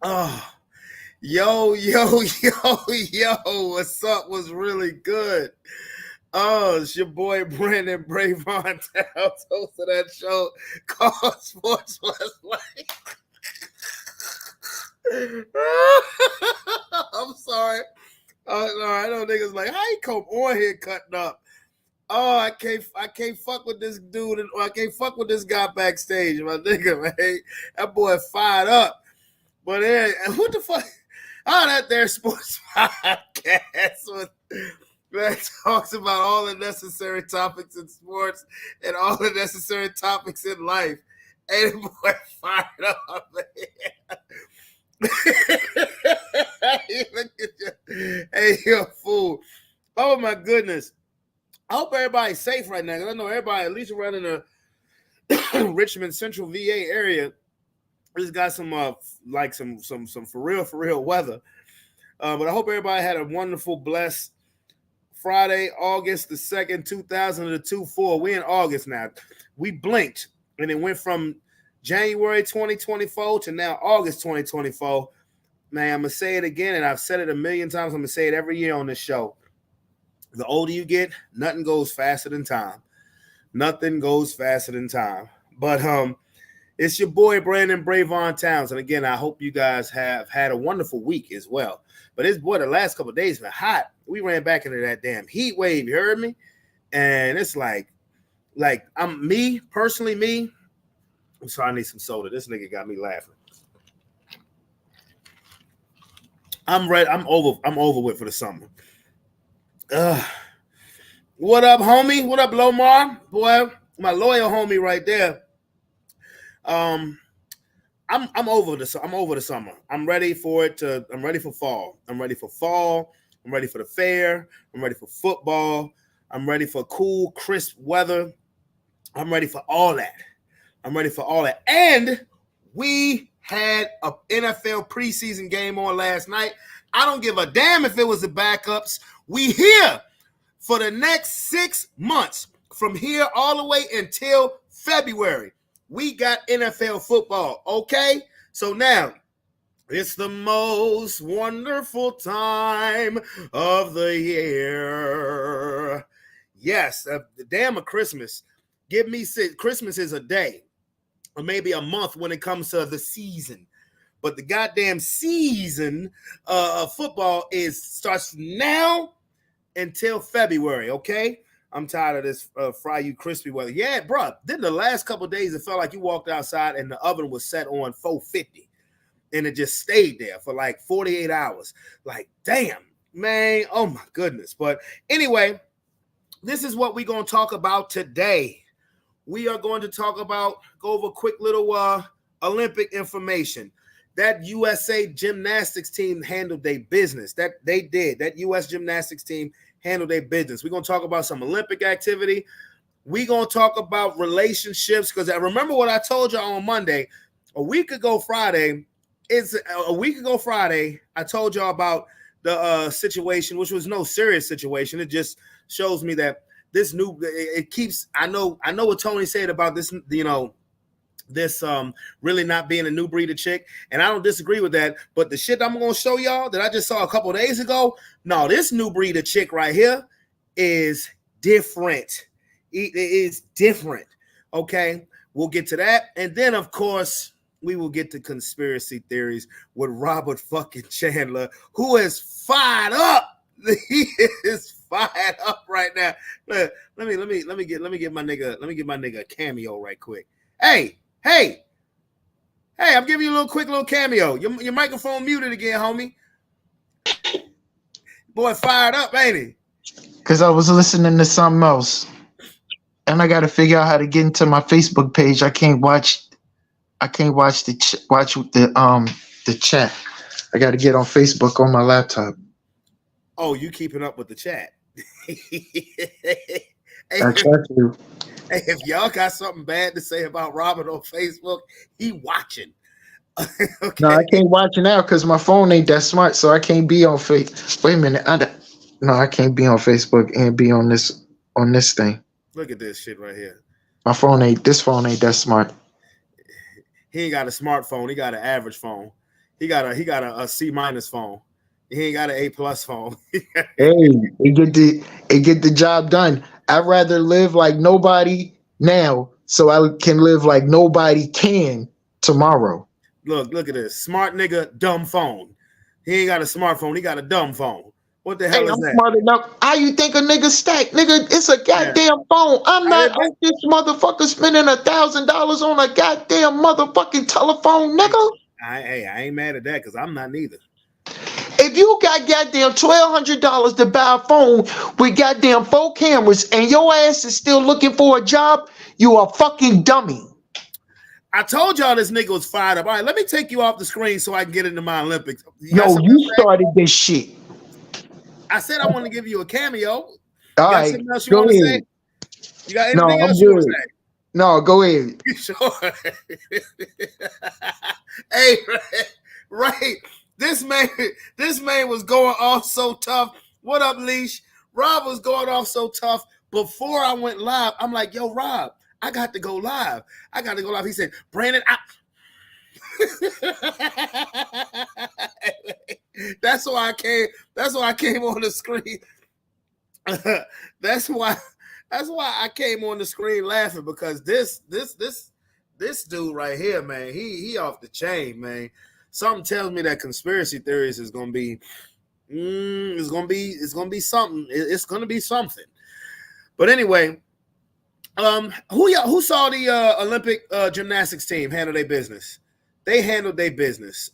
Oh, yo, what's up was really good. Oh, it's your boy Brandon Bravon Towns, host of that show called Sports Was Like. I'm sorry. No, I know niggas like, how you come on here cutting up? Oh, I can't fuck with this dude, or I can't fuck with this guy backstage, my nigga, man. That boy fired up. But what the fuck? Oh, that there sports podcast that talks about all the necessary topics in sports and all the necessary topics in life. Hey, the boy fired up, man. Hey, look at you. Hey, you're a fool. Oh my goodness. I hope everybody's safe right now. Cause I know everybody, at least around in the Richmond Central VA area, just got some some for real weather. But I hope everybody had a wonderful, blessed Friday, August the 2nd, 2024. We're in August now. We blinked and it went from January 2024 to now August 2024. Man, I'm going to say it again, and I've said it a million times. I'm going to say it every year on this show. The older you get, nothing goes faster than time. Nothing goes faster than time. But it's your boy Brandon Bravon Towns, and again, I hope you guys have had a wonderful week as well. But this boy, the last couple of days been hot. We ran back into that damn heat wave. You heard me? And it's like I'm me personally. I'm sorry, I need some soda. This nigga got me laughing. I'm ready. I'm over with for the summer. What up, homie? What up, Lomar? Boy, my loyal homie right there. I'm over the summer. I'm ready for fall. I'm ready for fall. I'm ready for the fair. I'm ready for football. I'm ready for cool, crisp weather. I'm ready for all that. And we had an NFL preseason game on last night. I don't give a damn if it was the backups. We here for the next 6 months, from here all the way until February. We got NFL football, okay? So now, it's the most wonderful time of the year. Yes, the damn of Christmas. Christmas is a day, or maybe a month when it comes to the season. But the goddamn season of football starts now until February, okay? I'm tired of this fry you crispy weather. Yeah, bro. Then the last couple of days, it felt like you walked outside and the oven was set on 450. And it just stayed there for like 48 hours. Like, damn, man. Oh, my goodness. But anyway, this is what we're going to talk about today. We are going to go over quick little Olympic information. That USA gymnastics team handled their business. That U.S. gymnastics team handle their business. We're going to talk about some Olympic activity. We're going to talk about relationships, because I remember what I told you on Monday. A week ago Friday, I told y'all about the situation, which was no serious situation. It just shows me that I know what Tony said about this, this really not being a new breed of chick, and I don't disagree with that, but the shit I'm gonna show y'all that I just saw a couple of days ago, no, this new breed of chick right here is different. It is different. Okay, we'll get to that, and then of course we will get to conspiracy theories with Robert fucking Chandler, who is fired up. He is fired up right now. Look, let me get my nigga a cameo right quick. Hey, I'm giving you a quick little cameo. Your microphone muted again, homie. Boy, fired up, ain't he? Because I was listening to something else. And I got to figure out how to get into my Facebook page. I can't watch the chat. I got to get on Facebook on my laptop. Oh, you keeping up with the chat. I try to. Hey, if y'all got something bad to say about Robert on Facebook, he watching. Okay. No, I can't watch it now because my phone ain't that smart, so I can't be on Facebook. Wait a minute. I can't be on Facebook and be on this thing. Look at this shit right here. This phone ain't that smart. He ain't got a smartphone. He got an average phone. He got a C- phone. He ain't got an A+ phone. Hey, it get the job done. I'd rather live like nobody now, so I can live like nobody can tomorrow. Look at this. Smart nigga, dumb phone. He ain't got a smartphone. He got a dumb phone. What the Hey, hell is I'm that? smart enough. How you think a nigga stack? Nigga, it's a Yeah. goddamn phone. I'm I, not on this motherfucker spending $1,000 on a goddamn motherfucking telephone, nigga. I ain't mad at that because I'm not neither. If you got goddamn $1,200 to buy a phone with goddamn 4 cameras and your ass is still looking for a job, you a fucking dummy. I told y'all this nigga was fired up. All right, let me take you off the screen so I can get into my Olympics. No, you started this shit. I said I want to give you a cameo. All got right, something else you go want to say? ahead. You got No, anything I'm else you want good. to say? No, go ahead. You sure? Hey, right. This man was going off so tough. What up, Leash? Rob was going off so tough before I went live. I'm like, yo, Rob, I got to go live. He said, Brandon, That's why I came on the screen. That's why I came on the screen laughing because this dude right here, man, he off the chain, man. Something tells me that conspiracy theories is gonna be it's gonna be something. It's gonna be something. But anyway, who saw the Olympic gymnastics team handle their business? They handled their business.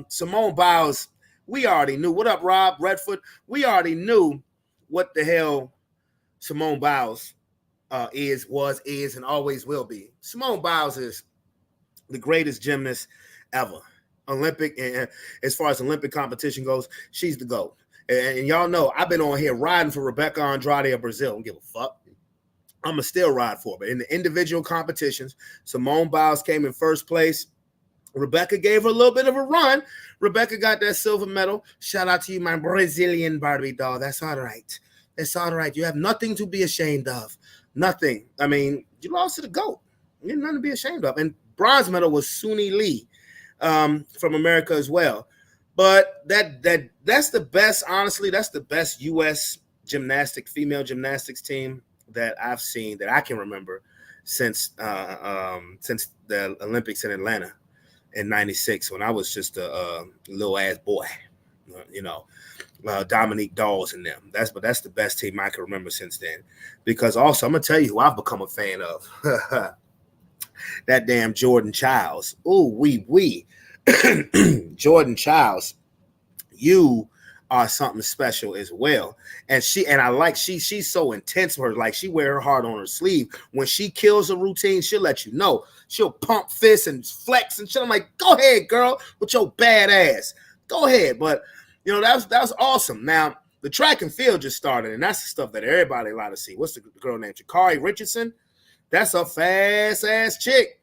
Simone Biles, we already knew. What up, Rob Redfoot? We already knew what the hell Simone Biles is, and always will be. Simone Biles is the greatest gymnast ever. Olympic, and as far as Olympic competition goes, she's the GOAT. And y'all know I've been on here riding for Rebecca Andrade of Brazil. I don't give a fuck. I'm going to still ride for her. But in the individual competitions, Simone Biles came in first place. Rebecca gave her a little bit of a run. Rebecca got that silver medal. Shout out to you, my Brazilian Barbie doll. That's all right. That's all right. You have nothing to be ashamed of. Nothing. I mean, you lost to the GOAT. You have nothing to be ashamed of. And bronze medal was Suni Lee from America as well. But that's the best, honestly, that's the best U.S. female gymnastics team that I've seen, that I can remember since the Olympics in Atlanta in '96, when I was just a little ass boy, Dominique Dawes and them. That's the best team I can remember since then. Because also, I'm gonna tell you who I've become a fan of. That damn Jordan Childs. Ooh, wee. Jordan Childs, you are something special as well. And I like she's so intense for her. Like, she wear her heart on her sleeve. When she kills a routine, she'll let you know. She'll pump fists and flex and shit. I'm like, go ahead, girl, with your bad ass. Go ahead. But that was awesome. Now the track and field just started, and that's the stuff that everybody allowed to see. What's the girl named Sha'Carri Richardson? That's a fast ass chick.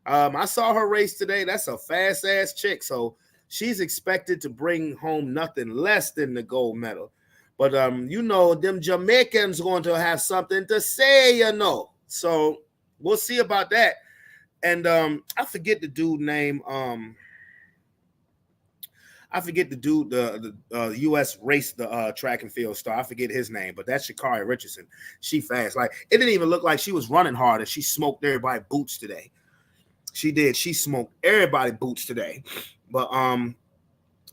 I saw her race today. That's a fast ass chick. So she's expected to bring home nothing less than the gold medal. But them Jamaicans going to have something to say, So we'll see about that. And I forget the dude name. I forget the dude, the U.S. race, the track and field star. I forget his name, but that's Sha'Carri Richardson. She fast. Like, it didn't even look like she was running hard, and she smoked everybody boots today. She did. She smoked everybody boots today. But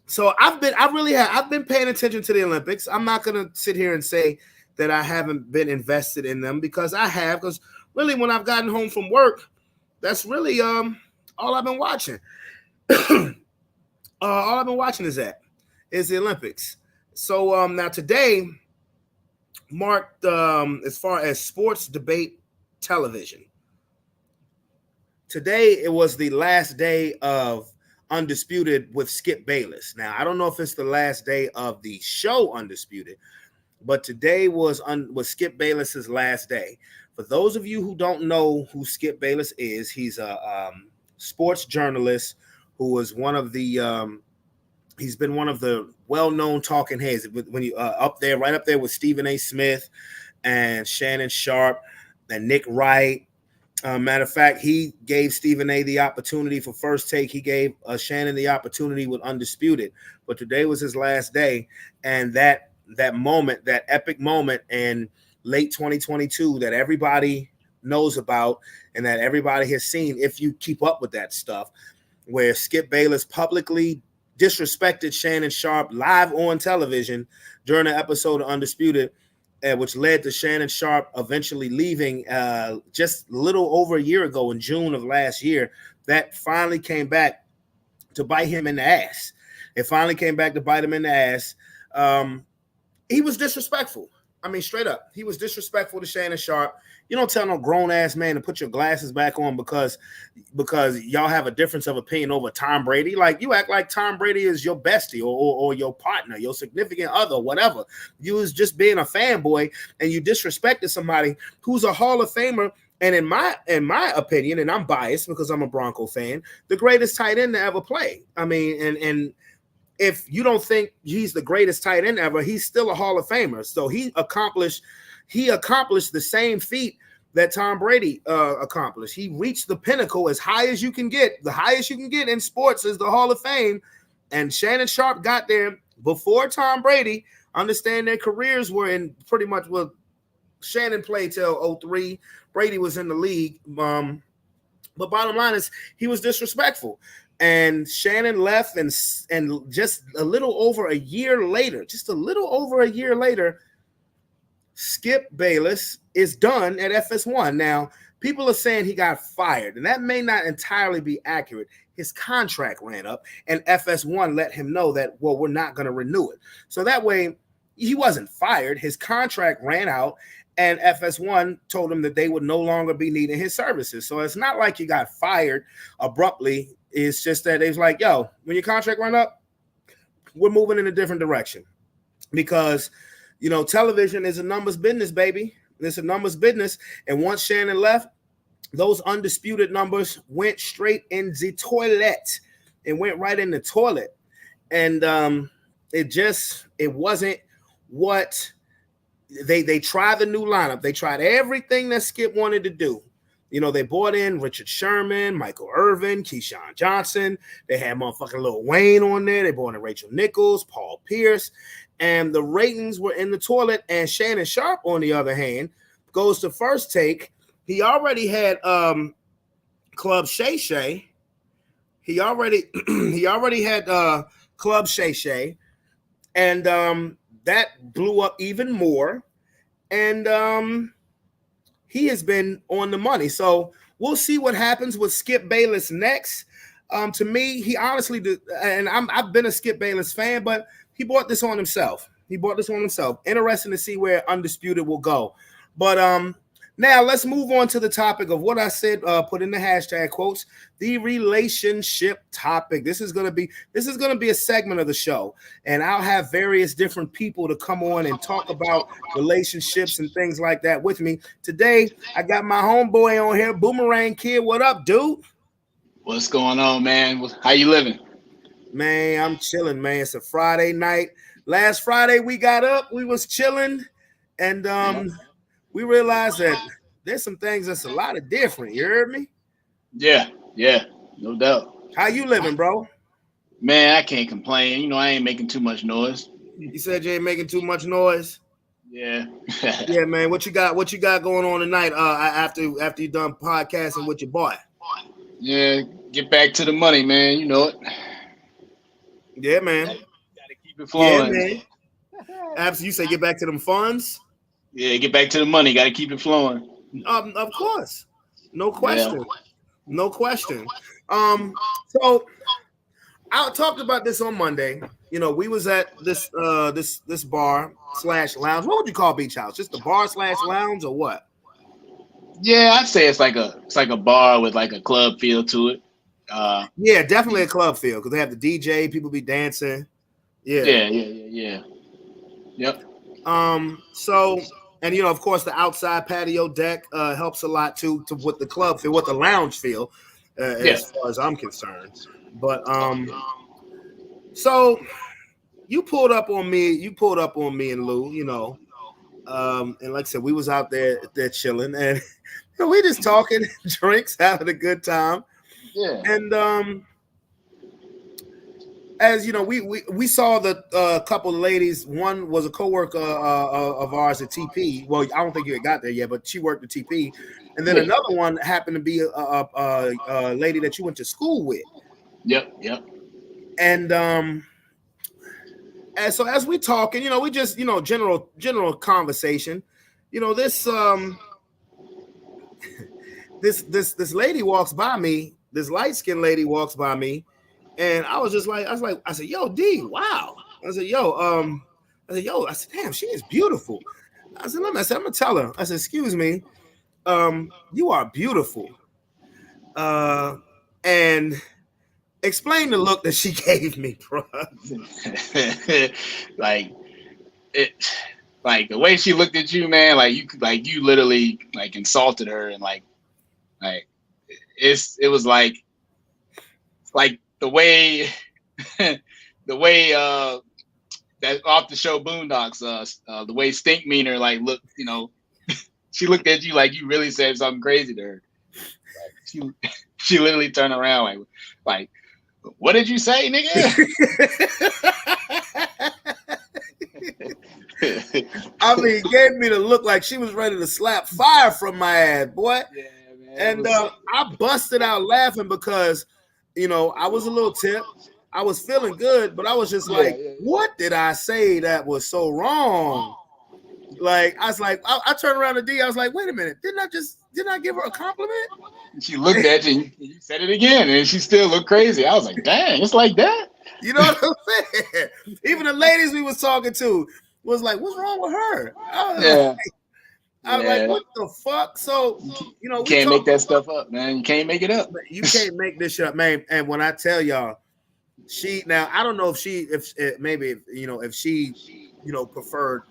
so I've been paying attention to the Olympics. I'm not gonna sit here and say that I haven't been invested in them, because I have. Because really, when I've gotten home from work, that's really all I've been watching. All I've been watching is the Olympics. So now today marked as far as sports debate television. Today it was the last day of Undisputed with Skip Bayless. Now, I don't know if it's the last day of the show Undisputed, but today was Skip Bayless's last day. For those of you who don't know who Skip Bayless is, he's a sports journalist who was one of the he's been one of the well-known talking heads when you right up there with Stephen A. Smith and Shannon Sharp and Nick Wright Matter of fact, he gave Stephen A. the opportunity for First Take. He gave Shannon the opportunity with Undisputed, but today was his last day, and that moment, that epic moment in late 2022 that everybody knows about and that everybody has seen, if you keep up with that stuff, where Skip Bayless publicly disrespected Shannon Sharpe live on television during an episode of Undisputed, which led to Shannon Sharpe eventually leaving just a little over a year ago in June of last year. That finally came back to bite him in the ass. It finally came back to bite him in the ass. He was disrespectful. I mean, straight up, he was disrespectful to Shannon Sharpe. You don't tell no grown-ass man to put your glasses back on because y'all have a difference of opinion over Tom Brady. Like, you act like Tom Brady is your bestie or your partner, your significant other, whatever. You was just being a fanboy, and you disrespected somebody who's a Hall of Famer, and in my opinion, and I'm biased because I'm a Bronco fan, the greatest tight end to ever play. I mean, and if you don't think he's the greatest tight end ever, he's still a Hall of Famer. So he accomplished the same feat that Tom Brady accomplished. He reached the pinnacle as high as you can get. The highest you can get in sports is the Hall of Fame. And Shannon Sharpe got there before Tom Brady. Understand their careers were in pretty much, well, Shannon played till 2003. Brady was in the league. But bottom line is he was disrespectful. And Shannon left, and just a little over a year later, Skip Bayless is done at FS1. Now, people are saying he got fired, and that may not entirely be accurate. His contract ran up, and FS1 let him know that, well, we're not going to renew it. So that way, he wasn't fired. His contract ran out, and FS1 told him that they would no longer be needing his services. So it's not like he got fired abruptly. It's just that they was like, yo, when your contract run up, we're moving in a different direction. Because, you know, television is a numbers business, baby. It's a numbers business. And once Shannon left, those undisputed numbers went straight in the toilet. It went right in the toilet. And it wasn't what they tried the new lineup. They tried everything that Skip wanted to do. You know, they brought in Richard Sherman, Michael Irvin, Keyshawn Johnson. They had motherfucking Lil Wayne on there. They brought in Rachel Nichols, Paul Pierce. And the ratings were in the toilet. And Shannon Sharpe, on the other hand, goes to First Take. He already had Club Shay Shay. He already had Club Shay Shay. And that blew up even more. And he has been on the money. So we'll see what happens with Skip Bayless next. To me, he honestly did, and I've been a Skip Bayless fan, but he brought this on himself. Interesting to see where Undisputed will go. But now let's move on to the topic of what I said, put in the hashtag quotes, the relationship topic. This is gonna be a segment of the show, and I'll have various different people to come on and talk about relationships and things like that with me. Today, I got my homeboy on here, Boomerang Kid. What up, dude? What's going on, man? How you living? Man, I'm chilling, man. It's a Friday night. Last Friday we got up, we was chilling, and we realized that there's some things that's a lot of different. You heard me? Yeah, no doubt. How you living, bro? Man, I can't complain. You know, I ain't making too much noise. You said you ain't making too much noise? Yeah. Yeah, man. What you got going on tonight after you done podcasting with your boy? Yeah, get back to the money, man. You know it. Yeah, man. Gotta keep it flowing. Yeah, man. Absolutely. You say get back to them funds? Yeah, get back to the money. Got to keep it flowing. Of course, no question, no question. So I talked about this on Monday. You know, we was at this bar / lounge. What would you call Beach House? Just a bar / lounge or what? Yeah, I'd say it's like a bar with like a club feel to it. Yeah, definitely a club feel because they have the DJ, people be dancing. Yeah. Yep. So. And, you know, of course, the outside patio deck helps a lot, too, to what the club feel, what the lounge feel, as far as I'm concerned. But so you pulled up on me and Lou, you know. And like I said, we was out there chilling. And we just talking, drinks, having a good time. Yeah. And as you know, we saw the couple of ladies. One was a coworker of ours at TP. Well, I don't think you had got there yet, but she worked at TP. And then another one happened to be a lady that you went to school with. Yep. And so as we talking, we just general conversation. This this lady walks by me. This light-skinned lady walks by me. And I was like, I said, yo, D, wow. I said, I said, damn, she is beautiful. I said, I'm gonna tell her. I said, excuse me, you are beautiful. And explain the look that she gave me, bro. like the way she looked at you, man, you literally insulted her, and it was like the way that off the show Boondocks, the way Stink Meaner looked, she looked at you like you really said something crazy to her. She literally turned around like what did you say, nigga? I mean, gave me the look like she was ready to slap fire from my ass, boy. Yeah, man. And I busted out laughing because I was a little tip. I was feeling good, but I was just like, what did I say that was so wrong? Like, I was like, I turned around to D. I was like, wait a minute. Didn't I give her a compliment? She looked at you and you said it again, and she still looked crazy. I was like, dang, it's like that? You know what I'm saying? Even the ladies we was talking to was like, what's wrong with her? I was like, what the fuck? So, you can't make that stuff up, man. You can't make it up. You can't make this shit up, man. And when I tell y'all, I don't know if she preferred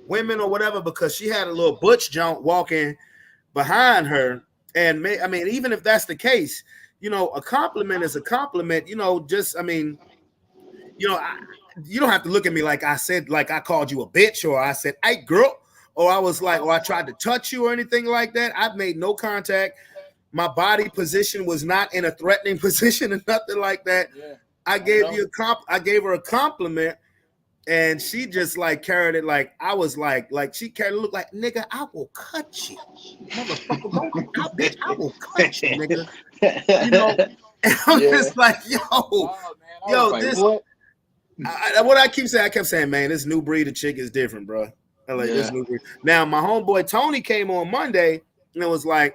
women or whatever, because she had a little butch junk walking behind her. And even if that's the case, a compliment is a compliment. You don't have to look at me like I said, like I called you a bitch, or I said, hey, girl. Or I was like, or I tried to touch you or anything like that. I've made no contact. My body position was not in a threatening position or nothing like that. Yeah, I gave I gave her a compliment, and she just carried it like I was like she carried it, look like, nigga, I will cut you, motherfucker. I will cut you, nigga. And I'm just like, this. What? What I keep saying, I kept saying, man, this new breed of chick is different, bro. This new breed. Now, my homeboy Tony came on Monday and it was like,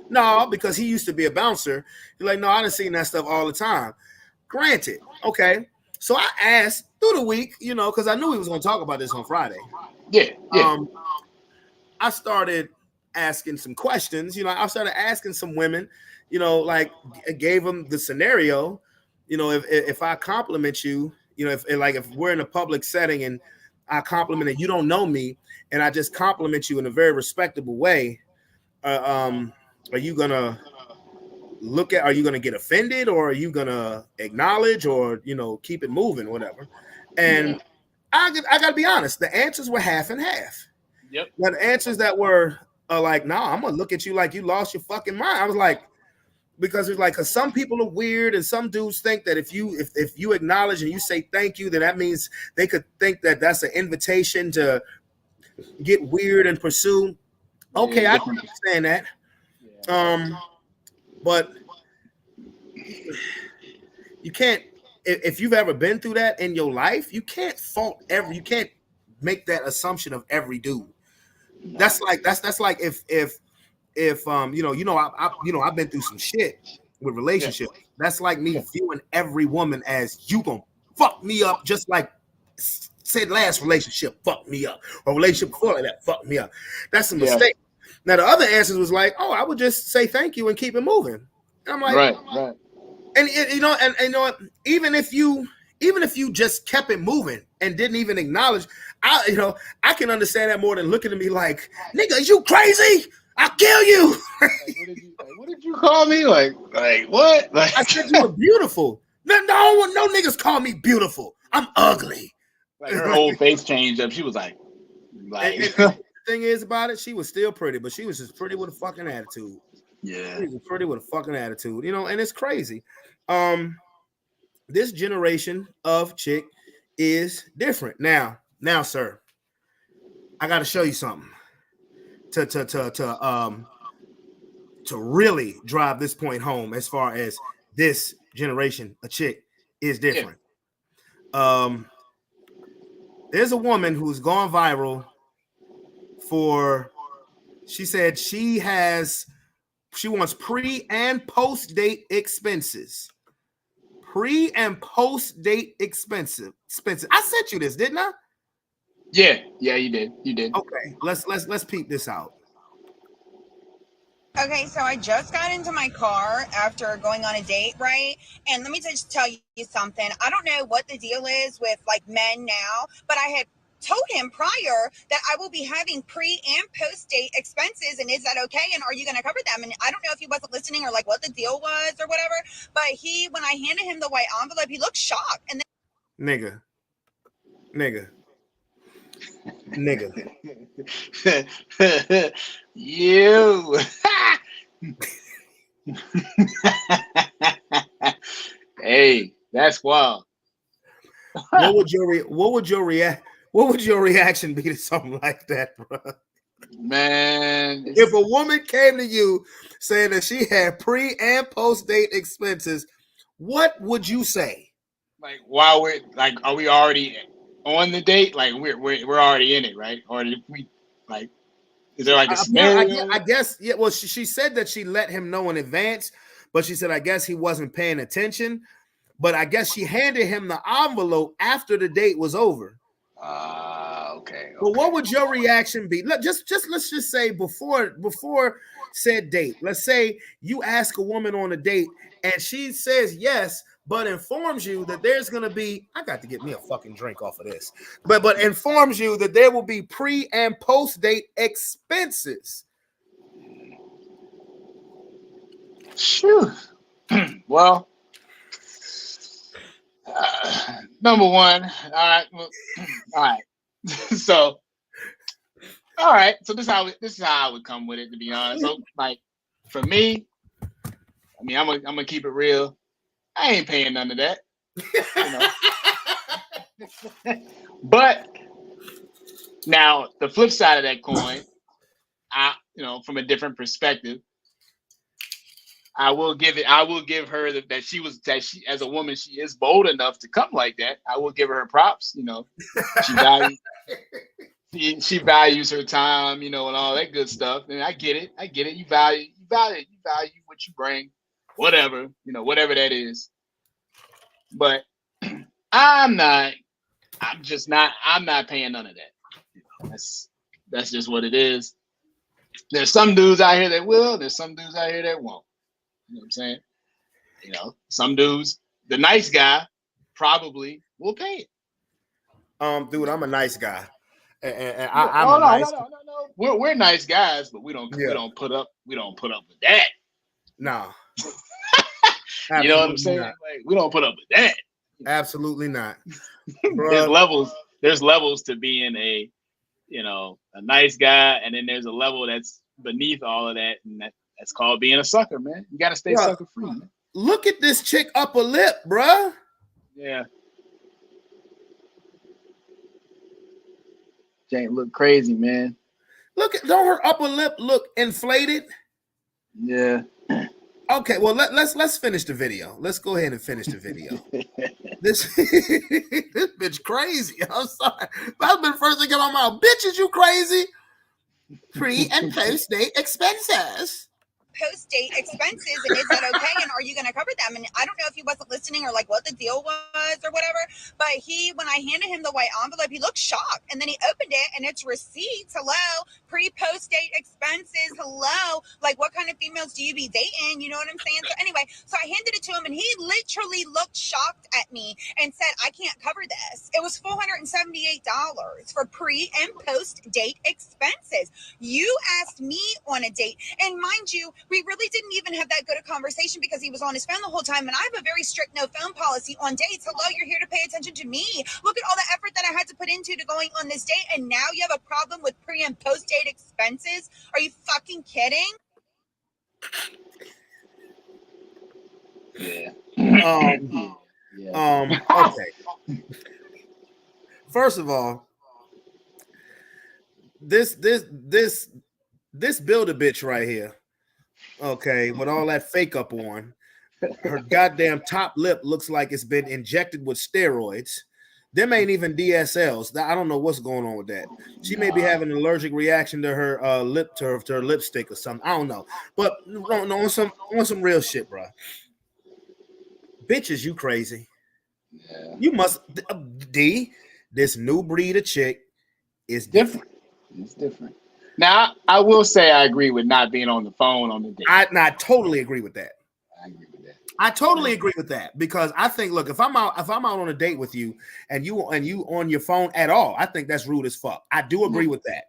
no, because he used to be a bouncer. He's like, no, I done seen that stuff all the time. Granted, okay. So I asked through the week, because I knew he was going to talk about this on Friday. Yeah. I started asking some questions. I started asking some women, I gave them the scenario. If I compliment you, if we're in a public setting and I compliment and you don't know me, and I just compliment you in a very respectable way, are you gonna are you gonna get offended, or are you gonna acknowledge, or keep it moving, whatever? And I gotta be honest, the answers were half and half. Yep. Now, the answers that were like, nah, I'm gonna look at you like you lost your fucking mind. I was like, because it's like, cause some people are weird, and some dudes think that if you acknowledge and you say thank you, then that means they could think that that's an invitation to get weird and pursue. Okay, I can understand that. But you can't, if you've ever been through that in your life, you can't you can't make that assumption of every dude. That's like if I've been through some shit with relationships. Yeah. That's like me viewing every woman as you gonna fuck me up, just like said last relationship fucked me up, or relationship before that fucked me up. That's a mistake. Now the other answers was like, oh, I would just say thank you and keep it moving. And I'm like, right. And even if you just kept it moving and didn't even acknowledge, I can understand that more than looking at me like, nigga, is you crazy? I'll kill you. What did you call me? Like what? I said you were beautiful. No niggas call me beautiful. I'm ugly. Like her whole face changed up. She was like. The thing is about it, she was still pretty, but she was just pretty with a fucking attitude. Yeah. She was pretty with a fucking attitude, you know, and it's crazy. This generation of chick is different. Now, sir, I got to show you something to really drive this point home as far as this generation of chick is different. There's a woman who's gone viral for, she said she wants pre and post date expenses. Pre and post date expenses. I sent you this, didn't I? Yeah, you did. Okay, let's peep this out. Okay, so I just got into my car after going on a date, right? And let me just tell you something. I don't know what the deal is with like men now, but I had told him prior that I will be having pre and post date expenses, and is that okay? And are you going to cover them? And I don't know if he wasn't listening or like what the deal was or whatever, but when I handed him the white envelope, he looked shocked. And then Nigga. You. Hey, that's wild. What would your reaction be to something like that, bro? Man, if a woman came to you saying that she had pre and post date expenses, what would you say? Like, while we're like, are we already on the date? Like, we're already in it, right? Or did we like? Is there like a scenario? I guess, yeah. Well, she said that she let him know in advance, but she said I guess he wasn't paying attention. But I guess she handed him the envelope after the date was over. Okay. But what would your reaction be? Let's just say before said date. Let's say you ask a woman on a date and she says yes, but informs you that there's gonna be, I got to get me a fucking drink off of this, but informs you that there will be pre and post date expenses. Sure. Well, number one, all right. So, all right. So this is how I would come with it, to be honest. So, like, for me, I mean, I'm gonna keep it real. I ain't paying none of that. You know? But now the flip side of that coin, from a different perspective, I will give her that she as a woman, she is bold enough to come like that. I will give her props. You know, she values her time, and all that good stuff. And I get it. You value what you bring, whatever that is. But I'm not paying none of that. That's just what it is. There's some dudes out here that will. There's some dudes out here that won't. You know what I'm saying? Some dudes, the nice guy probably will pay it. Dude, I'm a nice guy. And no. We're nice guys, but we don't put up with that. No. You know what I'm saying? Like, we don't put up with that. Absolutely not. There's levels to being a nice guy, and then there's a level that's beneath all of that, and that's called being a sucker, man. You gotta stay sucker free, man. Look at this chick upper lip, bruh. Yeah. Jane look crazy, man. Don't her upper lip look inflated? Yeah. Okay, well let's finish the video. Let's go ahead and finish the video. This bitch crazy. I'm sorry. That's been the first thing on my mouth. Bitch, is you crazy? Pre and post date expenses. Post-date expenses, and is that okay? And are you going to cover them? And I don't know if he wasn't listening or like what the deal was or whatever, but when I handed him the white envelope, he looked shocked, and then he opened it and it's receipts. Hello, pre-post-date expenses. Hello, like what kind of females do you be dating? You know what I'm saying? So anyway, so I handed it to him and he literally looked shocked at me and said, I can't cover this. It was $478 for pre and post-date expenses. You asked me on a date, and mind you, we really didn't even have that good a conversation because he was on his phone the whole time, and I have a very strict no phone policy on dates. Hello, hello, you're here to pay attention to me. Look at all the effort that I had to put into to going on this date, and now you have a problem with pre and post date expenses? Are you fucking kidding? Yeah. Okay. First of all, this Build-A-Bitch right here, okay, with all that fake up on, her goddamn top lip looks like it's been injected with steroids. Them ain't even DSLs. I don't know what's going on with that. She may be having an allergic reaction to her lip, to her lipstick or something. I don't know. But no, on some real shit, bro. Bitches, you crazy. Yeah. You must this new breed of chick is different. It's different. Now, I will say I agree with not being on the phone on the date. I totally agree with that. I agree with that. I totally agree with that, because I think, look, if I'm out on a date with you and you on your phone at all, I think that's rude as fuck. I do agree with that.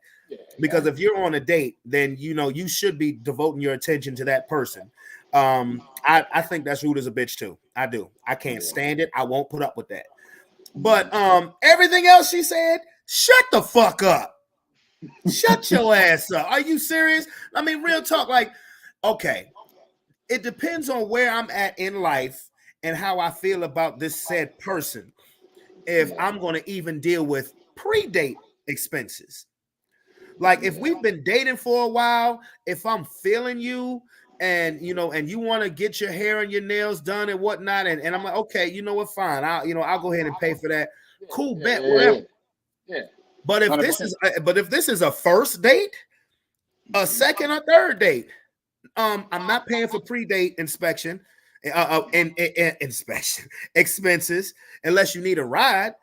Because if you're on a date, then you should be devoting your attention to that person. I think that's rude as a bitch too. I do. I can't stand it. I won't put up with that. But everything else she said, shut the fuck up. Shut your ass up. Are you serious? I mean, real talk. Like, okay, it depends on where I'm at in life and how I feel about this said person, if I'm going to even deal with pre-date expenses. Like, if we've been dating for a while, if I'm feeling you and you want to get your hair and your nails done and whatnot, and I'm like, okay, you know what, fine, I'll go ahead and pay for that. Cool, bet, whatever. Yeah. But if this is a first date, a second or third date, I'm not paying for pre-date inspection and inspection expenses unless you need a ride.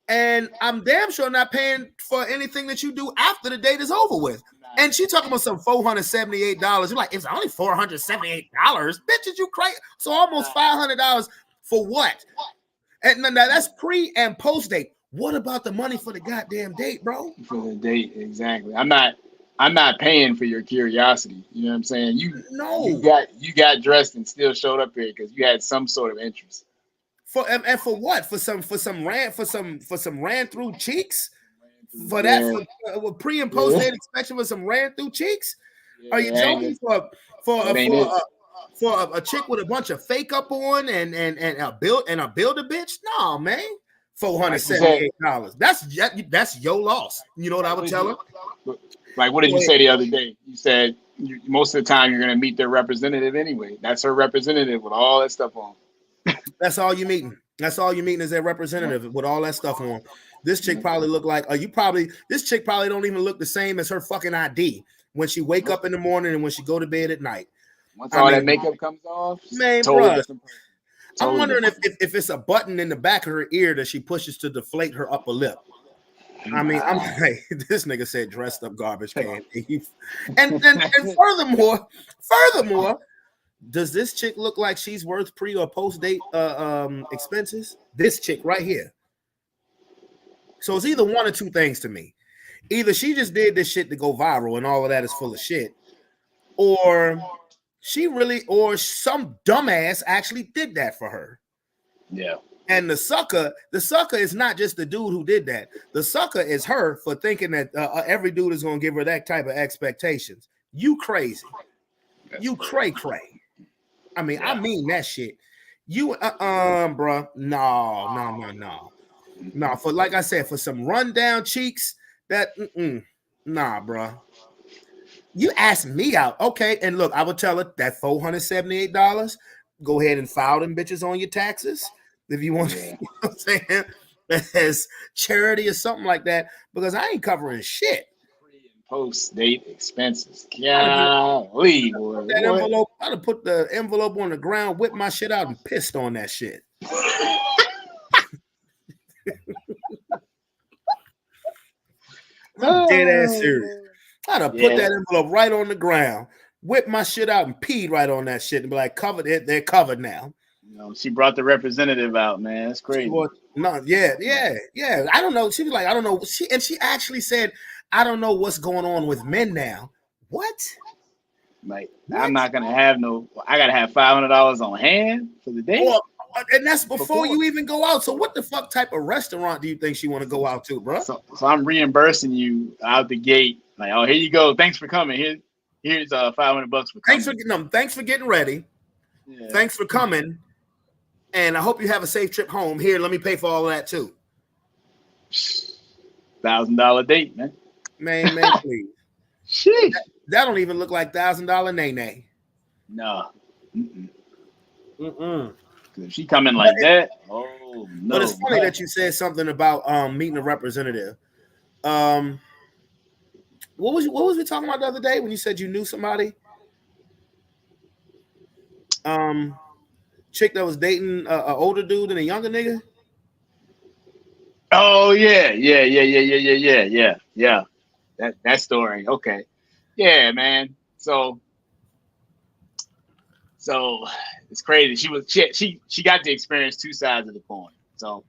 And I'm damn sure not paying for anything that you do after the date is over with. And she talking about some $478. You're like, it's only $478. Bitches, you crazy. So almost $500 for what? And now that's pre and post date. What about the money for the goddamn date, bro? For the date, exactly. I'm not paying for your curiosity. You know what I'm saying? You got dressed and still showed up here because you had some sort of interest. For what? For some ran through cheeks? For that, for pre and post date inspection with some ran through cheeks? Are you joking? For a chick with a bunch of fake up on and a Build-A-Bitch? No, man. $478. That's your loss. You know what I would tell her? Like, what did you say the other day? You said most of the time you're going to meet their representative anyway. That's her representative with all that stuff on. That's all you meeting. That's all you meeting is their representative with all that stuff on. This chick probably look like this chick probably don't even look the same as her fucking ID when she wake up in the morning and when she go to bed at night. Once all that makeup comes off, man, bro. I'm wondering if it's a button in the back of her ear that she pushes to deflate her upper lip. I mean, I'm like, this nigga said dressed up garbage can. And furthermore, does this chick look like she's worth pre or post date expenses? This chick right here. So it's either one or two things to me. Either she just did this shit to go viral and all of that is full of shit, or some dumbass actually did that for her. Yeah. And the sucker is not just the dude who did that. The sucker is her for thinking that every dude is going to give her that type of expectations. You crazy. You cray. I mean, I mean that shit. You bro. No. No, for like I said, for some rundown cheeks, bro. You asked me out. Okay, and look, I would tell her that $478, go ahead and file them bitches on your taxes. If you want, you know what I'm saying, as charity or something like that, because I ain't covering shit. Pre and post date expenses. Golly, boy. I'd put the envelope on the ground, whip my shit out, and pissed on that shit. I'm dead ass serious. I'd have put that envelope right on the ground, whip my shit out, and peed right on that shit, and be like, "Covered it. They're covered now." You know, she brought the representative out, man. That's crazy. Yeah. I don't know. She was like, I don't know. She actually said, I don't know what's going on with men now. What? Like, I'm not gonna have I gotta have $500 on hand for the day. And that's before you even go out. So what the fuck type of restaurant do you think she want to go out to, bro? So I'm reimbursing you out the gate. Like, oh, here you go. Thanks for coming. Here's $500 for coming. Thanks for getting ready. Yeah. Thanks for coming. And I hope you have a safe trip home. Here, let me pay for all of that too. $1,000 date, man. Man, please. Shit. That don't even look like $1,000 nay. No. If she come in like that, oh no. But it's funny that you said something about meeting a representative. What was we talking about the other day when you said you knew somebody? Chick that was dating an older dude and a younger nigga. Oh yeah. That story. Okay. Yeah, man. So it's crazy. She got to experience two sides of the coin. So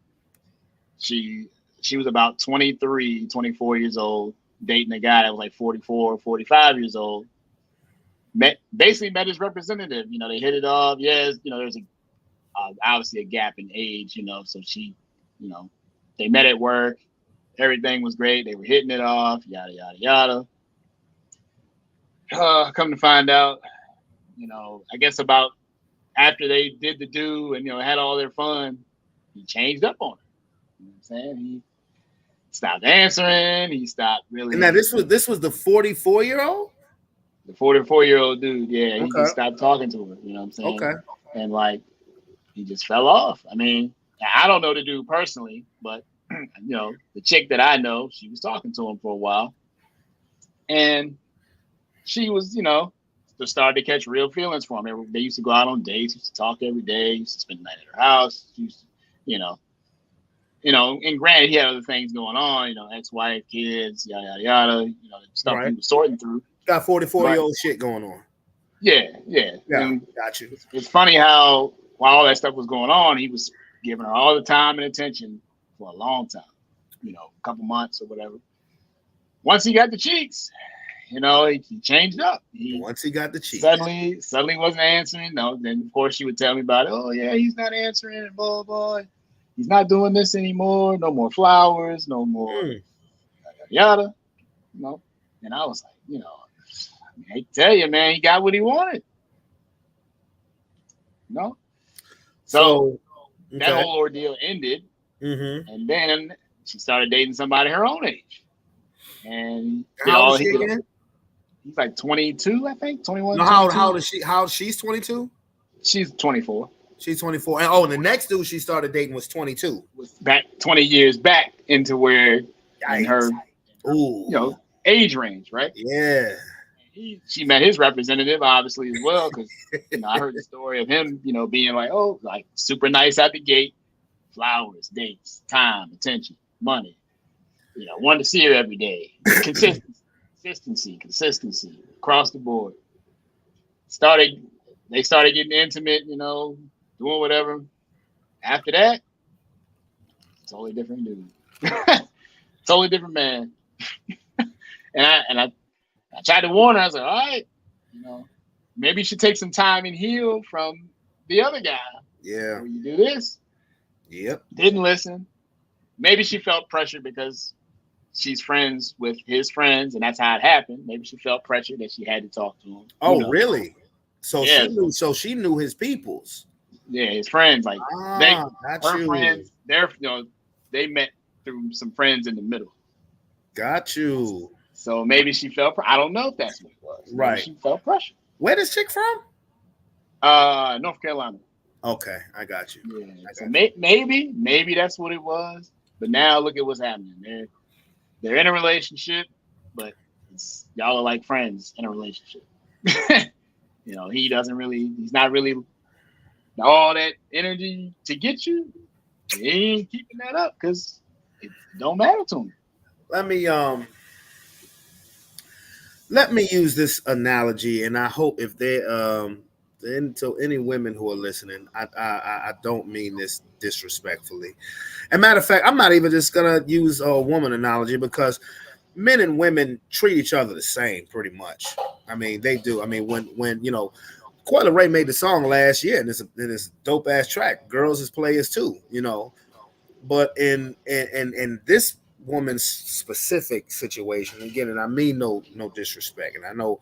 she was about 23, 24 years old, dating a guy that was like 44, 45 years old. Basically met his representative. You know, they hit it off. Yes, you know, there's obviously a gap in age, you know, so she, you know, they met at work. Everything was great. They were hitting it off, yada, yada, yada. Come to find out, you know, I guess about after they did the do and, you know, had all their fun, he changed up on her. You know what I'm saying? He stopped answering. He stopped really. And now this was the 44-year-old? The 44-year-old dude, yeah. Okay. He just stopped talking to her, you know what I'm saying? Okay. And, like, he just fell off. I mean, I don't know the dude personally, but, you know, the chick that I know, she was talking to him for a while. And she was, you know, started to catch real feelings for him. They used to go out on dates, used to talk every day, used to spend the night at her house, used to, you know, and granted, he had other things going on, you know, ex-wife, kids, yada, yada, yada, you know, stuff he was sorting through. Got 44-year-old shit going on. Yeah. Got you. It's funny how, while all that stuff was going on, he was giving her all the time and attention for a long time, you know, a couple months or whatever. Once he got the cheeks, you know, he changed up. Once he got the cheeks. Suddenly wasn't answering. No, then of course she would tell me about it. Oh yeah, he's not answering and blah, blah, blah. He's not doing this anymore. No more flowers, no more yada, yada. You know, and I was like, you know, I hate to tell you, man, he got what he wanted. You know? So that whole ordeal ended. And then she started dating somebody her own age. And how old is she again? He's like 22, I think, 21. No, how old is she? She's 22? She's 24. She's 24. And the next dude she started dating was 22. Was back 20 years back into where in her you know, age range, right? Yeah. She met his representative obviously as well, because you know, I heard the story of him, you know, being like, oh, like super nice out the gate, flowers, dates, time, attention, money. You know, wanted to see her every day. Consistency across the board. They started getting intimate, you know, doing whatever. After that, totally different dude. Totally different man. and I tried to warn her. I was like, all right, you know, maybe you should take some time and heal from the other guy. Yeah. When you do this. Yep. Didn't listen. Maybe she felt pressure because she's friends with his friends, and that's how it happened. Maybe she felt pressure that she had to talk to him. Oh, really? So yeah. She knew his peoples. Yeah, his friends. Like her friends, they met through some friends in the middle. Got you. So maybe she felt. I don't know if that's what it was. Maybe right. She felt pressure. Where this chick from? North Carolina. Okay, I got you. Yeah. So maybe that's what it was. But now look at what's happening. They're in a relationship, but y'all are like friends in a relationship. You know, he's not really all that energy to get you. He ain't keeping that up because it don't matter to him. Let me use this analogy, and I hope if so any women who are listening, I don't mean this disrespectfully. As a matter of fact, I'm not even just gonna use a woman analogy because men and women treat each other the same pretty much. I mean, they do. I mean, when you know, Coil Ray made the song last year, and it's a dope ass track. Girls is players too, you know. But in this woman's specific situation, again, and I mean no disrespect, and I know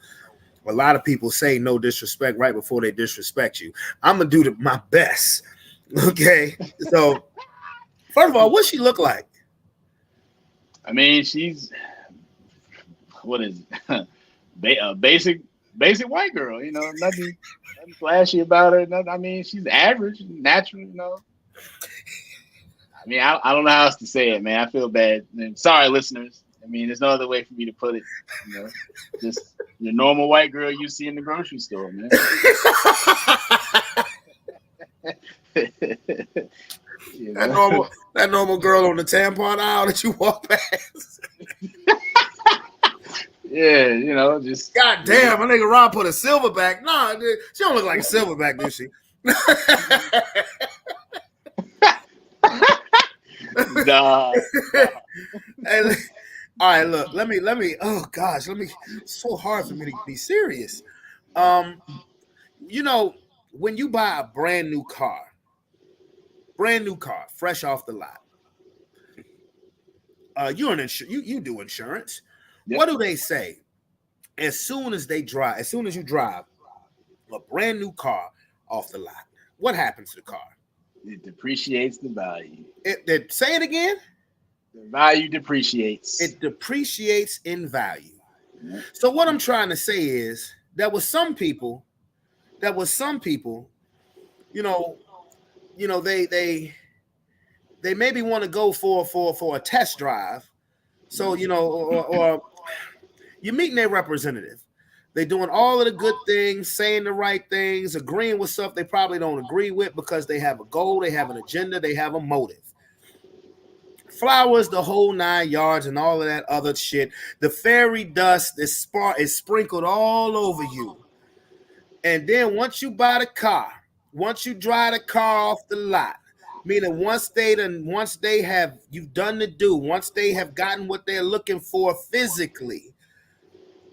a lot of people say no disrespect right before they disrespect you. I'm gonna do my best. Okay, so first of all, what she look like? I mean, she's what is it? basic white girl, you know, nothing flashy about her. Nothing, I mean, she's average, natural, you know. I mean, I don't know how else to say it, man. I feel bad. And sorry, listeners. I mean, there's no other way for me to put it. You know, just your normal white girl you see in the grocery store, man. You know? That normal girl on the tampon aisle that you walk past. Yeah, you know, just God damn, my nigga Rob put a silverback. Nah, dude, she don't look like a silverback, does she? Nah. Hey, all right, look, let me. Oh gosh, it's so hard for me to be serious. You know, when you buy a brand new car, fresh off the lot, you do insurance. Yep. What do they say? As soon as you drive a brand new car off the lot, what happens to the car? It depreciates the value. Say it again. The value depreciates. It depreciates in value. Yep. So what I'm trying to say is there was some people, you know, they maybe want to go for a test drive. So, you know, or you're meeting their representative. They're doing all of the good things, saying the right things, agreeing with stuff they probably don't agree with because they have a goal, they have an agenda, they have a motive. Flowers, the whole 9 yards, and all of that other shit. The fairy dust is sprinkled all over you. And then once you buy the car, once you drive the car off the lot, meaning once you've done the do, once they have gotten what they're looking for physically,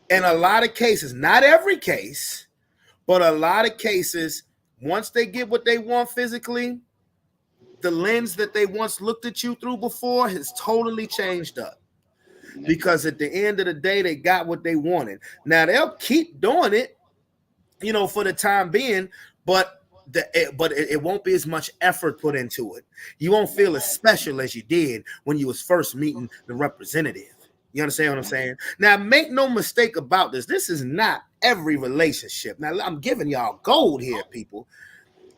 in a lot of cases, not every case, but a lot of cases, once they get what they want physically, the lens that they once looked at you through before has totally changed up. Because at the end of the day, they got what they wanted. Now, they'll keep doing it, you know, for the time being, but it won't be as much effort put into it. You won't feel as special as you did when you was first meeting the representative. You understand what I'm saying? Now, make no mistake about this. This is not every relationship. Now, I'm giving y'all gold here, people.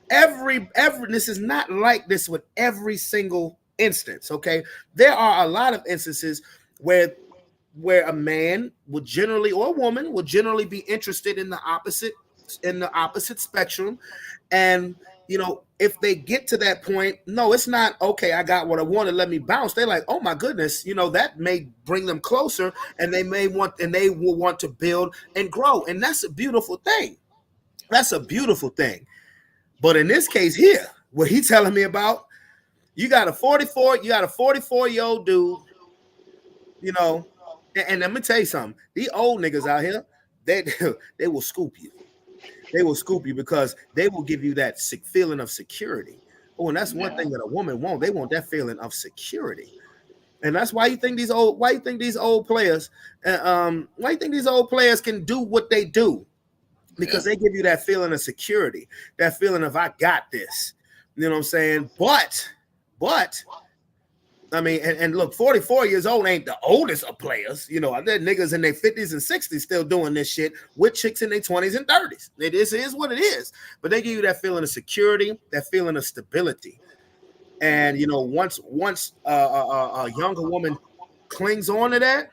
This is not like this with every single instance, okay? There are a lot of instances where a man would generally, or a woman would generally be interested in the opposite spectrum. And, you know, if they get to that point, no, it's not, okay, I got what I wanted, let me bounce. They're like, oh my goodness, you know, that may bring them closer, and they will want to build and grow. And that's a beautiful thing. That's a beautiful thing. But in this case here, what he's telling me about, you got a 44-year-old dude, you know, and let me tell you something. These old niggas out here, they will scoop you. They will scoop you because they will give you that feeling of security. Oh, and that's one thing that a woman wants. They want that feeling of security. And that's why you think these old players can do what they do. Because they give you that feeling of security, that feeling of I got this. You know what I'm saying? But I mean, and look, 44 years old ain't the oldest of players. You know, there niggas in their 50s and 60s still doing this shit with chicks in their 20s and 30s. It is what it is. But they give you that feeling of security, that feeling of stability. And, you know, once a younger woman clings on to that,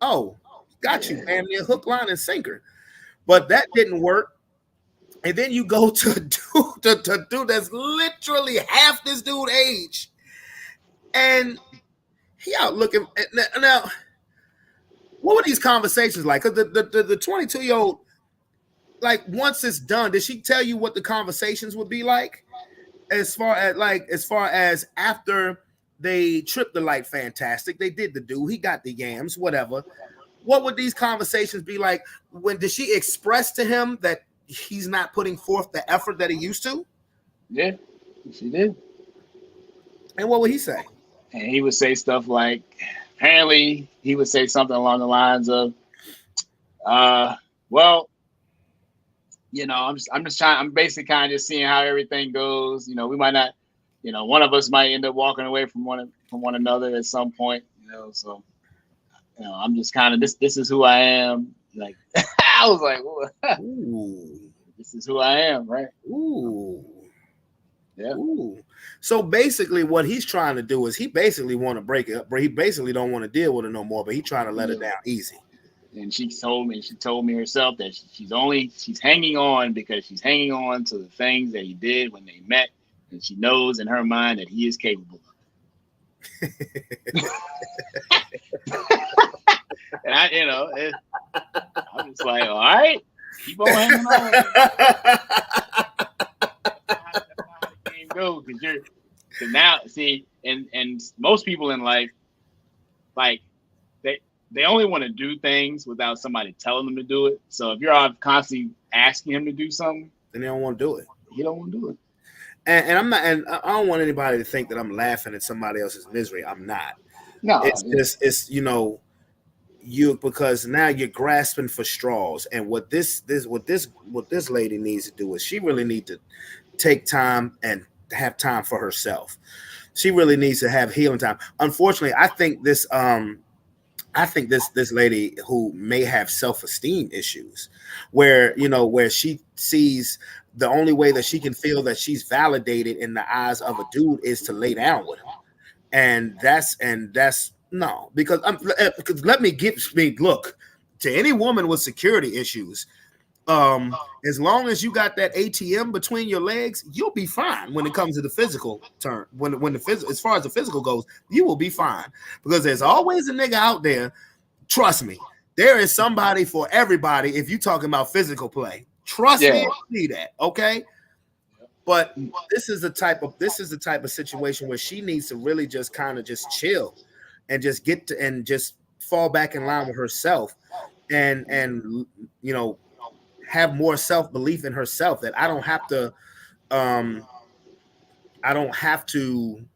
oh, got you, man, hook, line, and sinker. But that didn't work. And then you go to a dude that's literally half this dude's age. And he out looking. Now, what were these conversations like? Because the 22-year-old, like, once it's done, did she tell you what the conversations would be like? As far as after they tripped the light fantastic, they did the do, he got the yams, whatever. What would these conversations be like? When did she express to him that he's not putting forth the effort that he used to? Yeah, she did. And what would he say? And he would say stuff like, apparently he would say something along the lines of, well, you know, I'm basically kind of just seeing how everything goes. You know, we might not, you know, one of us might end up walking away from one another at some point, you know, so, you know, I'm just kind of, this is who I am. Like, I was like, ooh, this is who I am, right? Ooh. Yeah. Ooh. So basically what he's trying to do is he basically want to break it up, but he basically don't want to deal with it no more, but he's trying to let it down easy. And she told me herself that she's hanging on because she's hanging on to the things that he did when they met, and she knows in her mind that he is capable of it. And I, you know, I'm just like, all right, keep on hanging on. Go because now see, and most people in life, like they only want to do things without somebody telling them to do it. So if you're constantly asking him to do something, then they don't want to do it. He don't want to do it. And I'm not, and I don't want anybody to think that I'm laughing at somebody else's misery. I'm not. No, it's you know, because now you're grasping for straws. And what this lady needs to do is she really needs to take time and have time for herself. She really needs to have healing time. Unfortunately, I think this lady who may have self-esteem issues, where she sees the only way that she can feel that she's validated in the eyes of a dude is to lay down with him, and that's no, because let me look to any woman with security issues. As long as you got that ATM between your legs, you'll be fine when it comes to the physical term. As far as the physical goes, you will be fine, because there's always a nigga out there. Trust me, there is somebody for everybody. If you're talking about physical play, trust me, I see that. Okay, but this is the type of situation where she needs to really just kind of just chill and just just fall back in line with herself, and you know, have more self-belief in herself, that I don't have to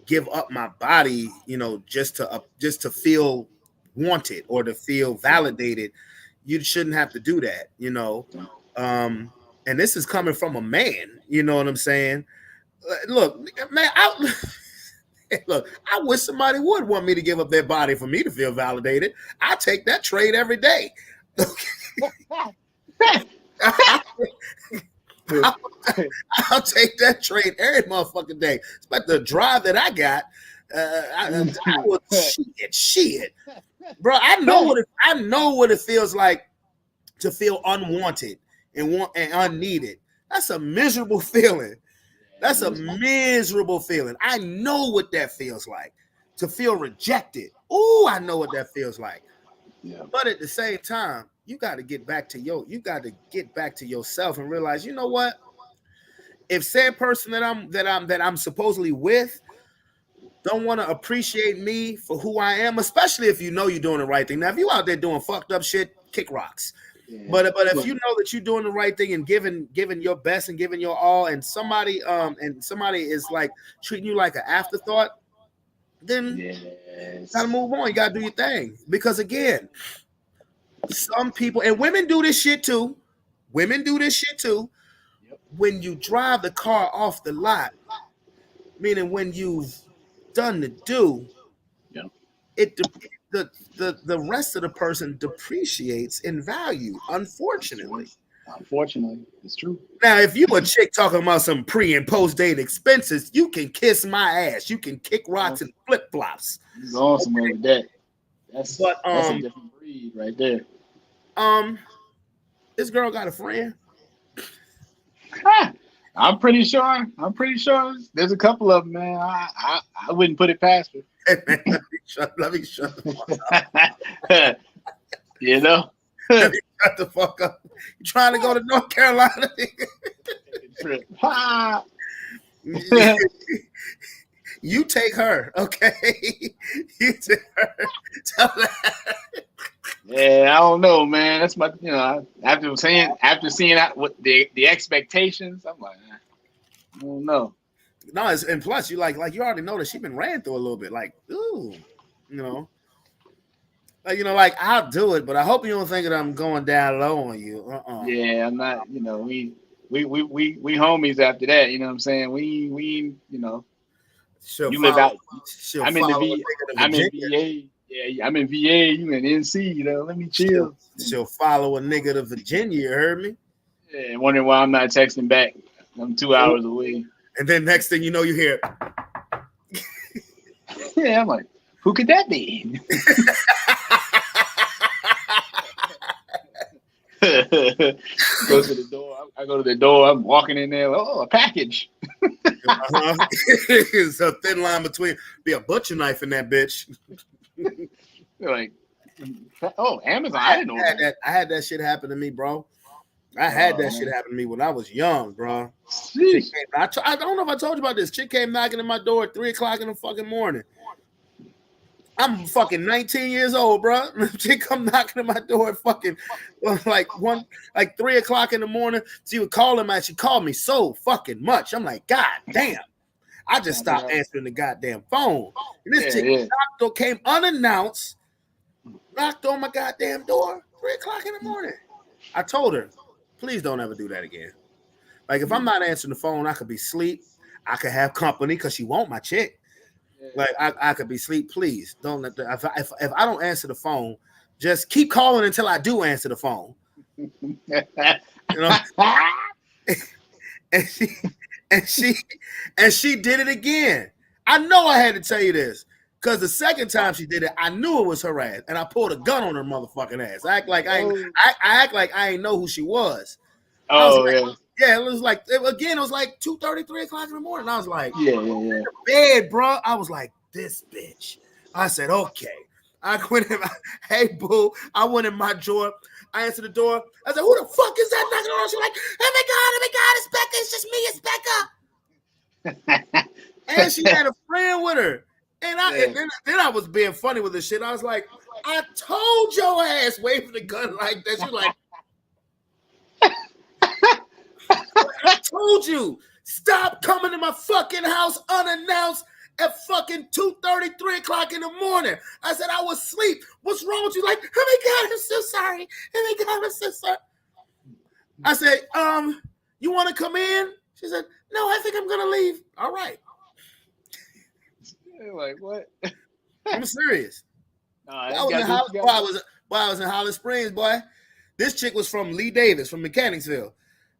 give up my body, you know, just to feel wanted or to feel validated. You shouldn't have to do that, you know. And this is coming from a man, you know what I'm saying? Look, man, I wish somebody would want me to give up their body for me to feel validated. I take that trade every day. I'll take that trade every motherfucking day. It's about the drive that I got. I would shit, bro. I know what it feels like to feel unwanted and unneeded. That's a miserable feeling. That's a miserable feeling. I know what that feels like, to feel rejected. Oh, I know what that feels like. Yeah. But at the same time, you got to get back to yourself and realize, you know what? If said person that I'm supposedly with don't want to appreciate me for who I am, especially if you know you're doing the right thing. Now, if you out there doing fucked up shit, kick rocks. Yeah. But if you know that you're doing the right thing and giving your best and giving your all, and somebody is like treating you like an afterthought, then you gotta move on. You gotta do your thing. Because again, some people, and women do this shit too. Yep. When you drive the car off the lot, meaning when you've done the do, yep, the rest of the person depreciates in value. Unfortunately, it's true. Now, if you a chick talking about some pre and post date expenses, you can kiss my ass. You can kick rocks and flip flops. He's awesome with that. That's a different breed right there. This girl got a friend. I'm pretty sure. There's a couple of them, man. I wouldn't put it past her. Let me shut the fuck up. You know? Let me shut the fuck up. You trying to go to North Carolina? You take her, okay? You take her. Tell that. Yeah, I don't know, man. That's my, after seeing that, what the expectations, I'm like, I don't know. No, and plus you like you already know that she been ran through a little bit. Like, ooh, like I'll do it, but I hope you don't think that I'm going down low on you. Yeah, I'm not. We homies after that. You know what I'm saying? We She'll you live follow. out. She'll I'm in the follow a V. nigga to I'm in Virginia. VA. Yeah, I'm in VA. You in NC. Let me chill. She'll follow a nigga to Virginia. You heard me? Yeah, wondering why I'm not texting back. I'm 2 hours away. And then next thing you know, you hear. Yeah, I'm like, who could that be? Go to the door. I go to the door. I'm walking in there. Oh, a package. It's a thin line between be a butcher knife in that bitch. They're like, oh, Amazon. I didn't know that. I had that shit happen to me, bro. I had that shit happen to me when I was young, bro. I don't know if I told you about this. Chick came knocking at my door at 3:00 in the fucking morning. I'm fucking 19 years old, bro. Chick come knocking at my door at fucking like 3:00 in the morning. She would call him and she called me so fucking much. I'm like, God damn. I just stopped answering the goddamn phone. And this chick came unannounced, knocked on my goddamn door, 3:00 in the morning. I told her, please don't ever do that again. Like, if I'm not answering the phone, I could be asleep. I could have company because she want my chick. Like, I could be asleep. Please don't let if I don't answer the phone, just keep calling until I do answer the phone. And she did it again. I know I had to tell you this because the second time she did it, I knew it was her ass, and I pulled a gun on her motherfucking ass. I act like I ain't know who she was. Oh, yeah, it was like, again, it was like 2:30, 3:00 in the morning. I was like, yeah. Bed, bro. I was like, this bitch. I said, okay. I went in hey, boo. I went in my drawer. I answered the door. I said, who the fuck is that knocking on? She's like, oh my God, it's Becca. It's just me, it's Becca. And she had a friend with her. And then I was being funny with this shit. I was like, I told your ass waving the gun like that. She's like, I told you, stop coming to my fucking house unannounced at fucking 2:30, 3:00 in the morning. I said, I was asleep. What's wrong with you? Like, oh my God, I'm so sorry. Oh my God, I'm so sorry. I said, you want to come in? She said, no, I think I'm going to leave. All right. Like, what? I'm serious. I was in Holland Springs, boy. This chick was from Lee Davis, from Mechanicsville.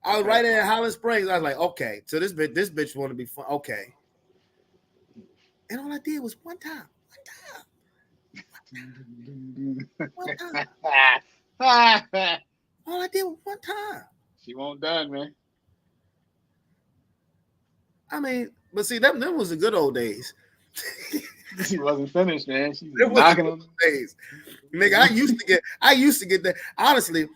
I was right in Holland Springs. I was like, okay, so this bitch want to be fun. Okay. And all I did was one time. All I did was one time. She won't done, man. I mean, but see, them was the good old days. She wasn't finished, man. She was knocking on the days. Nigga, I used to get that. Honestly,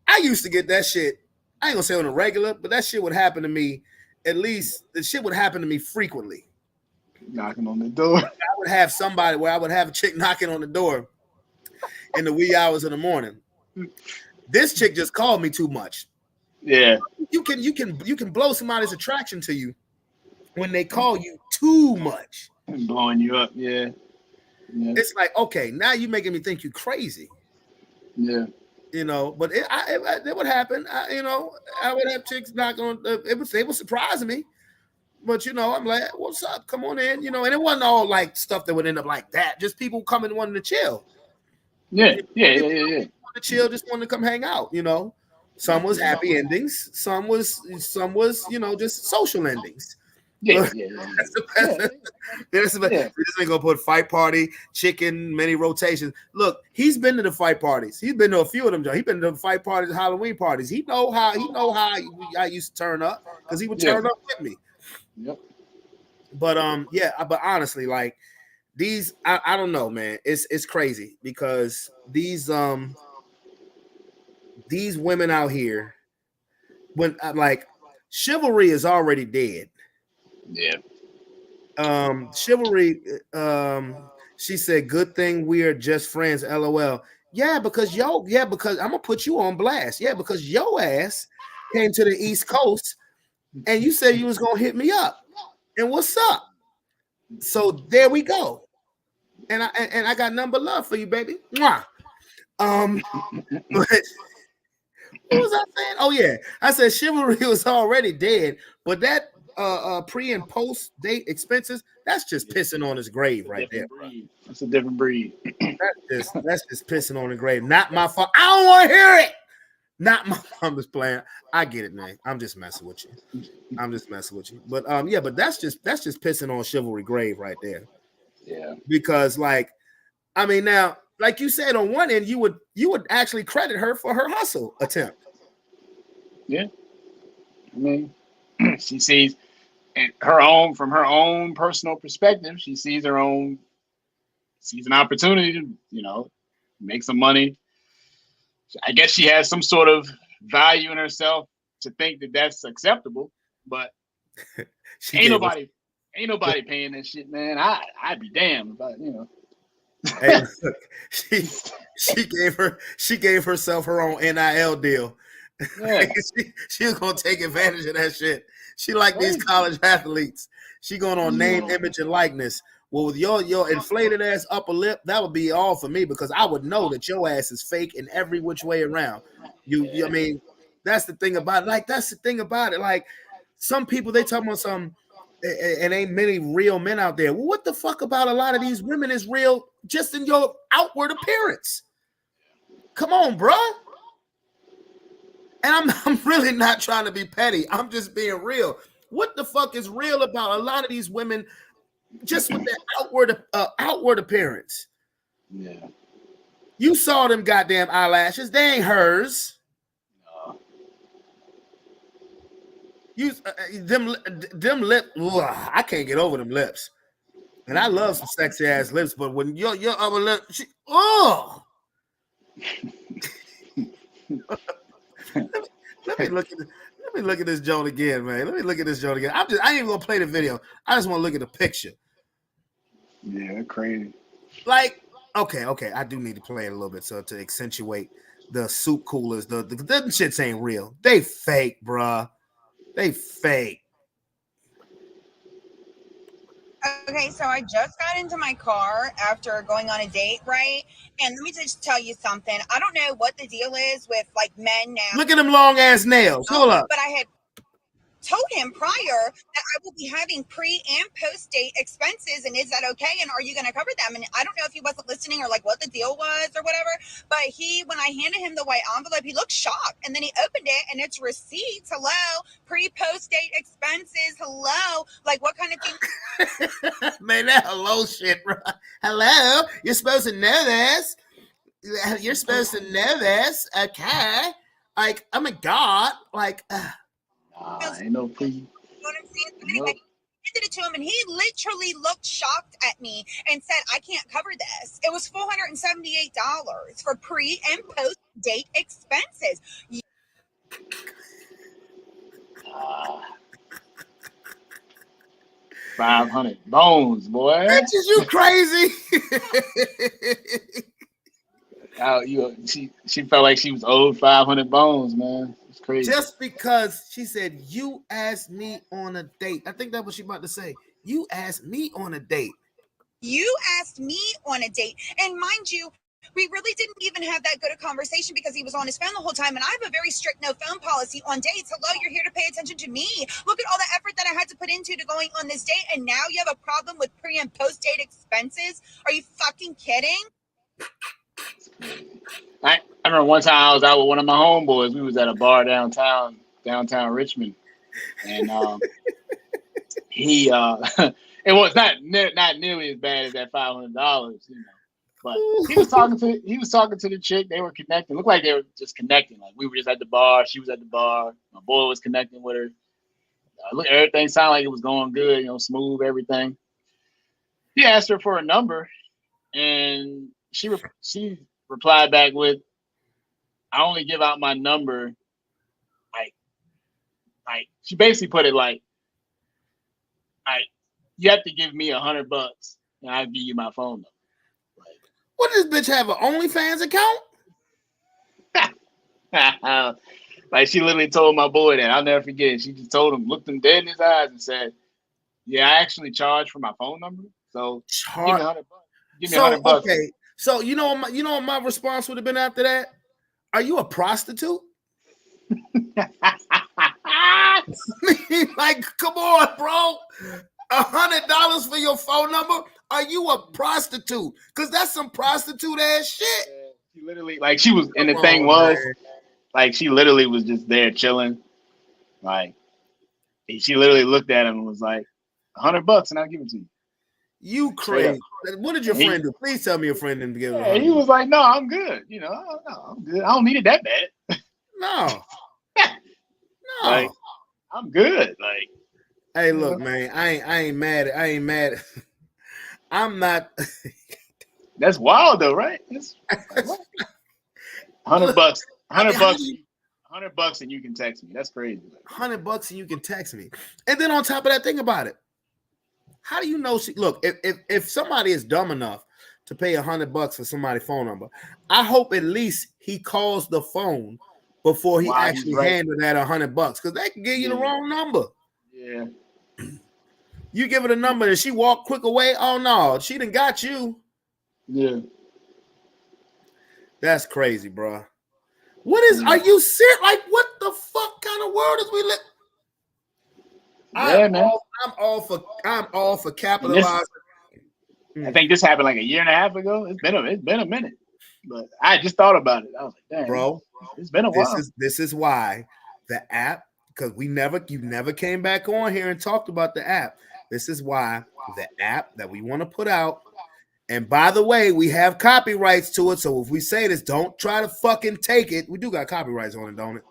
I used to get that shit. I ain't gonna say on a regular, but that shit would happen to me. At least the shit would happen to me frequently. Knocking on the door. I would have somebody where I would have a chick knocking on the door in the wee hours of the morning. This chick just called me too much. Yeah. You can blow somebody's attraction to you when they call you too much. Blowing you up, yeah. It's like, okay, now you're making me think you crazy. Yeah. But it would happen. I would have chicks knock on. They would surprise me. But I'm like, what's up? Come on in. And it wasn't all like stuff that would end up like that. Just people coming wanting to chill. Yeah. To chill, just wanted to come hang out. Some was happy endings. Some was just social endings. Yeah. We just ain't gonna put fight party, chicken, many rotations. Look, he's been to the fight parties. He's been to a few of them. He's been to the fight parties, Halloween parties. He know how I used to turn up because he would turn up with me. Yep. But but honestly, like these, I don't know, man. It's crazy because these women out here, when like chivalry is already dead. Yeah. Chivalry. She said, "Good thing we are just friends." LOL. because I'm gonna put you on blast. Yeah, because your ass came to the East Coast and you said you was gonna hit me up. And what's up? So there we go. And I got number love for you, baby. Mwah. But what was I saying? Oh yeah, I said chivalry was already dead, but that pre and post date expenses, that's just pissing on his grave right there. That's a different breed. That's just pissing on the grave. Not my fault. I don't want to hear it. Not my. I'm just playing. I get it, man. I'm just messing with you. But but that's just pissing on chivalry grave right there. Yeah. Because I mean, now, like you said, on one end, you would actually credit her for her hustle attempt. Yeah. I mean, she sees from her own personal perspective, she sees an opportunity to, make some money. I guess she has some sort of value in herself to think that that's acceptable, but ain't nobody paying that shit, man. I'd be damned about, Hey, look, she gave herself her own NIL deal. Yeah. she was gonna take advantage of that shit. She like these college athletes. She going on name, image, and likeness. Well, with your inflated ass upper lip, that would be all for me because I would know that your ass is fake in every which way around. I mean, that's the thing about it. Like some people, they talk about some, and ain't many real men out there. Well, what the fuck about a lot of these women is real just in your outward appearance? Come on, bro. And I'm really not trying to be petty. I'm just being real. What the fuck is real about a lot of these women just with their outward appearance? Yeah. You saw them goddamn eyelashes. They ain't hers. No. Them lip. Ugh, I can't get over them lips. And I love some sexy ass lips, but when your upper lip, Let me look at this joint again, man. I ain't even gonna play the video. I just want to look at the picture. Yeah, crazy. Like, okay, I do need to play it a little bit so to accentuate the soup coolers. The shits ain't real. They fake, bruh. They fake. Okay, so I just got into my car after going on a date, right? And let me just tell you something. I don't know what the deal is with men now. Look at them long ass nails. Hold up. But I had told him prior that I will be having pre and post date expenses, and is that okay? And are you going to cover them? And I don't know if he wasn't listening or what the deal was or whatever, but when I handed him the white envelope, he looked shocked, and then he opened it and it's receipts. Hello, pre post date expenses. Hello, what kind of thing? Man, that hello shit, bro. Hello, you're supposed to know this. You're supposed to know this, okay? Oh my god, ain't no pre. You know what I'm saying? Anyway, I handed it to him, and he literally looked shocked at me and said, "I can't cover this." It was $478 for pre and post date expenses. 500 bones, boy. Bitch, is you crazy? She felt like she was owed 500 bones, man. It's crazy. Just because she said you asked me on a date. I think that's what she about to say. You asked me on a date. You asked me on a date, and mind you, we really didn't even have that good a conversation because he was on his phone the whole time, and I have a very strict no phone policy on dates. Hello, you're here to pay attention to me. Look at all the effort that I had to put into going on this date, and now you have a problem with pre and post date expenses? Are you fucking kidding? I remember one time I was out with one of my homeboys. We was at a bar downtown Richmond, and he it was not nearly as bad as that $500, but he was talking to the chick. They were connecting. Looked like they were just connecting. Like we were just at the bar. She was at the bar. My boy was connecting with her. Everything sounded like it was going good. Smooth everything. He asked her for a number, and she replied back with, "I only give out my number." Like she basically put it like, you have to give me $100 and I'll give you my phone number. What does this bitch have an OnlyFans account? Like she literally told my boy that. I'll never forget. She just told him, looked him dead in his eyes and said, "Yeah, I actually charge for my phone number. So give me $100. Give me $100." Okay. So you know what my response would have been after that? Are you a prostitute? Like, come on, bro. $100 for your phone number? Are you a prostitute? Because that's some prostitute ass shit. She literally, like, she was, and the thing was, like, she literally was just there chilling. Like, she literally looked at him and was like, $100 and I'll give it to you. You crazy. What did your friend do? Please tell me your friend didn't give it. He was like, no, I'm good. You know, no, I'm good. I don't need it that bad. No. Like, I'm good. Like, hey, look, man, I ain't mad. I ain't mad. I'm not. That's wild though, right? That's $100. $100 and you can text me. That's crazy. $100 and you can text me. And then on top of that, think about it. How do you know look, if somebody is dumb enough to pay $100 for somebody's phone number, I hope at least he calls the phone before he actually handed that $100 because they can give you the wrong number. Yeah. You give her the number and she walk quick away. Oh no, she done got you. Yeah. That's crazy, bro. What is? Are you serious? Like, what the fuck kind of world is we live? Yeah, man. I'm all for capitalizing. I think this happened like a year and a half ago. It's been a minute, but I just thought about it. I was like, "Damn, bro, it's been a while." This is why the app, because you never came back on here and talked about the app. This is why the app that we want to put out. And by the way, we have copyrights to it. So if we say this, don't try to fucking take it. We do got copyrights on it, don't it?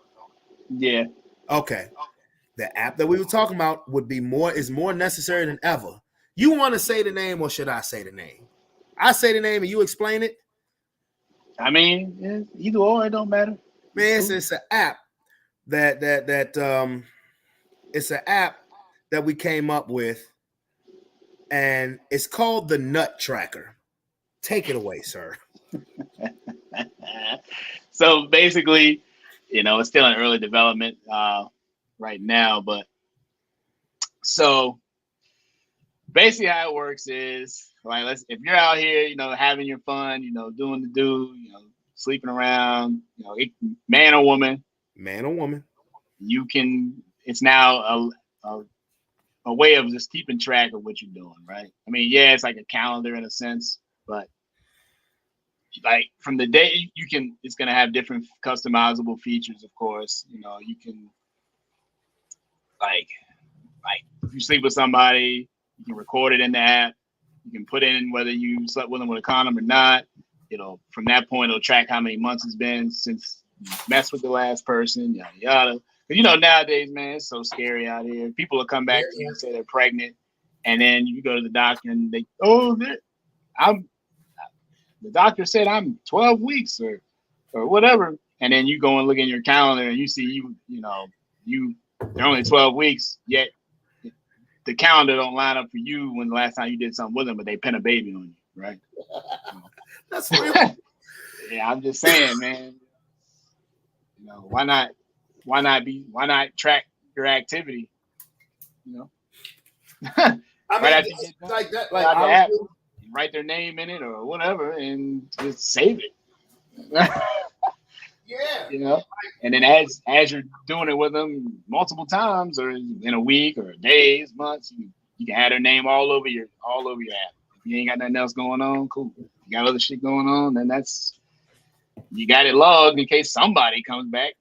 Yeah. Okay. The app that we were talking about is more necessary than ever. You want to say the name or should I say the name? I say the name and you explain it. I mean, either or, it don't matter. Man, it's an app it's an app that we came up with, and it's called the Nut Tracker. Take it away, sir. So basically, it's still in early development right now, but so basically how it works is like, if you're out here, having your fun, doing the sleeping around, man or woman, you can. It's now a way of just keeping track of what you're doing, right? I mean, yeah, it's like a calendar in a sense, but like from the day it's gonna have different customizable features. Of course, you can like if you sleep with somebody, you can record it in the app. You can put in whether you slept with them with a condom or not. From that point, it'll track how many months it's been since you messed with the last person, yada yada. But nowadays, man, it's so scary out here. People will come back to you and say they're pregnant, and then you go to the doctor and the doctor said I'm 12 weeks or whatever, and then you go and look in your calendar and you see they're only 12 weeks, yet the calendar don't line up for you when the last time you did something with them, but they pin a baby on you, right? That's real. Yeah, I'm just saying, man. Why not track your activity? I mean, like that, like app, write their name in it or whatever, and just save it. Yeah. And then as you're doing it with them multiple times, or in a week, or days, months, you can add their name all over your app. If you ain't got nothing else going on, cool. If you got other shit going on, then you got it logged in case somebody comes back.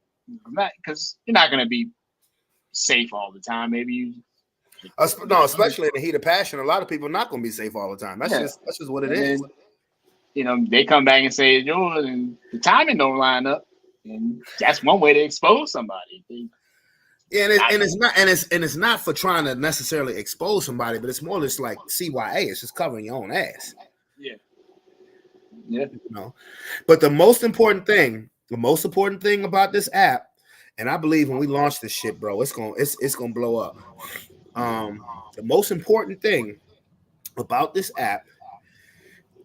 Because you're not gonna be safe all the time. Maybe you. No, especially in the heat of passion, a lot of people are not gonna be safe all the time. That's just what it is. They come back and say it's yours, and the timing don't line up, and that's one way to expose somebody. It's not for trying to necessarily expose somebody, but it's more just like CYA. It's just covering your own ass. Yeah. But the most important thing about this app, and I believe when we launch this shit, bro, it's gonna blow up. The most important thing about this app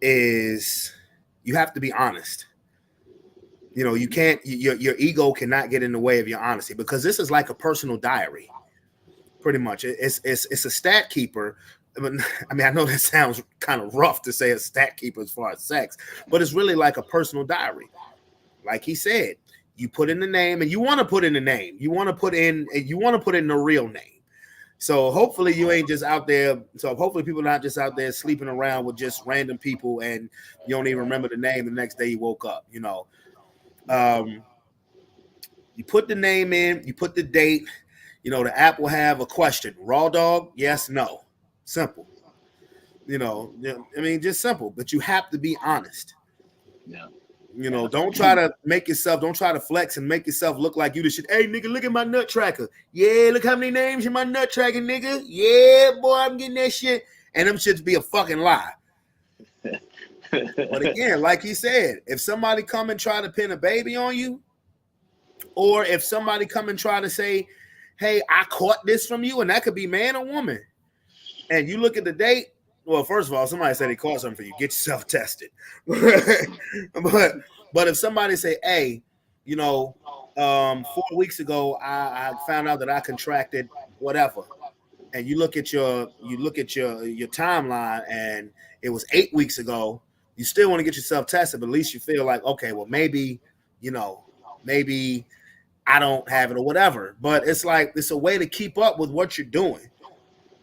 is you have to be honest. You know, you can't, your ego cannot get in the way of your honesty, because this is like a personal diary, pretty much. It's a stat keeper. I mean, I know that sounds kind of rough to say a stat keeper as far as sex, but it's really like a personal diary. Like he said, you put in the name, and you want to put in the name. You want to put in the real name. So hopefully you ain't just out there. So hopefully people are not just out there sleeping around with just random people, and you don't even remember the name the next day you woke up, you know. You put the name in, you put the date, you know, the app will have a question. Raw dog? Yes, no. Simple. You know, I mean, just simple, but you have to be honest. Yeah. You know, don't try to flex and make yourself look like you the shit. Hey, nigga, look at my nut tracker. Yeah, look how many names in my nut tracker, nigga. Yeah, boy, I'm getting that shit. And them shits be a fucking lie. But again, like he said, if somebody come and try to pin a baby on you, or if somebody come and try to say, hey, I caught this from you, and that could be man or woman, and you look at the date, well, first of all, somebody said he caught something for you. Get yourself tested. but if somebody say, hey, you know, 4 weeks ago, I found out that I contracted whatever, and you look at your timeline, and it was 8 weeks ago, you still want to get yourself tested, but at least you feel like, okay, well, maybe, you know, maybe I don't have it or whatever. But it's like, it's a way to keep up with what you're doing.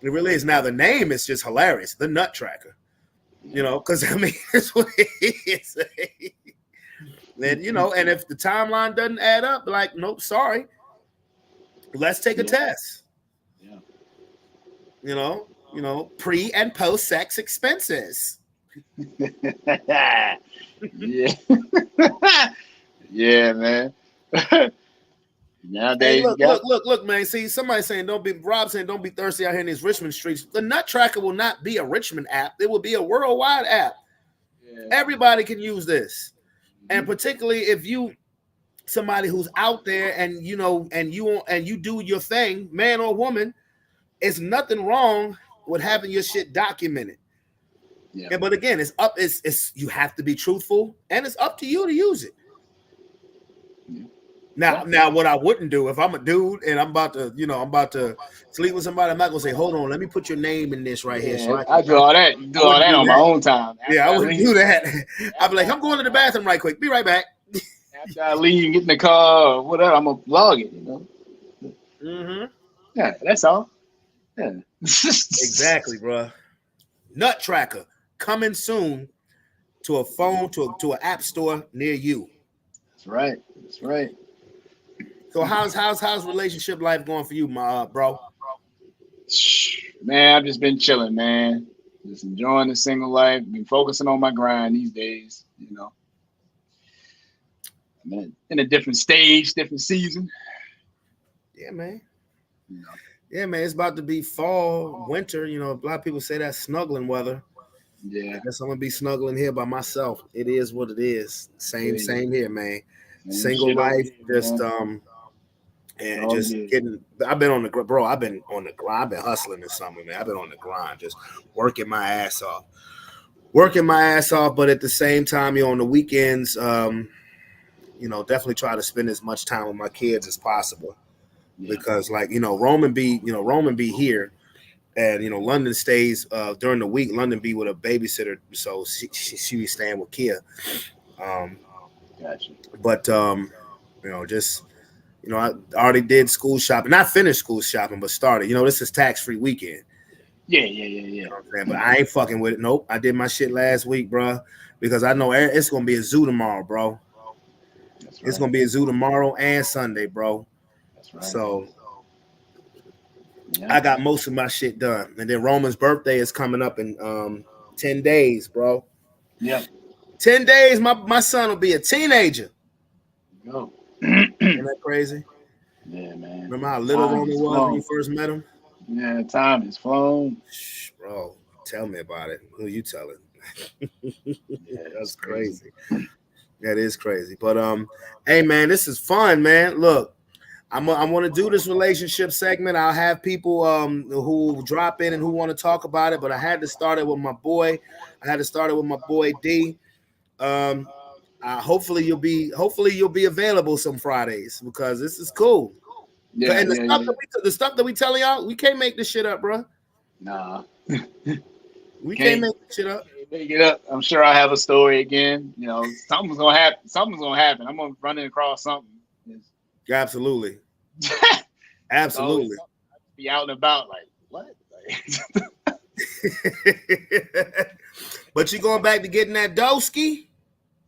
It really is. Now, the name is just hilarious. The Nut Tracker, you know, because, I mean, that's what it is. And, you know, and if the timeline doesn't add up, like, nope, sorry. Let's take a test. Yeah. You know, pre and post sex expenses. Yeah. Yeah, man. Nowadays, hey, look, man. See, somebody saying Rob saying don't be thirsty out here in these Richmond streets. The Nut Tracker will not be a Richmond app. It will be a worldwide app. Yeah. Everybody can use this, and particularly if you somebody who's out there and you know and you do your thing, man or woman, it's nothing wrong with having your shit documented. Yeah. But again, it's you have to be truthful, and it's up to you to use it. Now, what I wouldn't do if I'm a dude and I'm about to sleep with somebody, I'm not gonna say, hold on, let me put your name in this right here. So I do all that. Do all that on my own time. Yeah, I wouldn't do that. I'd be like, I'm going to the bathroom right quick. Be right back. After I leave and get in the car or whatever, I'm gonna log it. You know. Mm-hmm. Yeah, that's all. Yeah. Exactly, bro. Nut Tracker coming soon to a phone to an app store near you. That's right. That's right. So how's relationship life going for you, my bro? Man, I've just been chilling, man. Just enjoying the single life. Been focusing on my grind these days, you know. I'm in a different stage, different season. Yeah, man. You know. Yeah, man. It's about to be fall, winter. You know, a lot of people say that's snuggling weather. Yeah. I guess I'm gonna be snuggling here by myself. It is what it is. Same here, man. Single life, just and just getting. I've been on the grind. I've been hustling this summer, man. I've been on the grind, just working my ass off. But at the same time, on the weekends, definitely try to spend as much time with my kids as possible, because Roman be here, and London stays during the week. London be with a babysitter, so she be staying with Kia. Gotcha. But I already did school shopping. Not finished school shopping, but started. This is tax-free weekend. Yeah. You know what I'm saying? But I ain't fucking with it. Nope. I did my shit last week, bro, because I know it's gonna be a zoo tomorrow, bro. That's right. It's gonna be a zoo tomorrow and Sunday, bro. That's right. So I got most of my shit done, and then Roman's birthday is coming up in 10 days, bro. Yeah. 10 days, my son will be a teenager. Go. Isn't that crazy? Yeah, man. Remember how little Roman was when you first met him? Yeah, time is flown. Bro, tell me about it. Who you telling? Yeah, that's crazy. That is crazy. But hey, man, this is fun, man. Look, I want to do this relationship segment. I'll have people who drop in and who want to talk about it. But I had to start it with my boy. D. Hopefully you'll be available some Fridays because this is cool. Yeah, And yeah. the stuff that we telling y'all, we can't make this shit up, bro. Nah. We can't make this shit up. Make it up. I'm sure I'll have a story again. You know, something's gonna happen. Something's gonna happen. I'm gonna run across something. Absolutely. Absolutely. Be out and about like what? But you going back to getting that doski?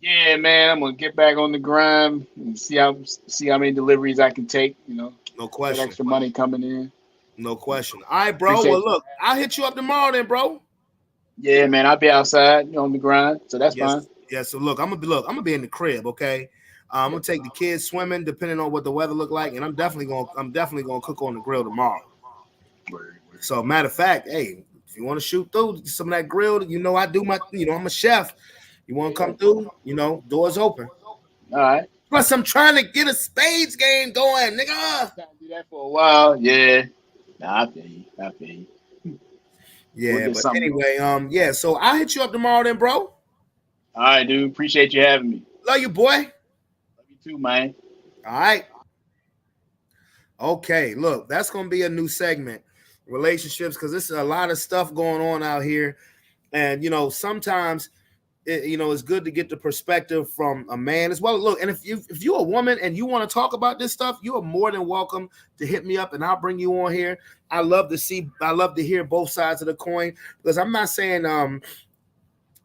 Yeah, man. I'm gonna get back on the grind and see how many deliveries I can take. You know, no question. Get extra money coming in. No question. All right, bro. Well, look, I'll hit you up tomorrow then, bro. Yeah, man. I'll be outside, on the grind, so that's fine. Yeah. So look, I'm gonna be in the crib, okay? I'm gonna take the kids swimming, depending on what the weather look like, and I'm definitely gonna cook on the grill tomorrow. So, matter of fact, hey, if you want to shoot through some of that grill, I do my, I'm a chef. You want to come through? Doors open. All right. Plus, I'm trying to get a spades game going, nigga. Do that for a while, yeah. Nah, I feel you. Yeah, but anyway, yeah. So I'll hit you up tomorrow, then, bro. All right, dude. Appreciate you having me. Love you, boy. Love you too, man. All right. Okay, look, that's gonna be a new segment, relationships, because there's a lot of stuff going on out here, and sometimes. It's good to get the perspective from a man as well. Look, and if you're a woman and you want to talk about this stuff, you are more than welcome to hit me up and I'll bring you on here. I love to hear both sides of the coin, because I'm not saying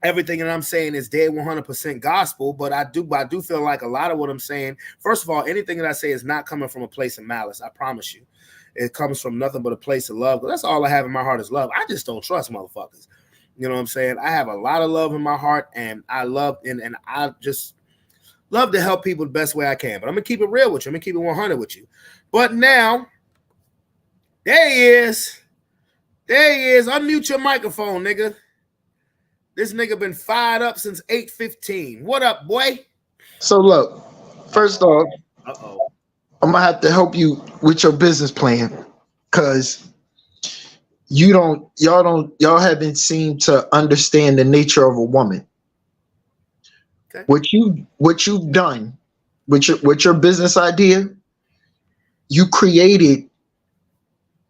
everything that I'm saying is dead 100% gospel, but I do feel like a lot of what I'm saying, first of all, anything that I say is not coming from a place of malice. I promise you. It comes from nothing but a place of love. That's all I have in my heart is love. I just don't trust motherfuckers. You know what I'm saying? I have a lot of love in my heart, and I love and I just love to help people the best way I can. But I'm gonna keep it real with you. I'm gonna keep it 100 with you. But now, there he is. Unmute your microphone, nigga. This nigga been fired up since 8:15. What up, boy? So look, first off, I'm gonna have to help you with your business plan, because y'all haven't seemed to understand the nature of a woman. Okay. What you've done with your business idea, you created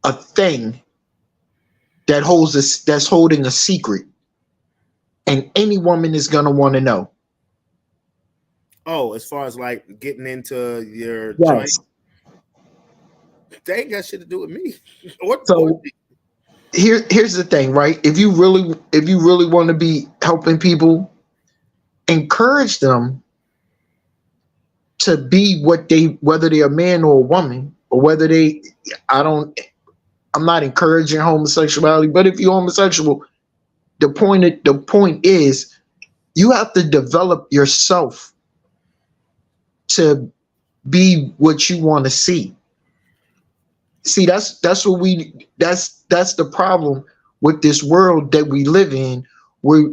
a thing that's holding a secret, and any woman is gonna want to know. Oh, as far as like getting into your yes. joint, they ain't got shit to do with me. Here's the thing, right? If you really want to be helping people, encourage them to be whether they're a man or a woman, or whether I'm not encouraging homosexuality, but if you're homosexual, the point is you have to develop yourself to be what you want to see. See, that's the problem with this world that we live in, where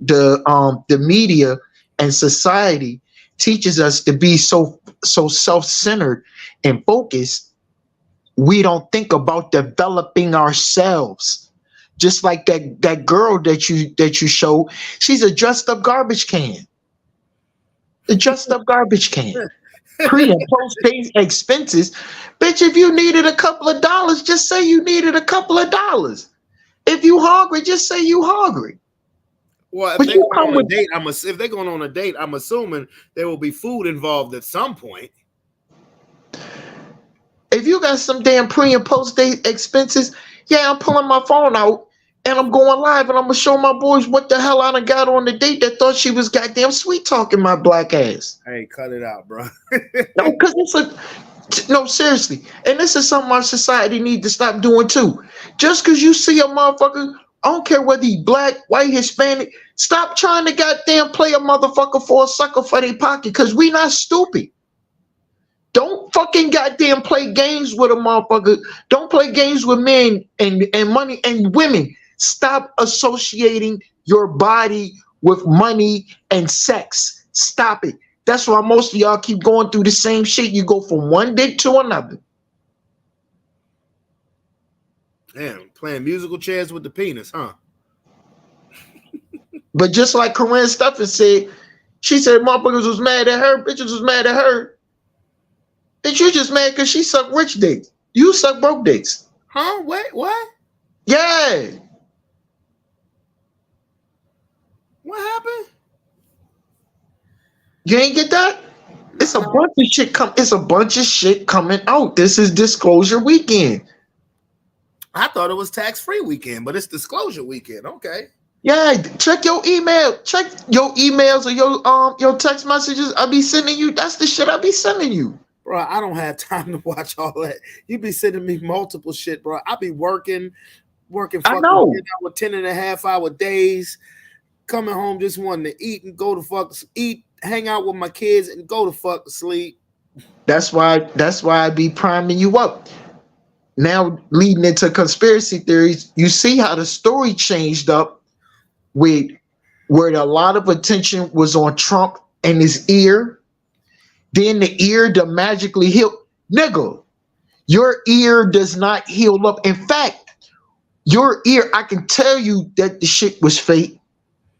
the media and society teaches us to be so self-centered and focused. We don't think about developing ourselves. Just like that girl that you show, she's a dressed up garbage can. A dressed up garbage can. Pre and post pay expenses. Bitch, if you needed a couple of dollars, just say you needed a couple of dollars. If you hungry, just say you hungry. Well, if they're going on a date, if they're going on a date, I'm assuming there will be food involved at some point. If you got some damn pre and post date expenses, yeah, I'm pulling my phone out and I'm going live and I'm gonna show my boys what the hell I done got on the date that thought she was goddamn sweet talking my black ass. Hey, cut it out, bro. No, because no, seriously. And this is something our society needs to stop doing too. Just because you see a motherfucker, I don't care whether he black, white, Hispanic, stop trying to goddamn play a motherfucker for a sucker for their pocket, because we not stupid. Don't fucking goddamn play games with a motherfucker. Don't play games with men and money and women. Stop associating your body with money and sex. Stop it. That's why most of y'all keep going through the same shit. You go from one dick to another. Damn, playing musical chairs with the penis, huh? But just like Corinne Stuffin said, she said motherfuckers was mad at her, bitches was mad at her. Bitch, you just mad because she sucked rich dicks. You suck broke dicks. Huh? Wait, what? Yeah. What happened? You ain't get that? It's a bunch of shit it's a bunch of shit coming out. This is disclosure weekend. I thought it was tax-free weekend, but it's disclosure weekend. Okay. Yeah, check your email. Check your emails or your text messages. I be sending you. That's the shit I be sending you. Bro, I don't have time to watch all that. You be sending me multiple shit, bro. I be working fucking 10 hour, 10.5-hour days, coming home just wanting to eat and go to fuck eat, hang out with my kids and go to fuck to sleep. That's why I be priming you up. Now leading into conspiracy theories, you see how the story changed up with where a lot of attention was on Trump and his ear. Then the ear to magically heal. Nigga, your ear does not heal up. In fact, your ear, I can tell you that the shit was fake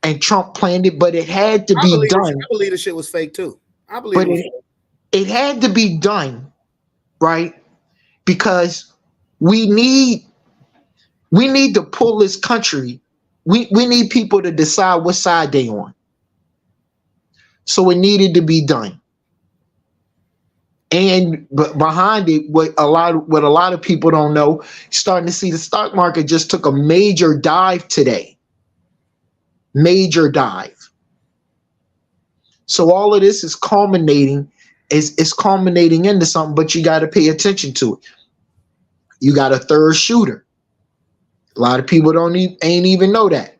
and Trump planned it, but it had to be done. I believe the shit was fake too. I believe it had to be done, right? Because we need to pull this country. We need people to decide what side they on. So it needed to be done. And behind it, what a lot of people don't know, starting to see the stock market just took a major dive today. Major dive. So all of this is culminating into something, but you got to pay attention to it. You got a third shooter. A lot of people ain't even know that.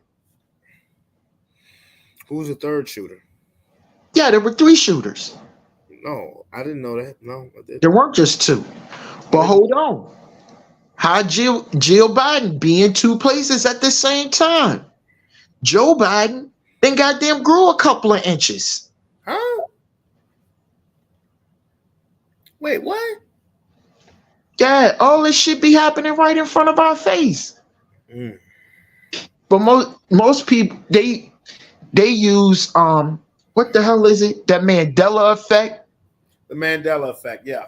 Who's the third shooter? Yeah, there were 3 shooters. No, I didn't know that. No, I didn't. There weren't just 2. But hold on. How Jill Biden be in 2 places at the same time? Joe Biden then goddamn grew a couple of inches. Huh? Wait, what? Yeah, all this shit be happening right in front of our face. Mm. But most people they use what the hell is it? That Mandela effect? The Mandela effect, yeah.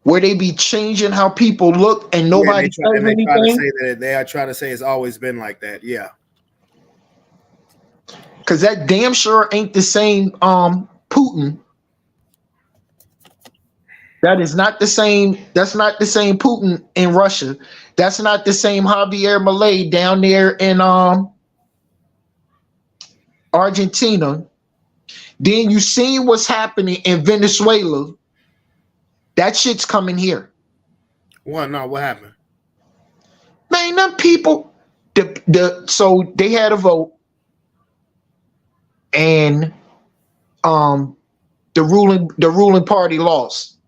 Where they be changing how people look and nobody says anything. They try to say it's always been like that, yeah. Cause that damn sure ain't the same Putin. That is not the same. That's not the same Putin in Russia. That's not the same Javier Milei down there in Argentina. Then you seen what's happening in Venezuela. That shit's coming here. What? No, what happened? Man, them people. So they had a vote, and the ruling party lost.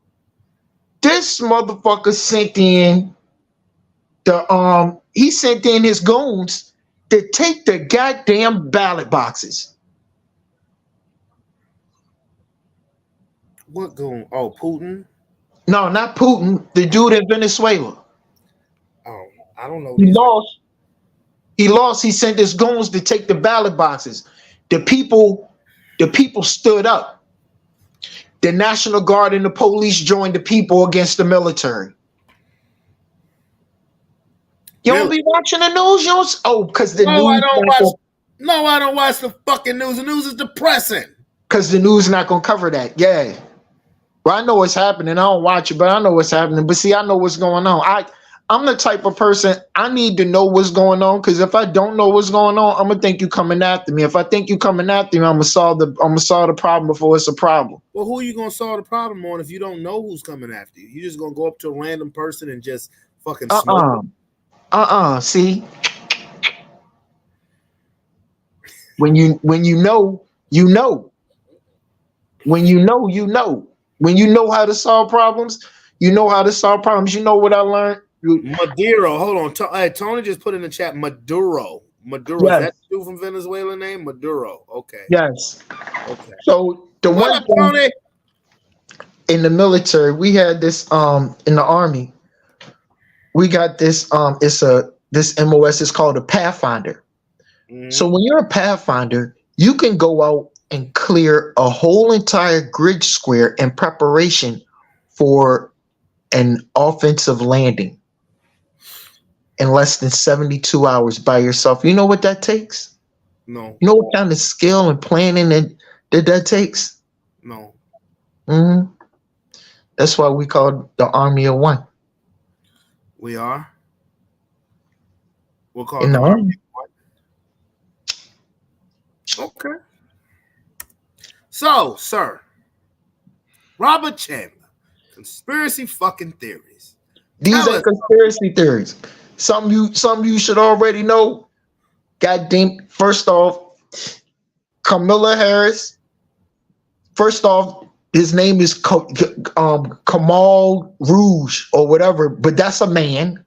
This motherfucker sent in he sent in his goons to take the goddamn ballot boxes. What goon? Oh, Putin? No, not Putin. The dude in Venezuela. Oh, I don't know. He lost. He lost. He sent his goons to take the ballot boxes. The people stood up. The National Guard and the police joined the people against the military. You don't be watching the news, because the news. I don't watch the fucking news. The news is depressing. Because the news is not gonna cover that. Yeah. Well, I know what's happening. I don't watch it, but I know what's happening. But see, I know what's going on. I'm the type of person, I need to know what's going on, because if I don't know what's going on, I'm gonna think you coming after me. If I think you coming after me, I'm gonna solve the problem before it's a problem. Well, who are you gonna solve the problem on if you don't know who's coming after you? You're just gonna go up to a random person and just fucking smoke them? See, when you know, you know. When you know, you know. When you know how to solve problems, you know how to solve problems. You know what I learned. Maduro, hold on. Tony just put in the chat Maduro. Yes. Is that the dude from Venezuela name? Maduro. Okay. Yes. Okay. So Tony? In the military, we had this in the Army. We got this this MOS is called a Pathfinder. Mm-hmm. So when you're a Pathfinder, you can go out and clear a whole entire grid square in preparation for an offensive landing in less than 72 hours by yourself. You know what that takes? No, You know what kind of skill and planning that takes? no. hmm That's why we call it the Army of One. We are. We'll call In it the the Army. Okay. So, sir, Robert Chandler, conspiracy fucking theories. These Tell are us. conspiracy theories. Some you should already know. Goddamn. First off, Kamala Harris. First off, his name is Kamal Rouge or whatever, but that's a man.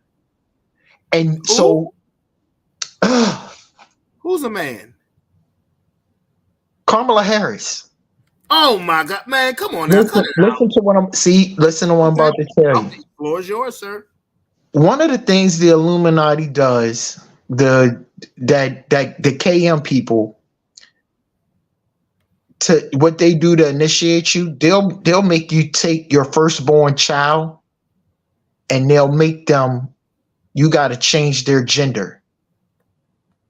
And so, Who's a man? Kamala Harris. Oh my God, man! Come on now, cut it out. Listen to what I'm about to tell you. The floor is yours, sir. One of the things the Illuminati does, the KM people, to what they do to initiate you, they'll make you take your firstborn child, and they'll make them, you got to change their gender.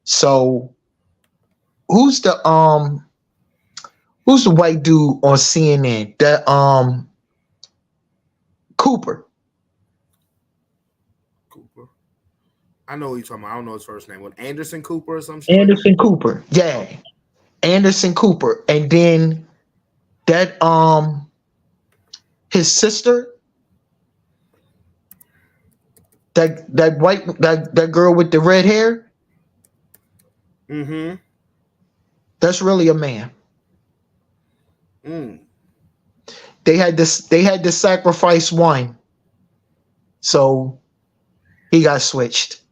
So, who's the white dude on CNN? That Cooper. I know who you're talking about. I don't know his first name. What, Anderson Cooper or some shit? Anderson Cooper. Yeah. Anderson Cooper. And then that his sister, that girl with the red hair, Mm-hmm. that's really a man. Mm. They had to sacrifice one. So he got switched.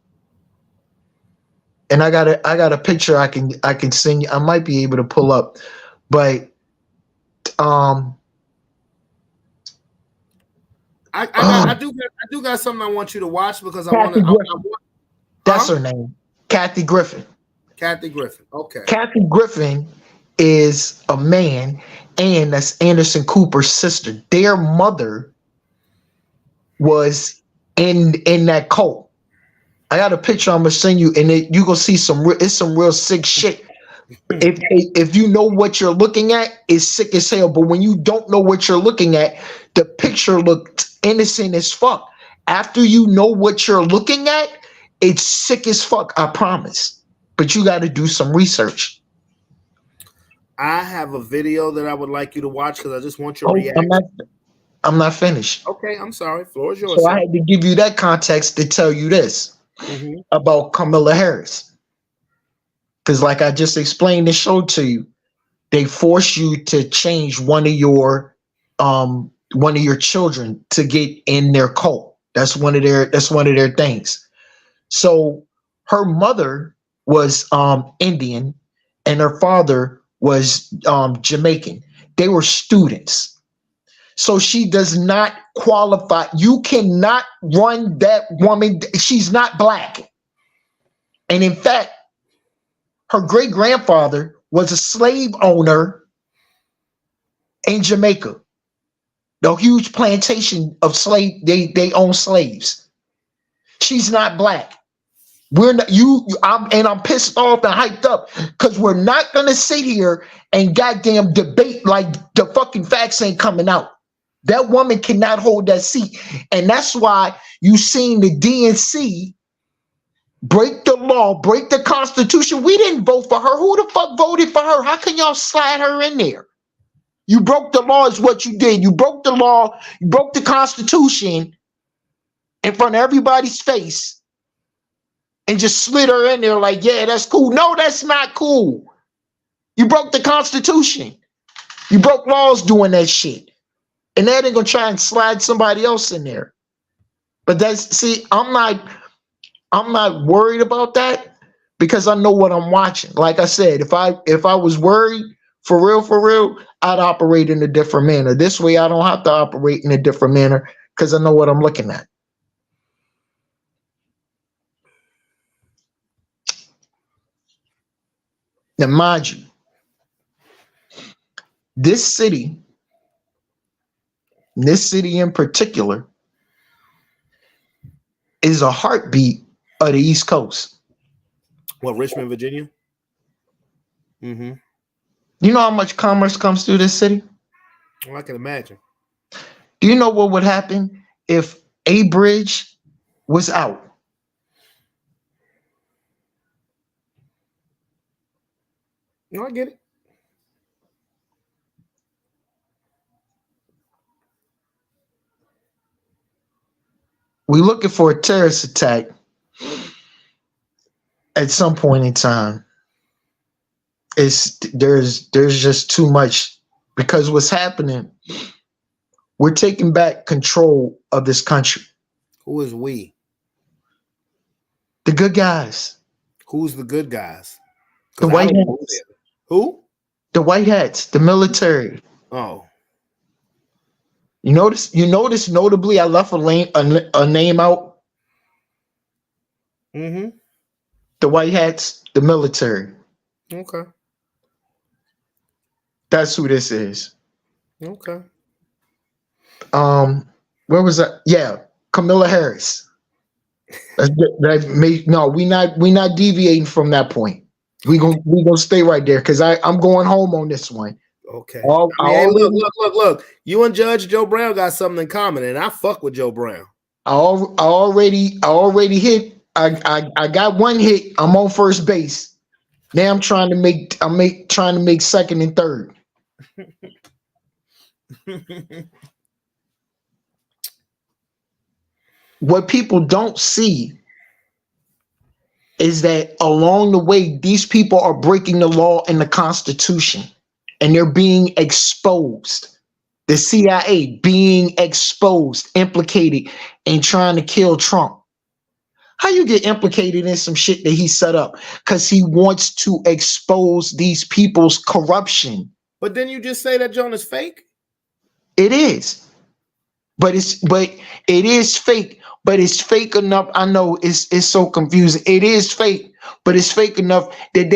And I got a picture I can send you. I might be able to pull up, but I do got something I want you to watch because I want to. That's her name, Kathy Griffin. Kathy Griffin. Okay. Kathy Griffin is a man, and that's Anderson Cooper's sister. Their mother was in that cult. I got a picture I'm gonna send you, and you gonna see it's some real sick shit. If you know what you're looking at, it's sick as hell. But when you don't know what you're looking at, the picture looks innocent as fuck. After you know what you're looking at, it's sick as fuck. I promise. But you got to do some research. I have a video that I would like you to watch because I just want your reaction. I'm not finished. Okay, I'm sorry. Floor is yours. So I had to give you that context to tell you this about Kamala Harris. Because like I just explained and showed to you, they force you to change one of your children to get in their cult. That's one of their things. So her mother was Indian and her father was Jamaican. They were students. So she does not qualify. You cannot run that woman. She's not black. And in fact, her great-grandfather was a slave owner in Jamaica. The huge plantation of they own slaves. She's not black. We're not I'm pissed off and hyped up because we're not gonna sit here and goddamn debate like the fucking facts ain't coming out. That woman cannot hold that seat. And that's why you seen the DNC break the law, break the Constitution. We didn't vote for her. Who the fuck voted for her? How can y'all slide her in there? You broke the law is what you did. You broke the law, you broke the Constitution in front of everybody's face and just slid her in there like, yeah, that's cool. No, that's not cool. You broke the Constitution. You broke laws doing that shit. And they're gonna try and slide somebody else in there. But I'm not worried about that because I know what I'm watching. Like I said, if I was worried for real, I'd operate in a different manner. This way I don't have to operate in a different manner because I know what I'm looking at. Now, mind you, this city in particular, is a heartbeat of the East Coast. What, Richmond, Virginia? Mm-hmm. You know how much commerce comes through this city? Well, I can imagine. Do you know what would happen if a bridge was out? No, I get it. We're looking for a terrorist attack at some point in time. There's just too much, because what's happening, we're taking back control of this country. Who is we? The good guys. Who's the good guys? The white hats. Who? The white hats, the military. Oh. You notice notably I left a name out. Mm-hmm. The white hats, the military. Okay. That's who this is. Okay. Where was that? Yeah, Kamala Harris. We not deviating from that point. We gonna stay right there, because I'm going home on this one. Okay. Hey, Look. You and Judge Joe Brown got something in common, and I fuck with Joe Brown. I already hit. I got one hit. I'm on first base. Now I'm trying to make second and third. What people don't see is that along the way, these people are breaking the law and the Constitution, and they're being exposed. The CIA being exposed, implicated in trying to kill Trump. How you get implicated in some shit that he set up? Because he wants to expose these people's corruption. But then you just say that Joan is fake? It is. But it is fake. But it's fake enough. I know it's so confusing. It is fake, but it's fake enough that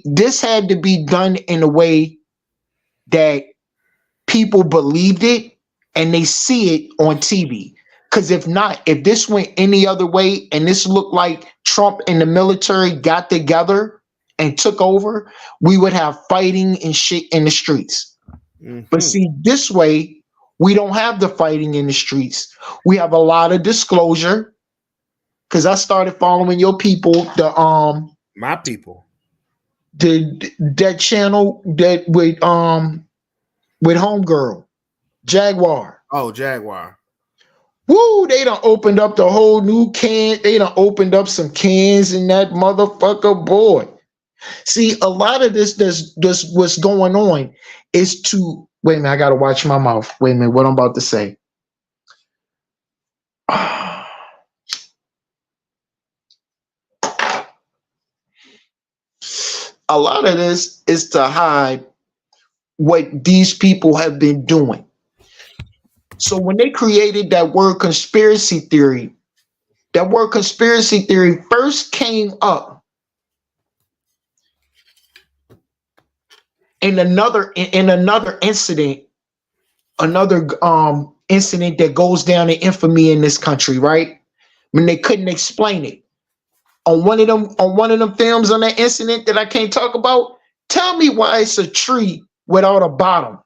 this had to be done in a way that people believed it and they see it on TV. Because if not, if this went any other way and this looked like Trump and the military got together and took over, we would have fighting and shit in the streets. Mm-hmm. But see, this way, we don't have the fighting in the streets. We have a lot of disclosure. Because I started following your people, my people, that channel that with Homegirl, Jaguar. Oh, Jaguar. Woo! They done opened up the whole new can. They done opened up some cans in that motherfucker, boy. See, a lot of this what's going on is to. Wait a minute, I gotta watch my mouth. Wait a minute, what I'm about to say. A lot of this is to hide what these people have been doing. So when they created that word conspiracy theory first came up in another incident, incident that goes down in infamy in this country, right? When they couldn't explain it. On one of them films on that incident that I can't talk about, tell me why it's a tree without a bottom.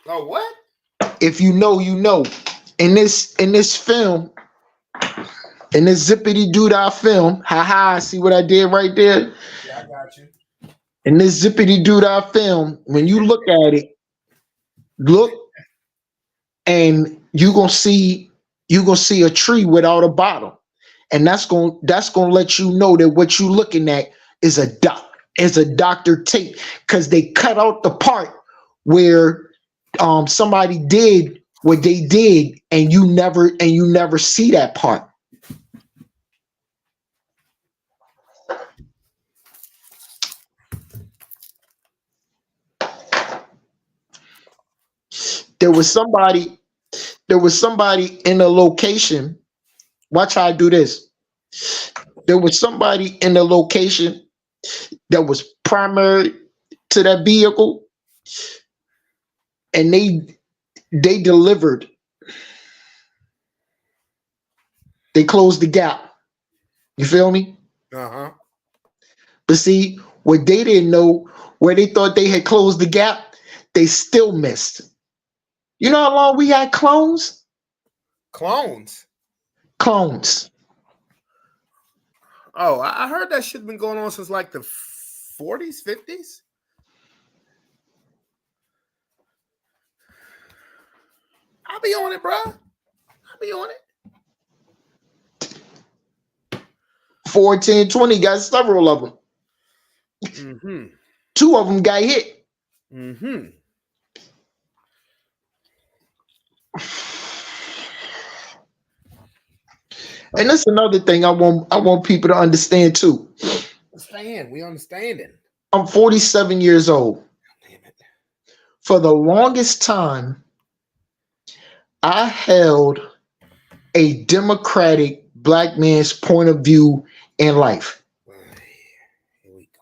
Oh, what? If you know, you know. In this film, in this zippity doodah film, haha, see what I did right there? Yeah, I got you. In this zippity doodah film, when you look at it, and you're gonna see a tree without a bottom. And that's gonna let you know that what you're looking at is a doctor tape, because they cut out the part where somebody did what they did, and you never see that part. There was somebody in a location. Watch how I do this. There was somebody in the location that was primary to that vehicle, and they delivered. They closed the gap. You feel me? Uh-huh. But see, what they didn't know, where they thought they had closed the gap, they still missed. You know how long we had clones? Clones. Clones. Oh, I heard that shit been going on since like the 40s, 50s. I'll be on it, bro. I'll be on it. 4, 10, 20 got several of them. Mm-hmm. 2 of them got hit. Mm-hmm. And that's another thing I want people to understand too. We understanding. I'm 47 years old. Damn it. For the longest time, I held a democratic black man's point of view in life. Here we go.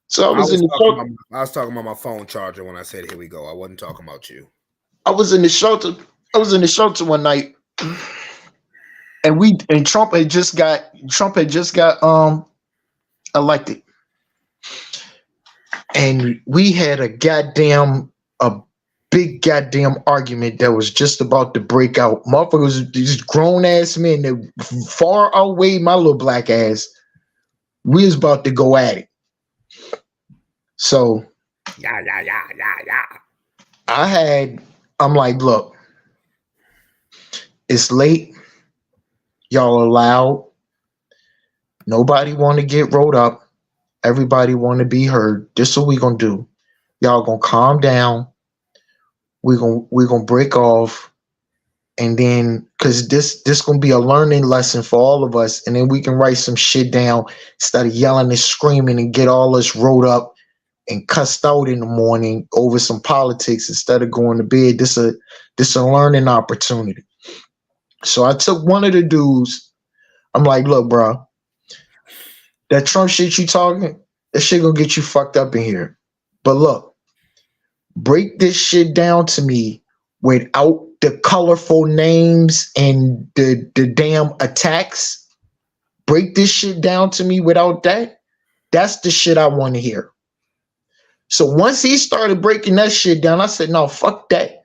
So I was in talking about my phone charger when I said here we go. I wasn't talking about you. I was in the shelter one night, and Trump had just got elected. And we had a big goddamn argument that was just about to break out. Motherfuckers, these grown ass men that far outweighed my little black ass. We was about to go at it. So Yeah. I'm like, look, it's late. Y'all are loud. Nobody want to get rolled up. Everybody want to be heard. This is what we gonna do. Y'all gonna calm down. We're gonna break off, and then because this gonna be a learning lesson for all of us, and then we can write some shit down instead of yelling and screaming and get all us rolled up and cussed out in the morning over some politics instead of going to bed. This a learning opportunity. So I took one of the dudes. I'm like, look, bro, that Trump shit you talking, that shit gonna get you fucked up in here. But look, break this shit down to me without the colorful names and the damn attacks. Break this shit down to me without that. That's the shit I want to hear. So once he started breaking that shit down, I said, no, fuck that.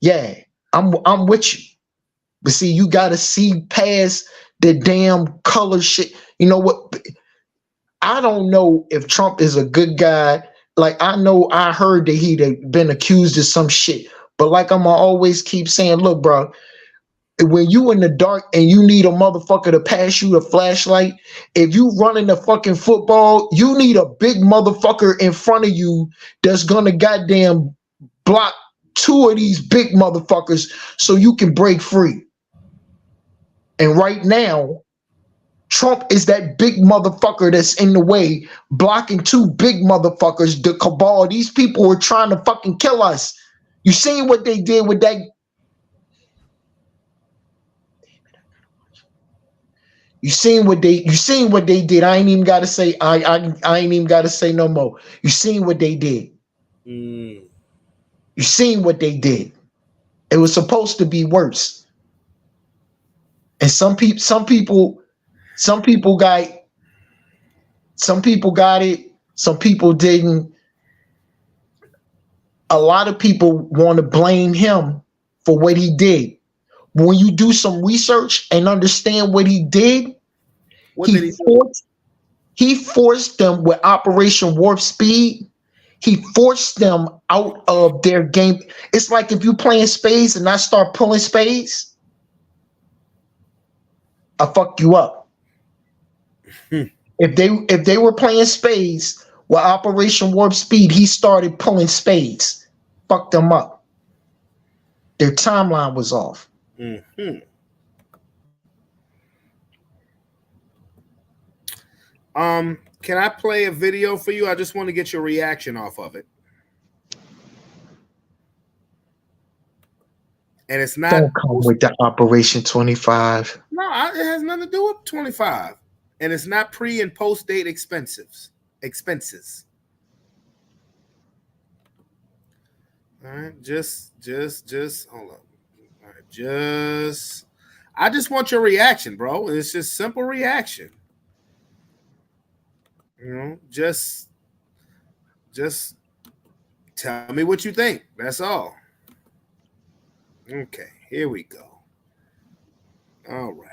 Yeah, I'm with you. But see, you gotta see past the damn color shit. You know what? I don't know if Trump is a good guy. Like, I know I heard that he'd been accused of some shit. But like I'm always keep saying, look, bro, when you in the dark and you need a motherfucker to pass you the flashlight, if you running the fucking football, you need a big motherfucker in front of you that's gonna goddamn block 2 of these big motherfuckers so you can break free. And right now, Trump is that big motherfucker that's in the way, blocking 2 big motherfuckers, the cabal. These people were trying to fucking kill us. You seen what they did with that? You seen what they did. I ain't even gotta say, I ain't even gotta say no more. You seen what they did. You seen what they did. It was supposed to be worse. And some people got it, some people didn't. A lot of people want to blame him for what he did. When you do some research and understand what he did, he forced them with Operation Warp Speed. He forced them out of their game. It's like if you playing spades and I start pulling spades, I fuck you up. If they were playing spades with Operation Warp Speed, he started pulling spades, fucked them up. Their timeline was off. Mm-hmm. Can I play a video for you? I just want to get your reaction off of it. And it's not. Don't come with the Operation 25. No, it has nothing to do with 25, and it's not pre and post date expenses. All right, just hold up. All right, I just want your reaction, bro. It's just simple reaction. You know, just tell me what you think. That's all. Okay, here we go. All right.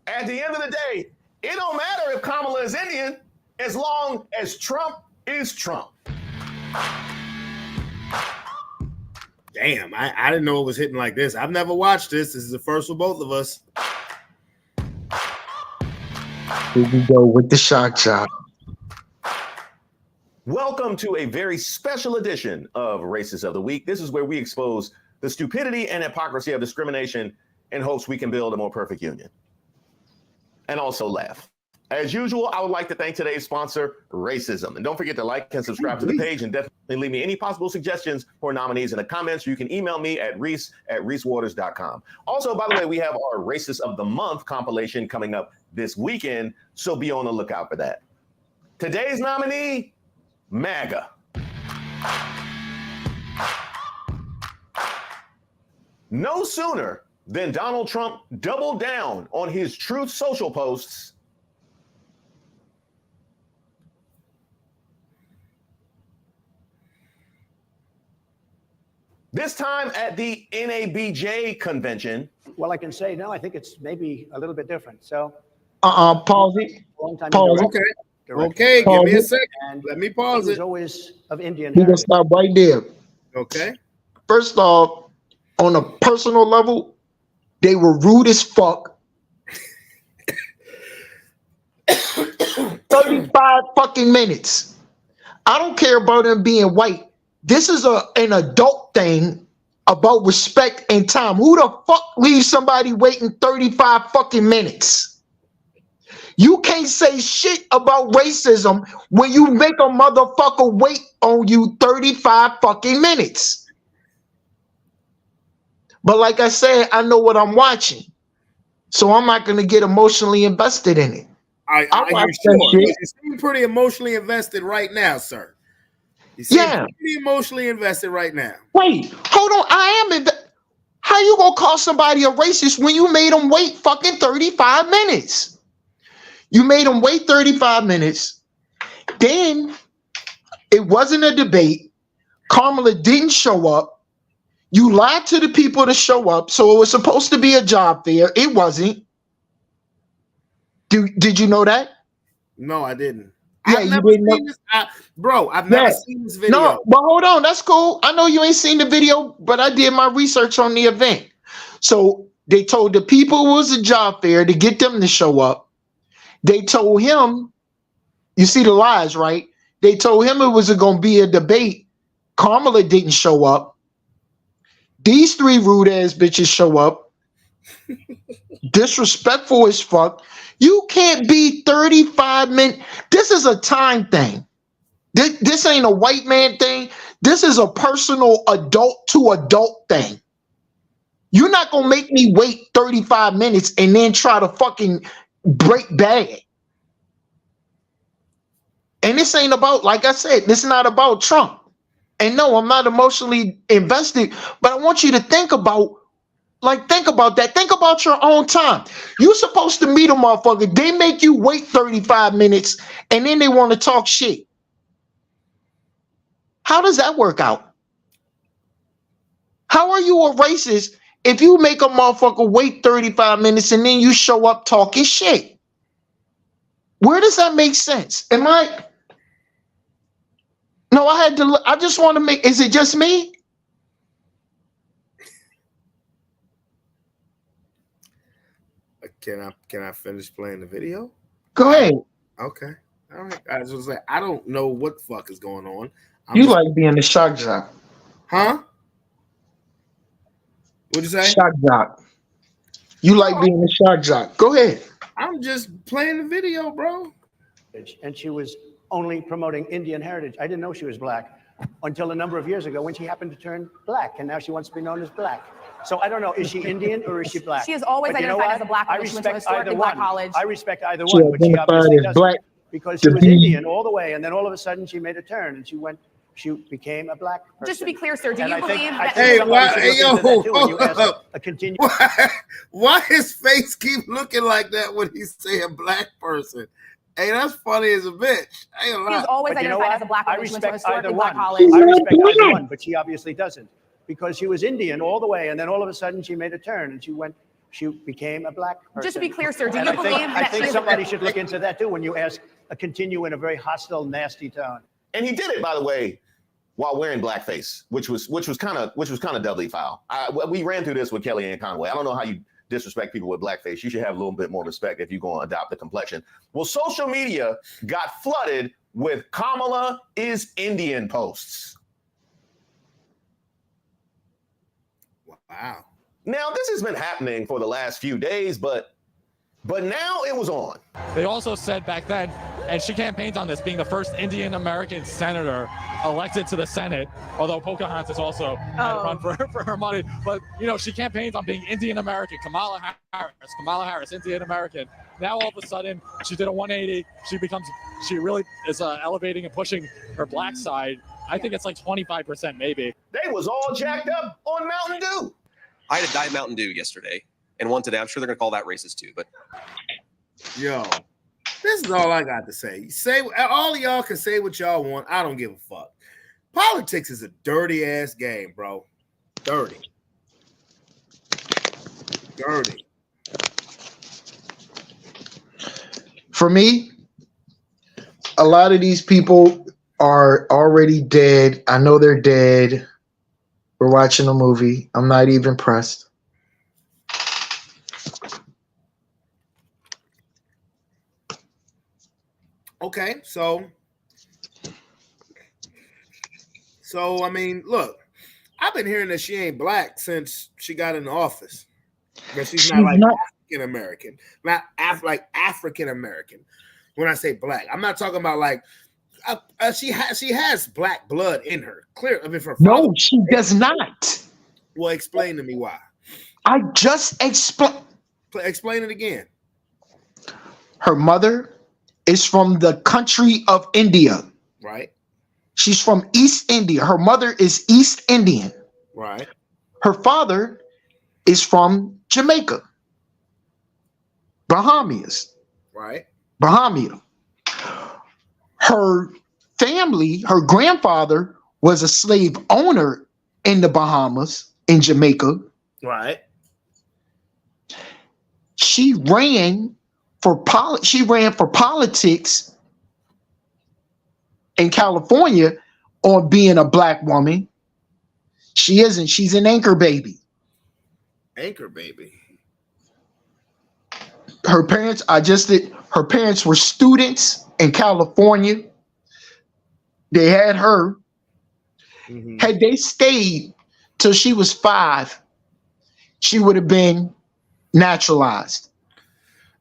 At the end of the day, it don't matter if Kamala is Indian as long as Trump is Trump. Damn, I didn't know it was hitting like this. I've never watched this. This is the first for both of us. Here we go with the shock job. Welcome to a very special edition of Racist of the Week. This is where we expose the stupidity and hypocrisy of discrimination in hopes we can build a more perfect union. And also laugh. As usual, I would like to thank today's sponsor, Racism. And don't forget to like and subscribe to the page, and definitely leave me any possible suggestions for nominees in the comments. You can email me at reese@reesewaters.com. Also, by the way, we have our Racist of the Month compilation coming up this weekend, so be on the lookout for that. Today's nominee, MAGA. No sooner than Donald Trump doubled down on his Truth Social posts, this time at the NABJ convention. Well, I can say no. I think it's maybe a little bit different. So, Pause it. long time. Pause. Okay. Okay, give me a second. And Let me he pause was it. always of Indian We gonna heritage. stop right there. Okay. First off, on a personal level, they were rude as fuck. 35 fucking minutes. I don't care about them being white. This is an adult thing about respect and time. Who the fuck leaves somebody waiting 35 fucking minutes? You can't say shit about racism when you make a motherfucker wait on you 35 fucking minutes. But like I said, I know what I'm watching. So I'm not going to get emotionally invested in it. Are you watch sure? that shit. You seem pretty emotionally invested right now, sir. You seem pretty emotionally invested right now. Wait, hold on. How you going to call somebody a racist when you made them wait fucking 35 minutes? You made them wait 35 minutes. Then it wasn't a debate. Kamala didn't show up. You lied to the people to show up. So it was supposed to be a job fair. It wasn't. Did you know that? No, I didn't. Yeah, I've you never didn't know. seen this. Bro, I've never seen this video. No, but hold on. That's cool. I know you ain't seen the video, but I did my research on the event. So they told the people it was a job fair to get them to show up. They told him, you see the lies, right? They told him it was going to be a debate. Kamala didn't show up. These three rude ass bitches show up. Disrespectful as fuck. You can't be 35 minutes. This is a time thing. This ain't a white man thing. This is a personal adult to adult thing. You're not going to make me wait 35 minutes and then try to fucking break bad. And this ain't about, like I said, this is not about Trump. And no, I'm not emotionally invested, but I want you to think about that. Think about your own time. You're supposed to meet a motherfucker. They make you wait 35 minutes and then they want to talk shit. How does that work out? How are you a racist if you make a motherfucker wait 35 minutes and then you show up talking shit? Where does that make sense? No, I just want to make, is it just me? Can I finish playing the video? Go ahead. Okay. All right. I was just like, I don't know what the fuck is going on. You like being the shock jock. Huh? What'd you say? Shock jock. You like being the shock jock. Go ahead. I'm just playing the video, bro. And she was only promoting Indian heritage. I didn't know she was black until a number of years ago when she happened to turn black, and now she wants to be known as black. So I don't know, is she Indian or is she black? She has always But you know identified what? as a black I woman. She went to a respect either historically black one. college. I respect either She one, but she identified obviously as doesn't. black Because she to was be- Indian all the way, and then all of a sudden she made a turn and she became a black person. Just to be clear, sir, do And you I think- believe I that? think Hey, somebody why- should hey, look into yo, that too when you hold ask up. a continue. Why his face keep looking like that when he say a black person? Hey, that's funny as a bitch. Ain't a She has lot. always But you know identified what? as a black I woman. She went to a respect either historically black one. college. I respect either one, but she obviously doesn't, because she was Indian all the way, and then all of a sudden she made a turn and she became a black person. Just to be clear, sir, do And you I think, believe I that think she is somebody should look into that too when you continue in a very hostile, nasty tone. And he did it, by the way, while wearing blackface, which was kind of doubly foul. We ran through this with Kellyanne Conway. I don't know how you disrespect people with blackface. You should have a little bit more respect if you're going to adopt the complexion. Well, social media got flooded with Kamala is Indian posts. Wow. Now, this has been happening for the last few days, but now it was on. They also said back then, and she campaigns on this, being the first Indian American senator elected to the Senate, although Pocahontas also had to run for her money. But, you know, she campaigns on being Indian American. Kamala Harris, Indian American. Now all of a sudden, she did a 180. She really is elevating and pushing her black side. I think it's like 25% maybe. They was all jacked up on Mountain Dew. I had a Diet Mountain Dew yesterday and one today. I'm sure they're going to call that racist too, but Yo, this is all I got to say. All of y'all can say what y'all want. I don't give a fuck. Politics is a dirty ass game, bro. Dirty. For me, a lot of these people are already dead. I know they're dead. We're watching a movie. I'm not even pressed. Okay, so I mean, look, I've been hearing that she ain't black since she got in the office. But she's not like African American, not like African American. When I say black, I'm not talking about like she has black blood in her. Clear, I mean, for No, she does not. Well, explain to me why. I just explained. Explain it again. Her mother is from the country of India. Right. She's from East India. Her mother is East Indian. Right. Her father is from Jamaica. Bahamas. Right. Bahamia. Her family, her grandfather was a slave owner in the Bahamas, in Jamaica. Right. She ran for politics in California on being a black woman. She isn't. She's an anchor baby. Anchor baby. Her parents, her parents were students in California. They had her. Mm-hmm. Had they stayed till she was 5, she would have been naturalized.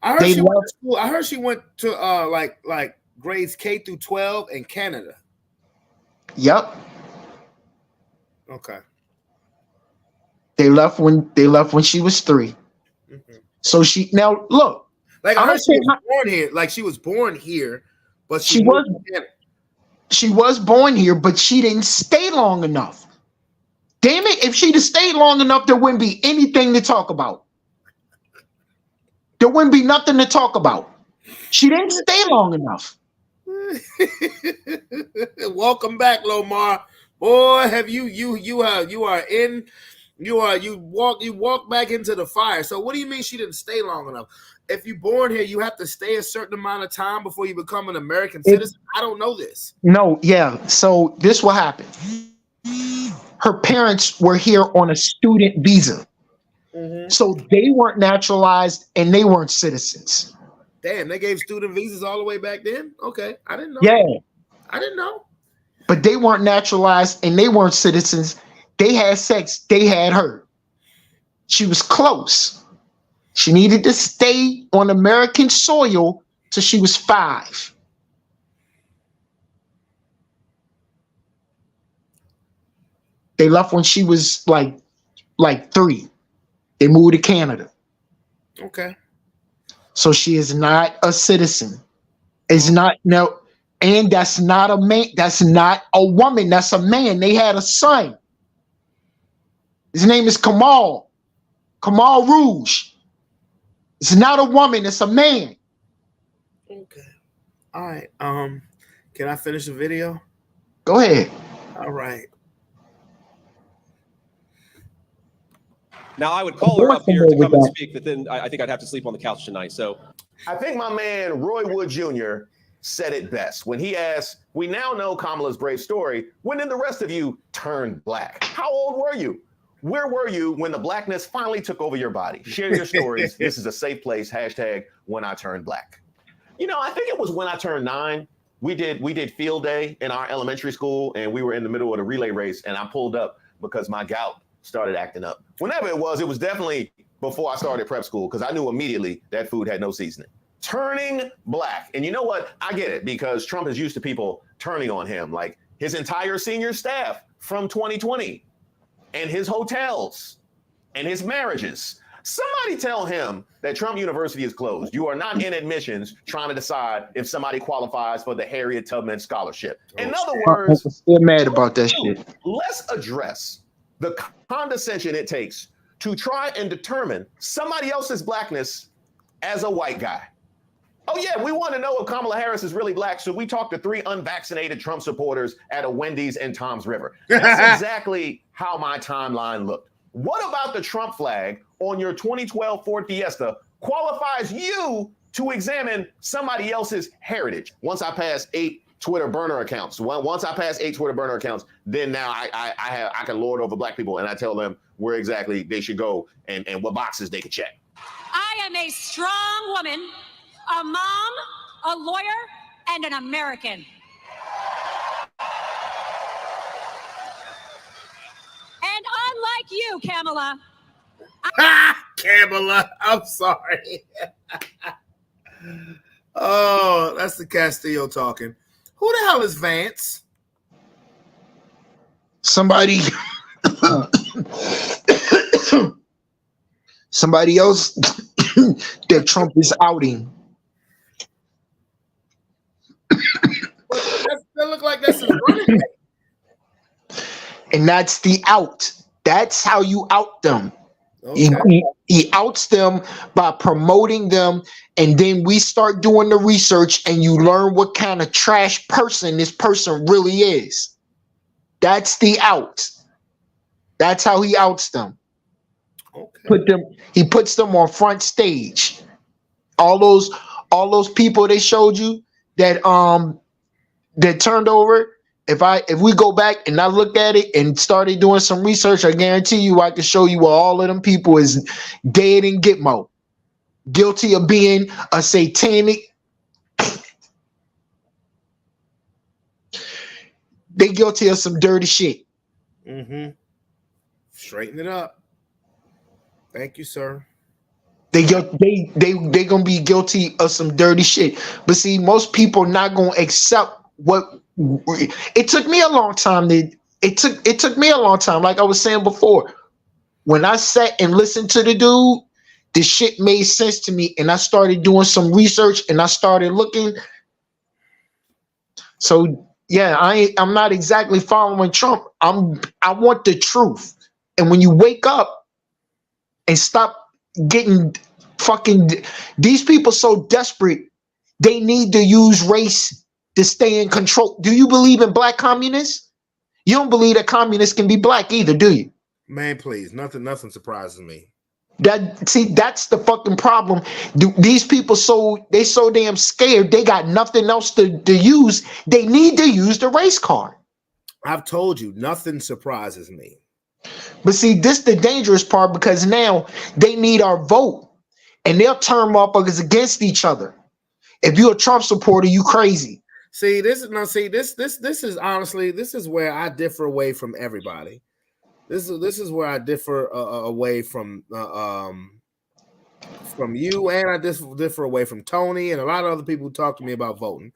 I heard They she went love- to school. I heard she went to like grades K through 12 in Canada. Yep. Okay. They left when she was 3. Mm-hmm. So she now look. Like I I'm heard she saying- was born here. Like she was born here, but She was- moved to Canada. She was born here, but she didn't stay long enough. Damn it, if she'd have stayed long enough, there wouldn't be anything to talk about. There wouldn't be nothing to talk about. She didn't stay long enough. Welcome back, Lomar. Boy, have you walk back into the fire. So what do you mean she didn't stay long enough? If you're born here, you have to stay a certain amount of time before you become an American citizen. I don't know this. No, yeah. So this will happen. Her parents were here on a student visa. Mm-hmm. So they weren't naturalized and they weren't citizens. Damn, they gave student visas all the way back then? Okay, I didn't know. Yeah. I didn't know. But they weren't naturalized and they weren't citizens. They had sex. They had her. She was close. She needed to stay on American soil till she was 5. They left when she was like like 3. They moved to Canada. Okay. So she is not a citizen. It's not no, and that's not a man. That's not a woman. That's a man. They had a son. His name is Kamal Rouge. It's not a woman. It's a man. Okay. All right. Can I finish the video? Go ahead. All right. Now, I would call her up here to come and speak, but then I think I'd have to sleep on the couch tonight. So I think my man Roy Wood Jr. said it best when he asked, we now know Kamala's brave story. When did the rest of you turn black? How old were you? Where were you when the blackness finally took over your body? Share your stories. This is a safe place. Hashtag when I turned black. You know, I think it was when I turned 9. We did field day in our elementary school, and we were in the middle of the relay race, and I pulled up because my gout started acting up. Whenever it was definitely before I started prep school, because I knew immediately that food had no seasoning. Turning black. And you know what? I get it, because Trump is used to people turning on him, like his entire senior staff from 2020 and his hotels and his marriages. Somebody tell him that Trump University is closed. You are not in admissions trying to decide if somebody qualifies for the Harriet Tubman Scholarship. In other words, I'm still mad about that shit. let's address the condescension it takes to try and determine somebody else's blackness as a white guy. Oh yeah, we want to know if Kamala Harris is really black, so we talked to 3 unvaccinated Trump supporters at a Wendy's in Toms River. That's exactly how my timeline looked. What about the Trump flag on your 2012 Ford Fiesta qualifies you to examine somebody else's heritage? Once I pass 8 Twitter burner accounts, then now I can lord over black people, and I tell them where exactly they should go and what boxes they could check. I am a strong woman, a mom, a lawyer, and an American. And unlike you, Kamala. Kamala, I'm sorry. Oh, that's the Castillo talking. Who the hell is Vance? Somebody else that Trump is outing. That look like that's his running mate. And that's the out. That's how you out them. Okay. He outs them by promoting them, and then we start doing the research, and you learn what kind of trash person this person really is. That's the out. That's how he outs them. Okay. He puts them on front stage. All those people they showed you that turned over. If we go back and I looked at it and started doing some research, I guarantee you I can show you where all of them people is dead in Gitmo, guilty of being a satanic. They guilty of some dirty shit. Mm-hmm. Straighten it up. Thank you, sir. They gonna be guilty of some dirty shit. But see, most people not gonna accept what. It took me a long time. It took me a long time. Like I was saying before, when I sat and listened to the dude, the shit made sense to me, and I started doing some research and I started looking. So yeah, I'm not exactly following Trump. I want the truth. And when you wake up and stop getting fucking, these people so desperate, they need to use race to stay in control. Do you believe in black communists? You don't believe that communists can be black either, do you? Man, please. Nothing surprises me. That's the fucking problem. These people so damn scared, they got nothing else to use. They need to use the race card. I've told you, nothing surprises me. But see, this the dangerous part, because now they need our vote, and they'll turn motherfuckers against each other. If you're a Trump supporter, you crazy. This is honestly, this is where I differ away from everybody. This is where I differ away from you, and I differ away from Tony and a lot of other people who talk to me about voting.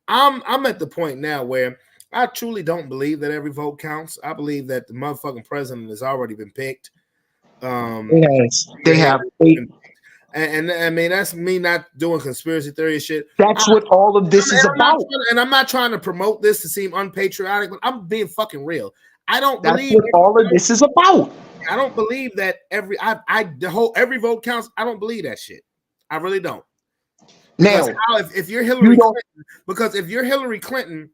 I'm at the point now where I truly don't believe that every vote counts. I believe that the motherfucking president has already been picked. Yes, they have. And I mean, that's me not doing conspiracy theory shit. That's what all of this is about. I'm not trying to promote this to seem unpatriotic, but I'm being fucking real. I don't believe that's what all of this is about. I don't believe that every vote counts. I don't believe that shit. I really don't. Now, if you're Hillary Clinton, because if you're Hillary Clinton,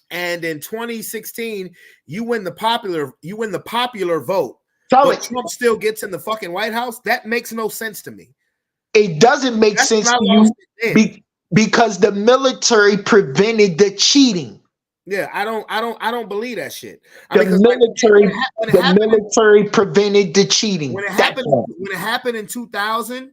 and in 2016 you win the popular vote, but Trump still gets in the fucking White House, that makes no sense to me. It doesn't make sense to you because the military prevented the cheating. Yeah, I don't believe that shit. The military prevented the cheating. When it happened in 2000,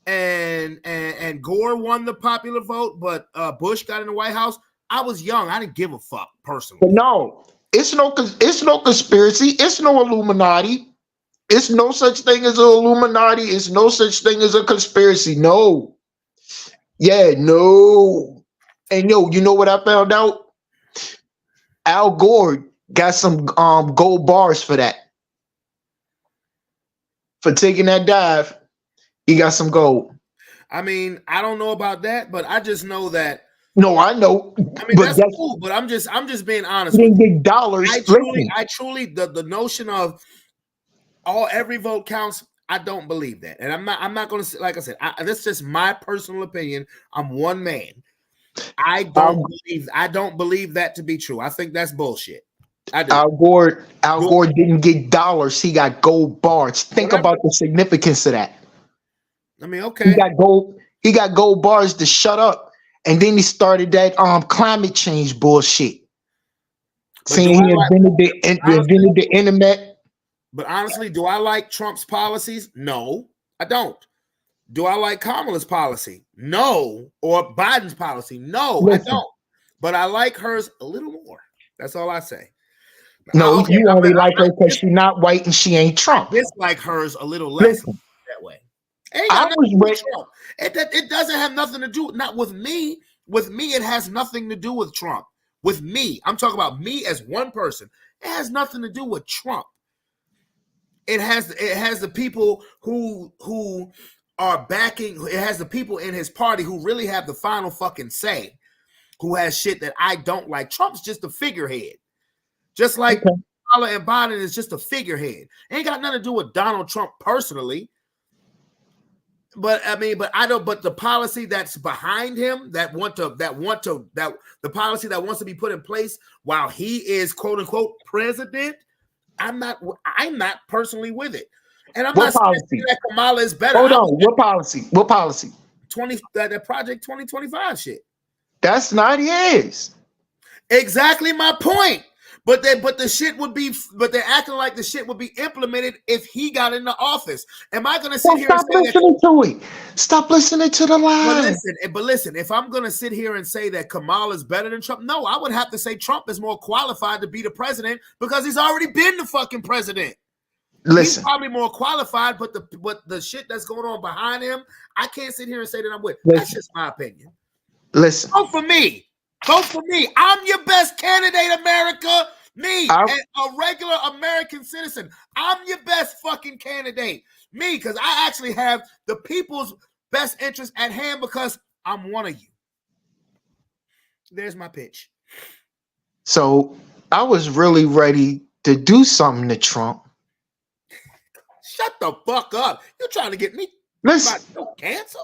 and Gore won the popular vote, but Bush got in the White House, I was young. I didn't give a fuck personally. But no, it's no conspiracy. It's no Illuminati. It's no such thing as an Illuminati. It's no such thing as a conspiracy. No. Yeah, no. And you know what I found out? Al Gore got some gold bars for that. For taking that dive, he got some gold. I mean, I don't know about that, but I just know that. No, I know. I mean, that's cool, but I'm just being honest. Big dollars. I truly the notion of every vote counts. I don't believe that, and I'm not going to, like I said, that's just my personal opinion. I'm one man. I don't believe that to be true. I think that's bullshit. I do. Al Gore didn't get dollars. He got gold bars. Think about the significance of that. I mean, okay. He got gold bars to shut up, and then he started that climate change bullshit. Saying he invented the internet. But honestly, do I like Trump's policies? No, I don't. Do I like Kamala's policy? No. Or Biden's policy? No, I don't. But I like hers a little more. That's all I say. No, you only like her because she's not white and she ain't Trump. It's like hers a little less that way. It doesn't have nothing to do, not with me. With me, it has nothing to do with Trump. With me, I'm talking about me as one person. It has nothing to do with Trump. It has the people who are backing. It has the people in his party who really have the final fucking say. Who has shit that I don't like. Trump's just a figurehead. Just like Kamala and Biden is just a figurehead. Ain't got nothing to do with Donald Trump personally. But I mean, but the policy that's behind him, the policy that wants to be put in place while he is quote unquote president, I'm not personally with it. And I'm not saying that Kamala is better. Hold on, what policy? What policy? That Project 2025 shit. That's not his. Exactly my point. But they're acting like the shit would be implemented if he got into office. Am I gonna sit here and say that? Stop listening to the lie. But listen, if I'm gonna sit here and say that Kamala is better than Trump, no, I would have to say Trump is more qualified to be the president because he's already been the fucking president. Listen, he's probably more qualified, but the shit that's going on behind him, I can't sit here and say that I'm with. That's just my opinion. Listen. Vote for me. Vote for me. I'm your best candidate, America. Me, a regular American citizen. I'm your best fucking candidate. Me, because I actually have the people's best interest at hand because I'm one of you. There's my pitch. So I was really ready to do something to Trump. Shut the fuck up. You're trying to get me cancer?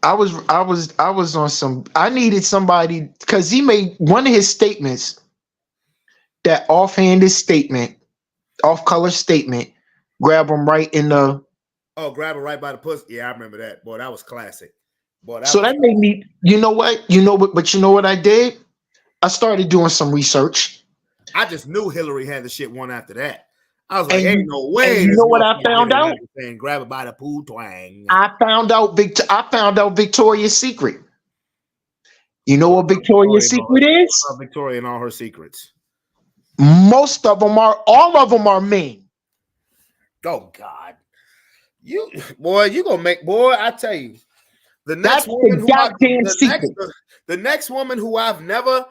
I was on some. I needed somebody because he made one of his statements, that offhanded statement, off-color statement, grab him right in the. Oh, grab him right by the pussy. Yeah, I remember that. Boy, that was classic. Boy, that made me. You know what? But you know what I did? I started doing some research. I just knew Hillary had the shit one after that. I was like, ain't no way. You know what I found out? Grab it by the poo twang. I found out Victoria's Secret. You know what Victoria's Secret is? Victoria and all her secrets. All of them are men. Oh God. You gonna make, I tell you, the next woman who I've never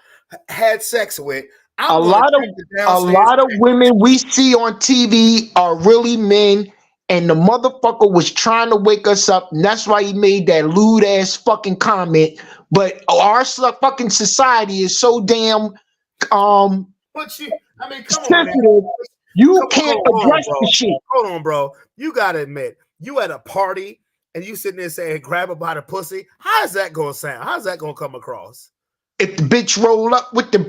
had sex with, A lot of women we see on TV are really men, and the motherfucker was trying to wake us up, and that's why he made that lewd ass fucking comment. But our fucking society is so damn But you, I mean, come on, sensitive. man. You can't address the shit. Hold on, bro. You gotta admit, you at a party and you sitting there saying grab her by the pussy. How is that gonna sound? How's that gonna come across? If the bitch roll up with the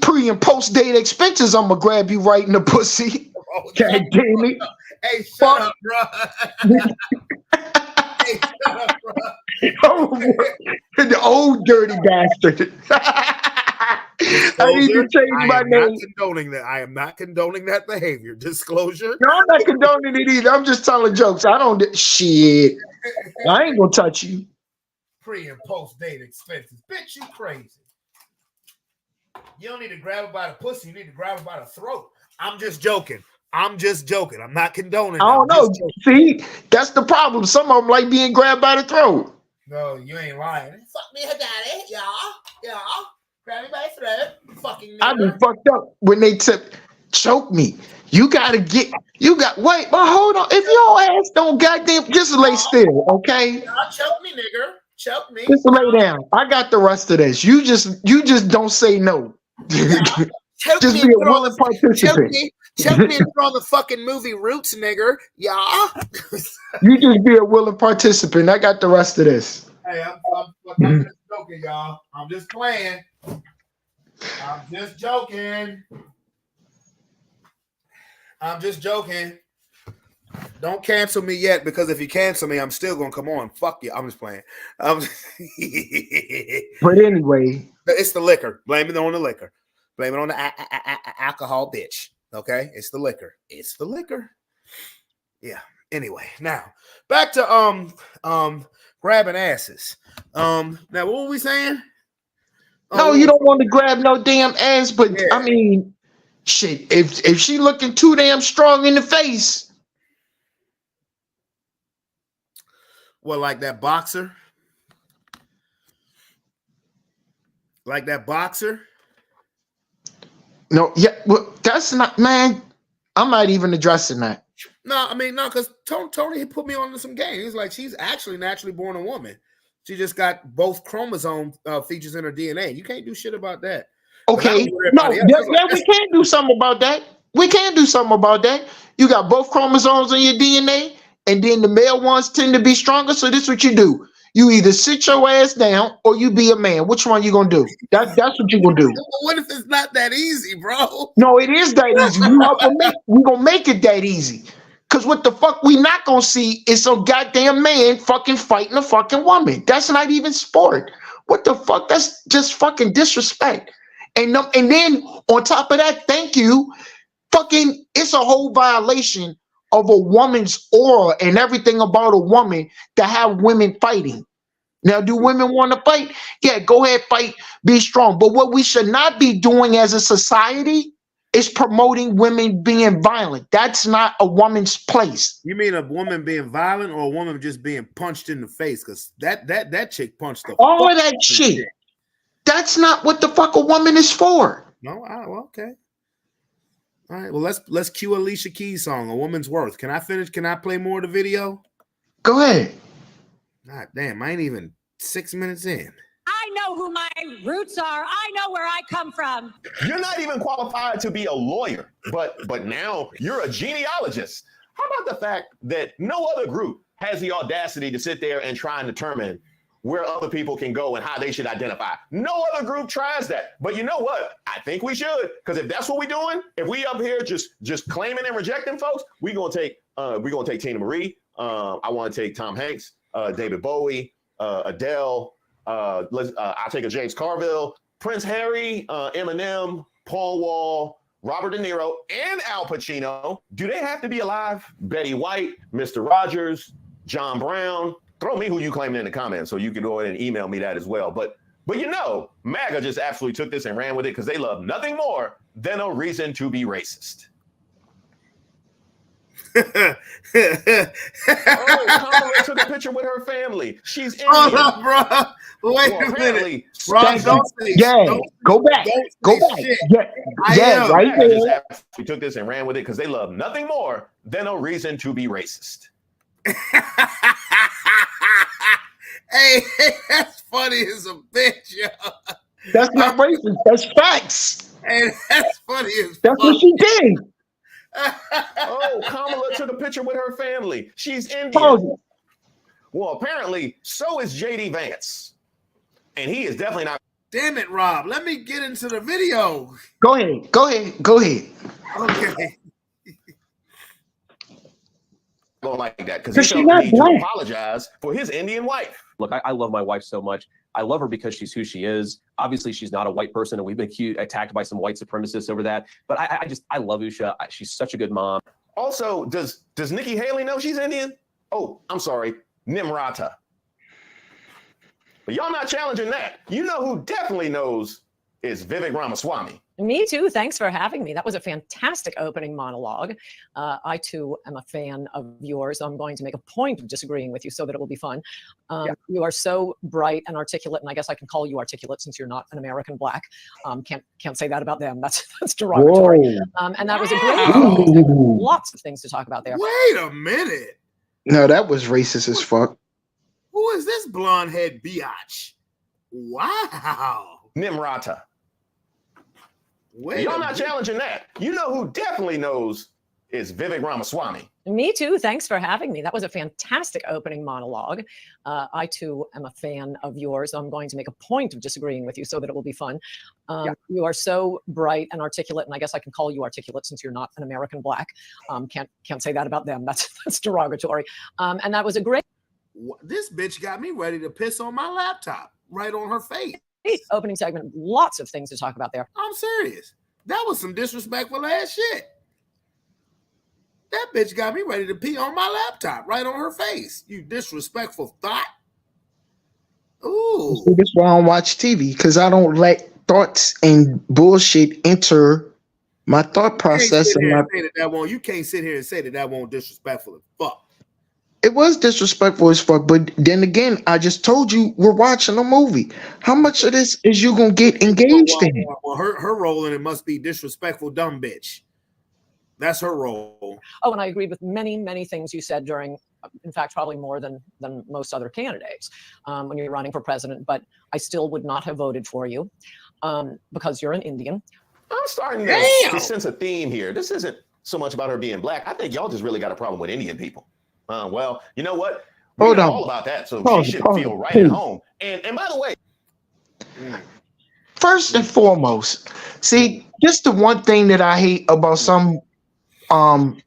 pre and post date expenses, I'm gonna grab you right in the pussy. Oh, God damn it. Hey, shut up, bro. Hey, shut up, bro. Oh, the old dirty bastard. I need to change my name. I am not condoning that behavior. Disclosure. No, I'm not condoning it either. I'm just telling jokes. I don't shit. I ain't gonna touch you. Pre and post date expenses. Bitch, you crazy. You don't need to grab her by the pussy. You need to grab her by the throat. I'm just joking. I'm not condoning. I don't know. See, that's the problem. Some of them like being grabbed by the throat. No, you ain't lying. Fuck me, her daddy. Yeah. Grab me by the throat. Fucking nigga. I be fucked up when they choke me. Wait, but hold on. If your ass don't goddamn, just lay still, okay? Choke me, nigger. Choke me. Just lay down. I got the rest of this. You just don't say no. Just be a willing participant. Choke me and throw on the fucking movie Roots, nigger. Yeah. You just be a willing participant. I got the rest of this. Hey, I'm just joking, y'all. I'm just playing. I'm just joking. Don't cancel me yet, because if you cancel me, I'm still gonna come on. Fuck you. I'm just playing. But anyway, it's the liquor. Blame it on the liquor. Blame it on the alcohol, bitch. Okay, it's the liquor. It's the liquor. Yeah. Anyway, now back to grabbing asses. Now what were we saying? No, you don't want to grab no damn ass, but yeah. I mean, shit. If she looking too damn strong in the face. Well, like that boxer? Like that boxer? No, yeah, well, that's not, man. I'm not even addressing that. No, I mean, no, because Tony he put me on to some game. He's like, she's actually naturally born a woman. She just got both chromosome features in her DNA. You can't do shit about that. Okay, no, we can do something about that. We can do something about that. You got both chromosomes in your DNA, and then the male ones tend to be stronger. So this is what you do. You either sit your ass down or you be a man. Which one you gonna do? That's what you gonna do. What if it's not that easy, bro? No, it is that easy. We gonna make it that easy. Cause what the fuck we not gonna see is some goddamn man fucking fighting a fucking woman. That's not even sport. What the fuck? That's just fucking disrespect. And then on top of that, thank you. Fucking, it's a whole violation of a woman's aura and everything about a woman to have women fighting. Now, do women want to fight? Yeah, go ahead, fight, be strong. But what we should not be doing as a society is promoting women being violent. That's not a woman's place. You mean a woman being violent or a woman just being punched in the face? Because that chick punched the all of that shit. That's not what the fuck a woman is for. No, well, okay. All right, well, let's cue Alicia Keys' song, "A Woman's Worth." Can I finish? Can I play more of the video? Go ahead. God damn, I ain't even 6 minutes in. I know who my roots are. I know where I come from. You're not even qualified to be a lawyer, but now you're a genealogist. How about the fact that no other group has the audacity to sit there and try and determine where other people can go and how they should identify? No other group tries that. But you know what? I think we should, because if that's what we're doing, if we up here just claiming and rejecting folks, we're gonna take Tina Marie. I want to take Tom Hanks, David Bowie, Adele. I'll take a James Carville, Prince Harry, Eminem, Paul Wall, Robert De Niro, and Al Pacino. Do they have to be alive? Betty White, Mr. Rogers, John Brown. Throw me who you claiming in the comments so you can go ahead and email me that as well. But you know, MAGA just absolutely took this and ran with it because they love nothing more than a reason to be racist. Kamala took a picture with her family. She's Indian. Hold up, bro. Wait Well, a minute. apparently, Rob, don't say Go back. Go back. shit. Yeah, right I just there. we took this and ran with it because they love nothing more than a reason to be racist. Hey, that's funny as a bitch, yo. That's not racist. That's facts. Hey, that's funny as That's what she did. Oh, Kamala took a picture with her family. She's Indian. Oh, Well, apparently, so is JD Vance. And he is definitely not Damn it, Rob. Let me get into the video. go ahead. Okay. going like that because But he she felt the not need to black. apologize for his Indian wife. Look, I love my wife so much. I love her because she's who she is. Obviously, she's not a white person, and we've been attacked by some white supremacists over that. But I love Usha. She's such a good mom. Also, does Nikki Haley know she's Indian? Oh, I'm sorry, Nimrata. But y'all not challenging that. You know who definitely knows is Vivek Ramaswamy. Me too. Thanks for having me. That was a fantastic opening monologue. I too am a fan of yours. I'm going to make a point of disagreeing with you so that it will be fun. You are so bright and articulate, and I guess I can call you articulate since you're not an American black. Can't say that about them. That's derogatory. And that was a great. Lots of things to talk about there. Wait a minute. No, that was racist as fuck. Who is this blonde head biatch? Wow. Nimrata. Wait Y'all a not minute. challenging that. You know who definitely knows is Vivek Ramaswamy. Me too. Thanks for having me. That was a fantastic opening monologue. I too am a fan of yours. I'm going to make a point of disagreeing with you so that it will be fun. You are so bright and articulate, and I guess I can call you articulate since you're not an American black. Can't say that about them. That's derogatory. And that was a great This bitch got me ready to piss on my laptop right on her face. opening segment. Lots of things to talk about there. I'm serious. That was some disrespectful ass shit. That bitch got me ready to pee on my laptop right on her face. You disrespectful thought. Ooh. See, this is why I don't watch TV, because I don't let thoughts and bullshit enter my thought process. You can't sit here and say that won't disrespectful as fuck. It was disrespectful as fuck, but then again, I just told you we're watching a movie. How much of this is you gonna get engaged in? Well, her role in it must be disrespectful dumb bitch. That's her role. Oh, and I agreed with many, many things you said during, in fact, probably more than most other candidates when you're running for president. But I still would not have voted for you because you're an Indian. I'm starting to sense a theme here. This isn't so much about her being black. I think y'all just really got a problem with Indian people. Well, you know what? We're all about that, so she should feel right at home. And by the way, first and foremost, see, just the one thing that I hate about some, I'm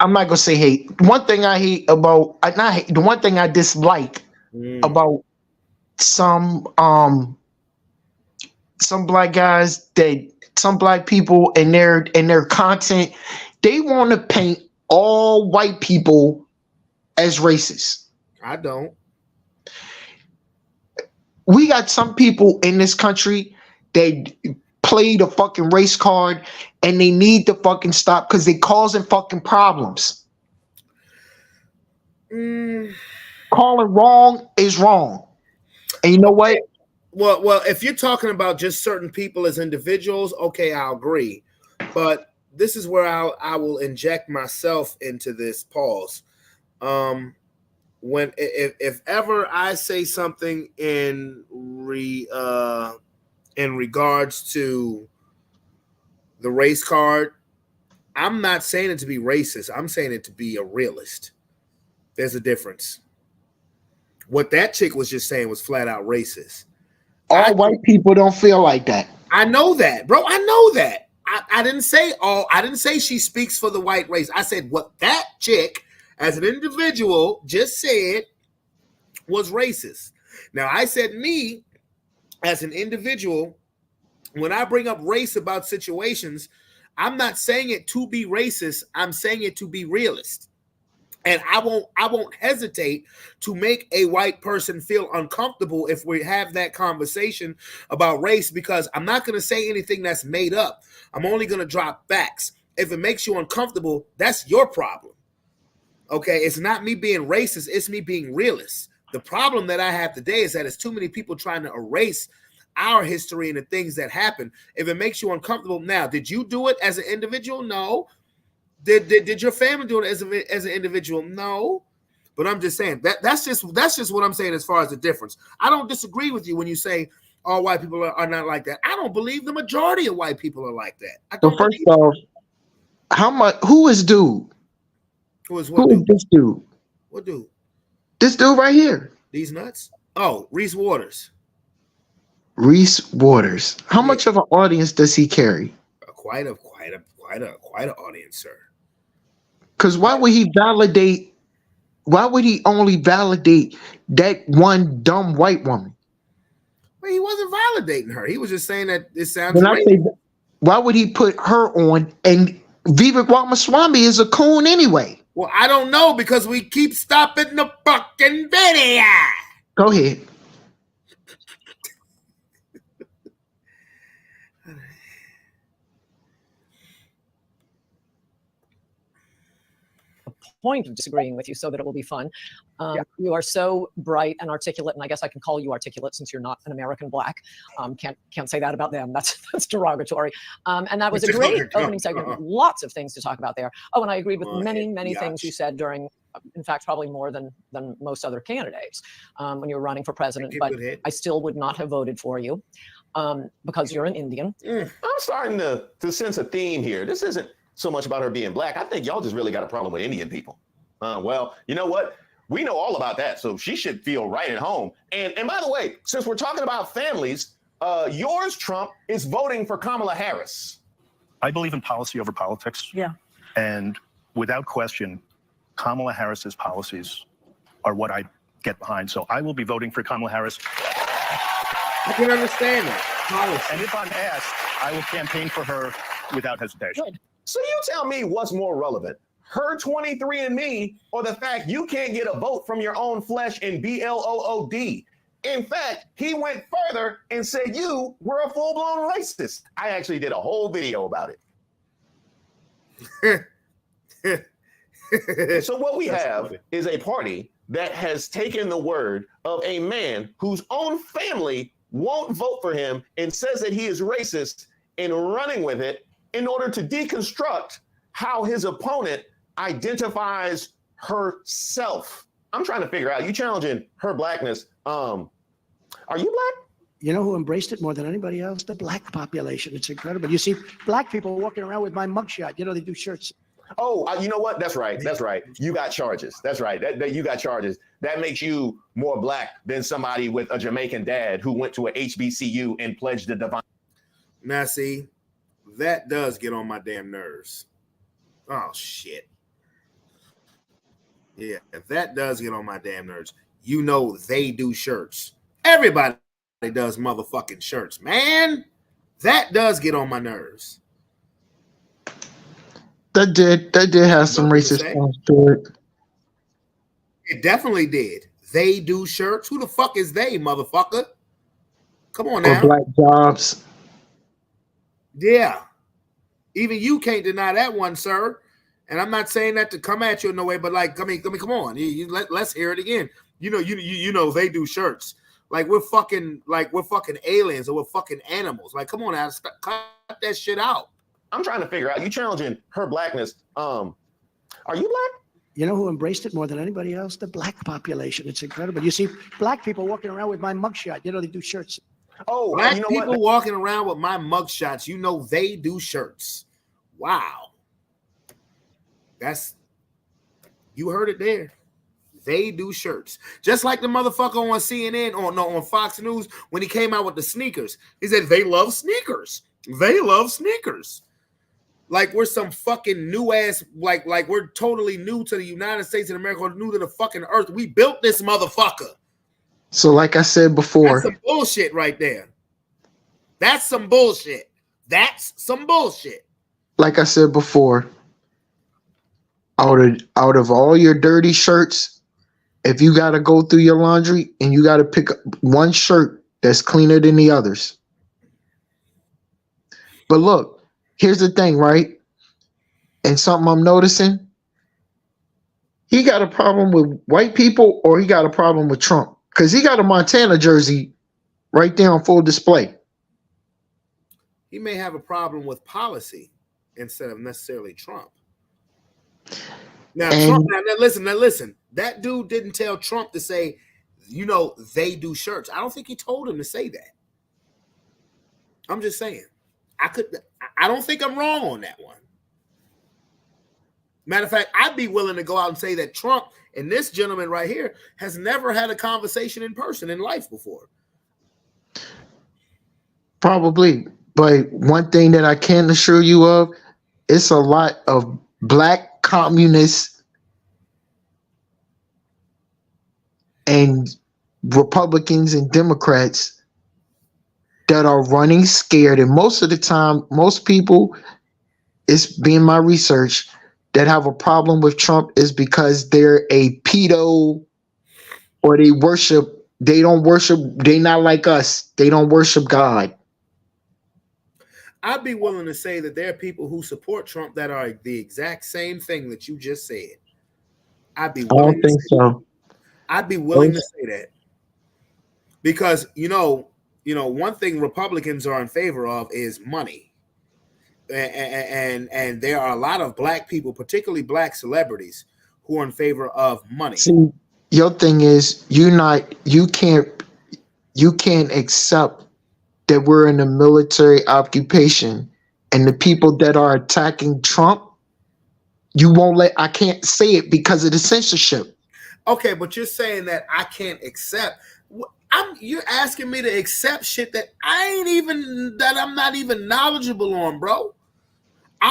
not gonna say hate. One thing I hate about, the one thing I dislike about some black guys, some black people and their content, they want to paint all white people as racist. I don't. We got some people in this country that play the fucking race card and they need to fucking stop because they're causing fucking problems. Calling wrong is wrong. And you know what? Well, if you're talking about just certain people as individuals, okay, I'll agree. But this is where I will inject myself into this pause. If ever I say something in regards to the race card, I'm not saying it to be racist. I'm saying it to be a realist. There's a difference. What that chick was just saying was flat out racist. All white people don't feel like that. I know that, bro. I know that. I didn't say all. I didn't say she speaks for the white race. I said what that chick, as an individual, just said was racist. Now, I said me, as an individual, when I bring up race about situations, I'm not saying it to be racist. I'm saying it to be realist. And I won't hesitate to make a white person feel uncomfortable if we have that conversation about race, because I'm not going to say anything that's made up. I'm only going to drop facts. If it makes you uncomfortable, that's your problem. Okay, it's not me being racist, it's me being realist. The problem that I have today is that it's too many people trying to erase our history and the things that happen. If it makes you uncomfortable, now, did you do it as an individual? No. Did your family do it as an individual? No. But I'm just saying that's just what I'm saying as far as the difference. I don't disagree with you when you say all white people are not like that. I don't believe the majority of white people are like that. So first off, who is dude? Who is this dude? What dude? This dude right here. These nuts? Oh, Reese Waters. Reese Waters. How much of an audience does he carry? Quite an audience, sir. Because why would he validate? Why would he only validate that one dumb white woman? Well, he wasn't validating her. He was just saying that it sounds racist. Why would he put her on? And Vivek Ramaswamy is a coon anyway. Well, I don't know because we keep stopping the fucking video. Go ahead. Point of disagreeing with you so that it will be fun. You are so bright and articulate, and I guess I can call you articulate since you're not an American black. Can't say that about them. That's derogatory. And that was a great opening segment. Lots of things to talk about there. Oh, and I agreed with many things you said during, in fact, probably more than most other candidates when you were running for president. But I still would not have voted for you because you're an Indian. I'm starting to sense a theme here. This isn't so much about her being black. I think y'all just really got a problem with Indian people. Well, you know what? We know all about that, so she should feel right at home. And by the way, since we're talking about families, yours, Trump, is voting for Kamala Harris. I believe in policy over politics. Yeah. And without question, Kamala Harris's policies are what I get behind. So I will be voting for Kamala Harris. I can understand that. Policy. And if I'm asked, I will campaign for her without hesitation. Good. So you tell me what's more relevant, her 23andMe or the fact you can't get a vote from your own flesh in BLOOD? In fact, he went further and said you were a full-blown racist. I actually did a whole video about it. So what we have is a party that has taken the word of a man whose own family won't vote for him and says that he is racist and running with it in order to deconstruct how his opponent identifies herself. I'm trying to figure out, you challenging her blackness. Are you black? You know who embraced it more than anybody else? The black population. It's incredible. You see black people walking around with my mugshot. You know, they do shirts. Oh, you know what? That's right. That's right. You got charges. That's right. That you got charges. That makes you more black than somebody with a Jamaican dad who went to a HBCU and pledged the divine. Now, see, that does get on my damn nerves. Oh, shit. Yeah, that does get on my damn nerves. You know they do shirts. Everybody does motherfucking shirts, man. That does get on my nerves. That did have some racist points to it. It definitely did. They do shirts. Who the fuck is they, motherfucker? Come on now. Or black jobs. Yeah. Even you can't deny that one, sir. And I'm not saying that to come at you in no way, but like, I mean, come on. Let's hear it again. You know, they do shirts. Like we're fucking aliens or we're fucking animals. Like, come on now, cut that shit out. I'm trying to figure out, you challenging her blackness. Are you black? You know who embraced it more than anybody else? The black population. It's incredible. You see black people walking around with my mugshot. You know, they do shirts. Oh, black people walking around with my mugshots. You know, they do shirts. Wow. You heard it there. They do shirts. Just like the motherfucker on CNN on Fox News when he came out with the sneakers. He said they love sneakers. They love sneakers. Like we're some fucking new ass, like we're totally new to the United States of America, or new to the fucking earth. We built this motherfucker. So like I said before. That's some bullshit right there. That's some bullshit. That's some bullshit. Like I said before, out of all your dirty shirts, if you got to go through your laundry and you got to pick up one shirt that's cleaner than the others. But look, here's the thing, right? and something I'm noticing, he got a problem with white people or he got a problem with Trump, because he got a Montana jersey right there on full display. He may have a problem with policy instead of necessarily Trump. Now, Trump, now listen. That dude didn't tell Trump to say, you know, they do shirts. I don't think he told him to say that. I'm just saying. I don't think I'm wrong on that one. Matter of fact, I'd be willing to go out and say that Trump and this gentleman right here has never had a conversation in person in life before. Probably. But one thing that I can assure you of, it's a lot of black communists and Republicans and Democrats that are running scared. And most of the time, most people, it's been my research, that have a problem with Trump is because they're a pedo, or they don't worship, they not like us. They don't worship God. I'd be willing to say that there are people who support Trump that are the exact same thing that you just said. I'd be willing to say that. I'd be willing to say that. Because, you know, one thing Republicans are in favor of is money. And there are a lot of black people, particularly black celebrities, who are in favor of money. See, your thing is you can't accept that we're in a military occupation, and the people that are attacking Trump, I can't say it because of the censorship. Okay, but you're saying that I can't accept. You're asking me to accept shit that I'm not even knowledgeable on, bro.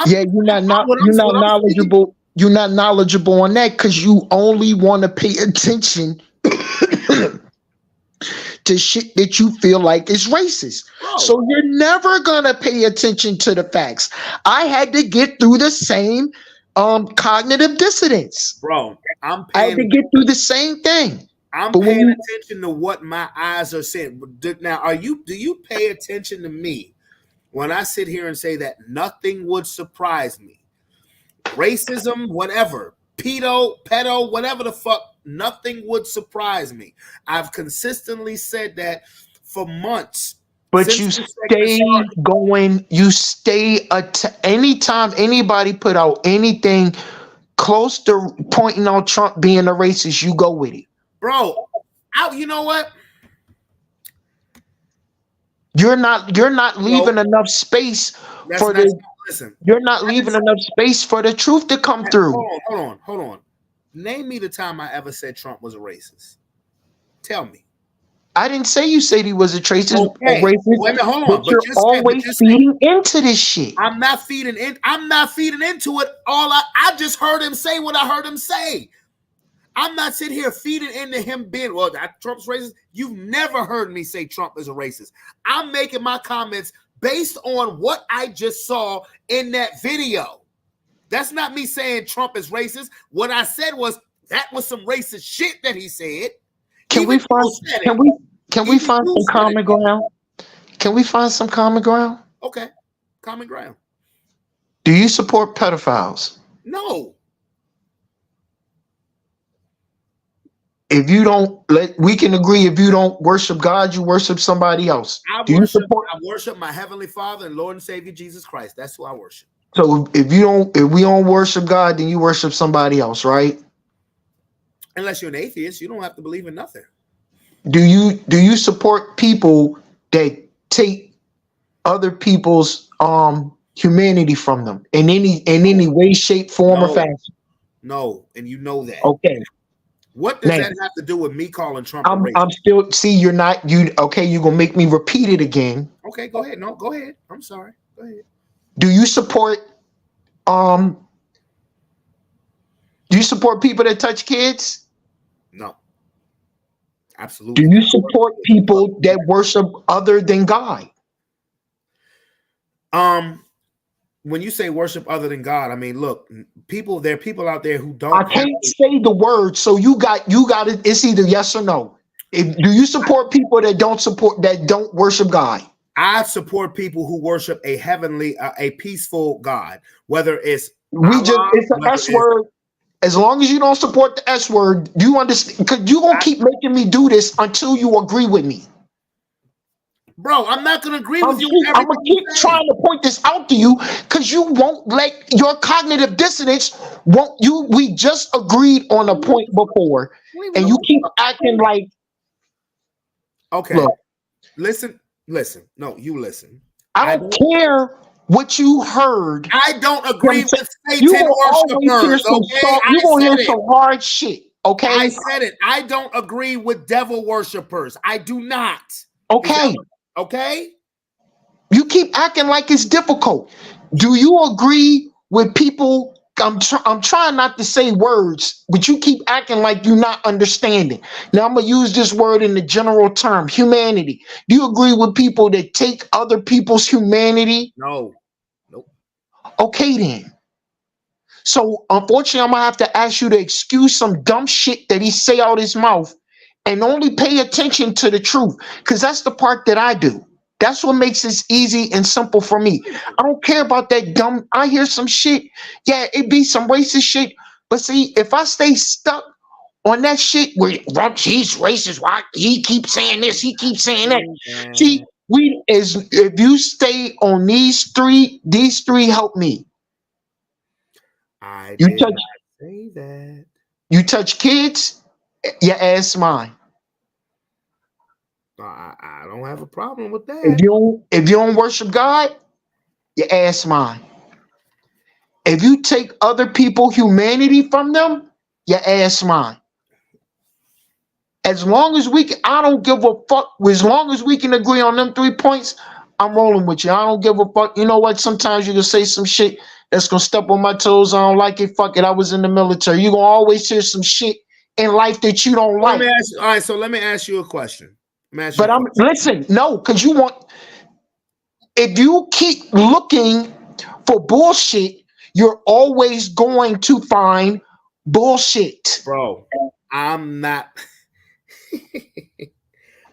You're not knowledgeable. You're not knowledgeable on that because you only want to pay attention to shit that you feel like is racist. Bro. So you're never gonna pay attention to the facts. I had to get through the same cognitive dissonance. Bro, I had to get through the same thing. I'm paying attention to what my eyes are saying. Now, do you pay attention to me when I sit here and say that nothing would surprise me? Racism, whatever, pedo, whatever the fuck, nothing would surprise me. I've consistently said that for months. But you stay going, anytime anybody put out anything close to pointing out Trump being a racist, you go with it. Bro, you know what? You're not leaving enough space for you're not leaving enough space for the truth to come through. Hold on. Name me the time I ever said Trump was a racist. Tell me. I didn't say you said he was a racist. Okay. Wait a minute, hold on. But you're always feeding into this shit. I'm not feeding into it. I just heard him say what I heard him say. I'm not sitting here feeding into him being, Trump's racist. You've never heard me say Trump is a racist. I'm making my comments based on what I just saw in that video. That's not me saying Trump is racist. What I said was that was some racist shit that he said. Can we find some common ground? Can we find some common ground? Okay, common ground. Do you support pedophiles? No. If you don't, we can agree. If you don't worship God, you worship somebody else. I worship my heavenly Father and Lord and Savior Jesus Christ. That's who I worship. So if we don't worship God, then you worship somebody else, right? Unless you're an atheist, you don't have to believe in nothing. Do you support people that take other people's humanity from them in any way, shape, form, or fashion? No, and you know that. Okay. What does that have to do with me calling Trump a racist? I'm still you're gonna make me repeat it again. Okay, go ahead. No, go ahead. I'm sorry. Go ahead. Do you support people that touch kids? No. Absolutely. Do you support people that worship other than God? When you say worship other than God, I mean, look, there are people out there who don't. I can't say the word, so you got it. It's either yes or no. Do you support people that don't worship God? I support people who worship a heavenly, a peaceful God, whether it's It's an S word. As long as you don't support the S word, you understand, because you're going to keep making me do this until you agree with me. Bro, I'm not going to agree with you. I'm going to keep trying to point this out to you because you won't let your cognitive dissonance, we just agreed on a point before, and you keep acting like. Okay. Look, listen. No, you listen. I don't care what you heard. I don't agree with you Satan worshipers. Okay, you're going to hear some hard shit. Okay, I said it. I don't agree with devil worshipers. I do not. Okay. Okay. You keep acting like it's difficult. Do you agree with people? I'm trying not to say words, but you keep acting like you're not understanding. Now I'm gonna use this word in the general term, humanity. Do you agree with people that take other people's humanity? No. Nope. Okay then. So unfortunately, I'm gonna have to ask you to excuse some dumb shit that he say out his mouth and only pay attention to the truth, because that's the part that I do. That's what makes this easy and simple for me. I don't care about that dumb. I hear some shit. Yeah, it be some racist shit. But see, if I stay stuck on that shit where he's racist, why he keeps saying this, he keeps saying that. See, if you stay on these three help me. I did not say that. You touch kids, your ass mine. I don't have a problem with that. If you don't worship God, your ass mine. If you take other people's humanity from them, your ass mine. As long as I don't give a fuck. As long as we can agree on them 3 points, I'm rolling with you. I don't give a fuck. You know what? Sometimes you can say some shit that's gonna step on my toes. I don't like it. Fuck it. I was in the military. You're gonna always hear some shit in life that you don't like. All right, so let me ask you a question. Listen, no, because if you keep looking for bullshit, you're always going to find bullshit. Bro, I'm not.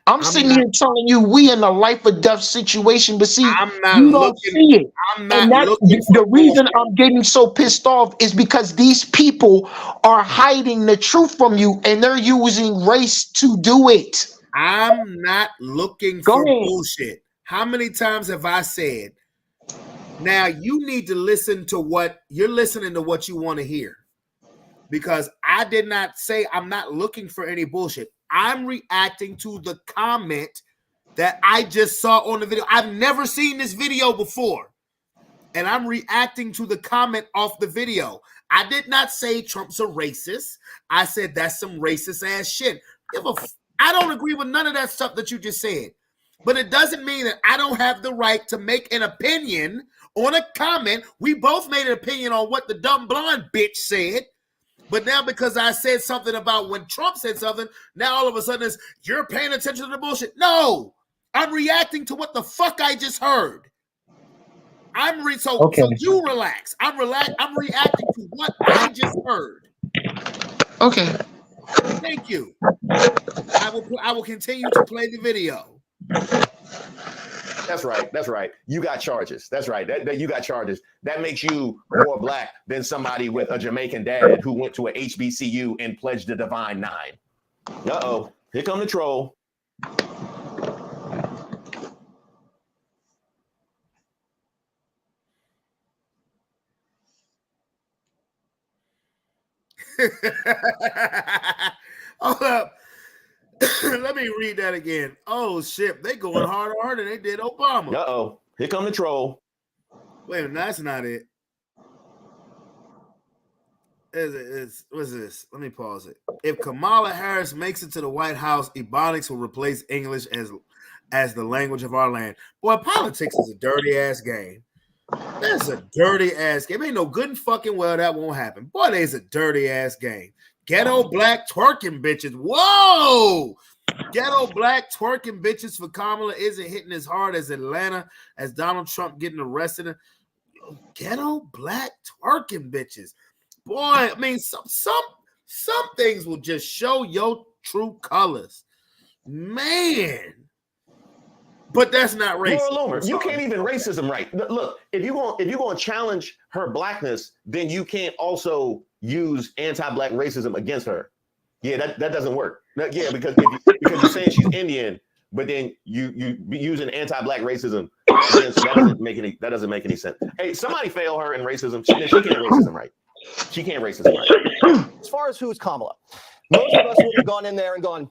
I'm sitting here telling you we in a life or death situation, but see, you don't see it. The reason I'm getting so pissed off is because these people are hiding the truth from you, and they're using race to do it. I'm not looking for bullshit. How many times have I said, now you need to listen to what you're listening to, what you want to hear? Because I did not say I'm not looking for any bullshit. I'm reacting to the comment that I just saw on the video. I've never seen this video before. And I'm reacting to the comment off the video. I did not say Trump's a racist. I said that's some racist ass shit. I don't agree with none of that stuff that you just said. But it doesn't mean that I don't have the right to make an opinion on a comment. We both made an opinion on what the dumb blonde bitch said. But now because I said something about when Trump said something, now all of a sudden you're paying attention to the bullshit. No, I'm reacting to what the fuck I just heard. So you relax. I'm reacting to what I just heard. Okay. Thank you. I will continue to play the video. That's right. That's right. You got charges. That's right. That you got charges. That makes you more black than somebody with a Jamaican dad who went to a HBCU and pledged the Divine Nine. Uh-oh. Here come the troll. Hold up. Let me read that again. Oh shit, they going harder than they did Obama. Uh-oh. Here come the troll. Wait a minute, that's not it. What's this? Let me pause it. If Kamala Harris makes it to the White House, Ebonics will replace English as the language of our land. Boy, politics is a dirty ass game. That's a dirty ass game. Ain't no good and fucking well that won't happen. Boy, there's a dirty ass game. Ghetto black twerking bitches. Whoa! Ghetto black twerking bitches for Kamala isn't hitting as hard as Atlanta as Donald Trump getting arrested. Ghetto black twerking bitches. Boy, I mean, some things will just show your true colors. Man. But that's not Laura racist. Loomer, you can't even racism right. Look, if you're going to challenge her blackness, then you can't also use anti-black racism against her. Yeah, that doesn't work. Yeah, because because you're saying she's Indian, but then you be using anti-black racism against, that doesn't make any sense. Hey, somebody fail her in racism. She can't racism right. She can't racism right. As far as who's Kamala, most of us would have gone in there and gone,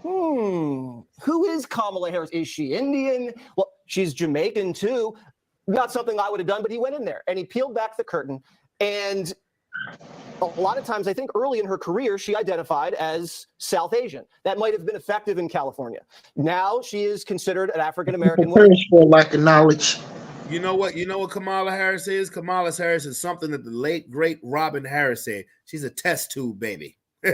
who is Kamala Harris? Is she Indian? Well, she's Jamaican too. Not something I would have done, but he went in there and he peeled back the curtain. And a lot of times, I think early in her career, she identified as South Asian. That might have been effective in California. Now she is considered an African-American woman. For lack of knowledge. You know what Kamala Harris is? Kamala Harris is something that the late, great Robin Harris said. She's a test tube baby. You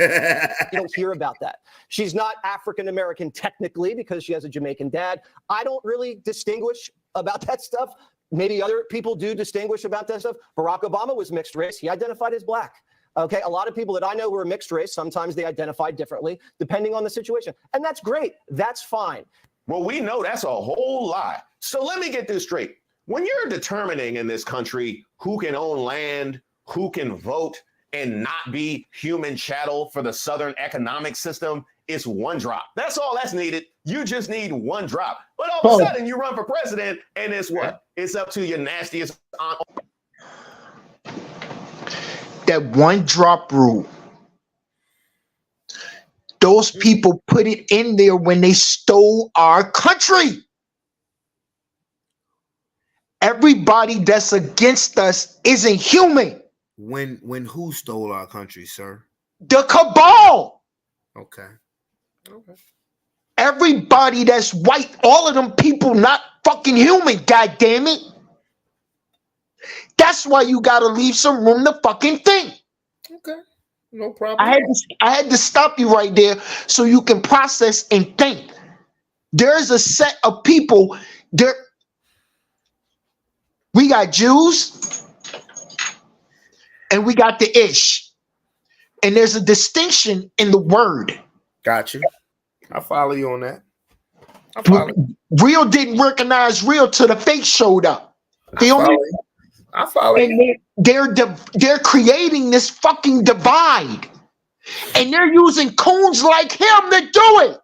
don't hear about that. She's not African-American technically because she has a Jamaican dad. I don't really distinguish about that stuff. Maybe other people do distinguish about that stuff. Barack Obama was mixed race. He identified as black. Okay, a lot of people that I know who are mixed race, sometimes they identify differently depending on the situation. And that's great. That's fine. Well, we know that's a whole lie. So let me get this straight. When you're determining in this country who can own land, who can vote, and not be human chattel for the Southern economic system, it's one drop. That's all that's needed. You just need one drop. But all of a sudden, you run for president, and it's what? It's up to your nastiest aunt. That one drop rule. Those people put it in there when they stole our country. Everybody that's against us isn't human. When who stole our country, sir? The cabal. Okay. Everybody that's white, all of them people not fucking human, god damn it. That's why you gotta leave some room to fucking think. Okay. No problem. I had to stop you right there so you can process and think. There's a set of people there. We got Jews and we got the Ish. And there's a distinction in the word. Got you. I follow you on that. I follow. Real didn't recognize real till the fake showed up. I follow. And they're creating this fucking divide. And they're using coons like him to do it.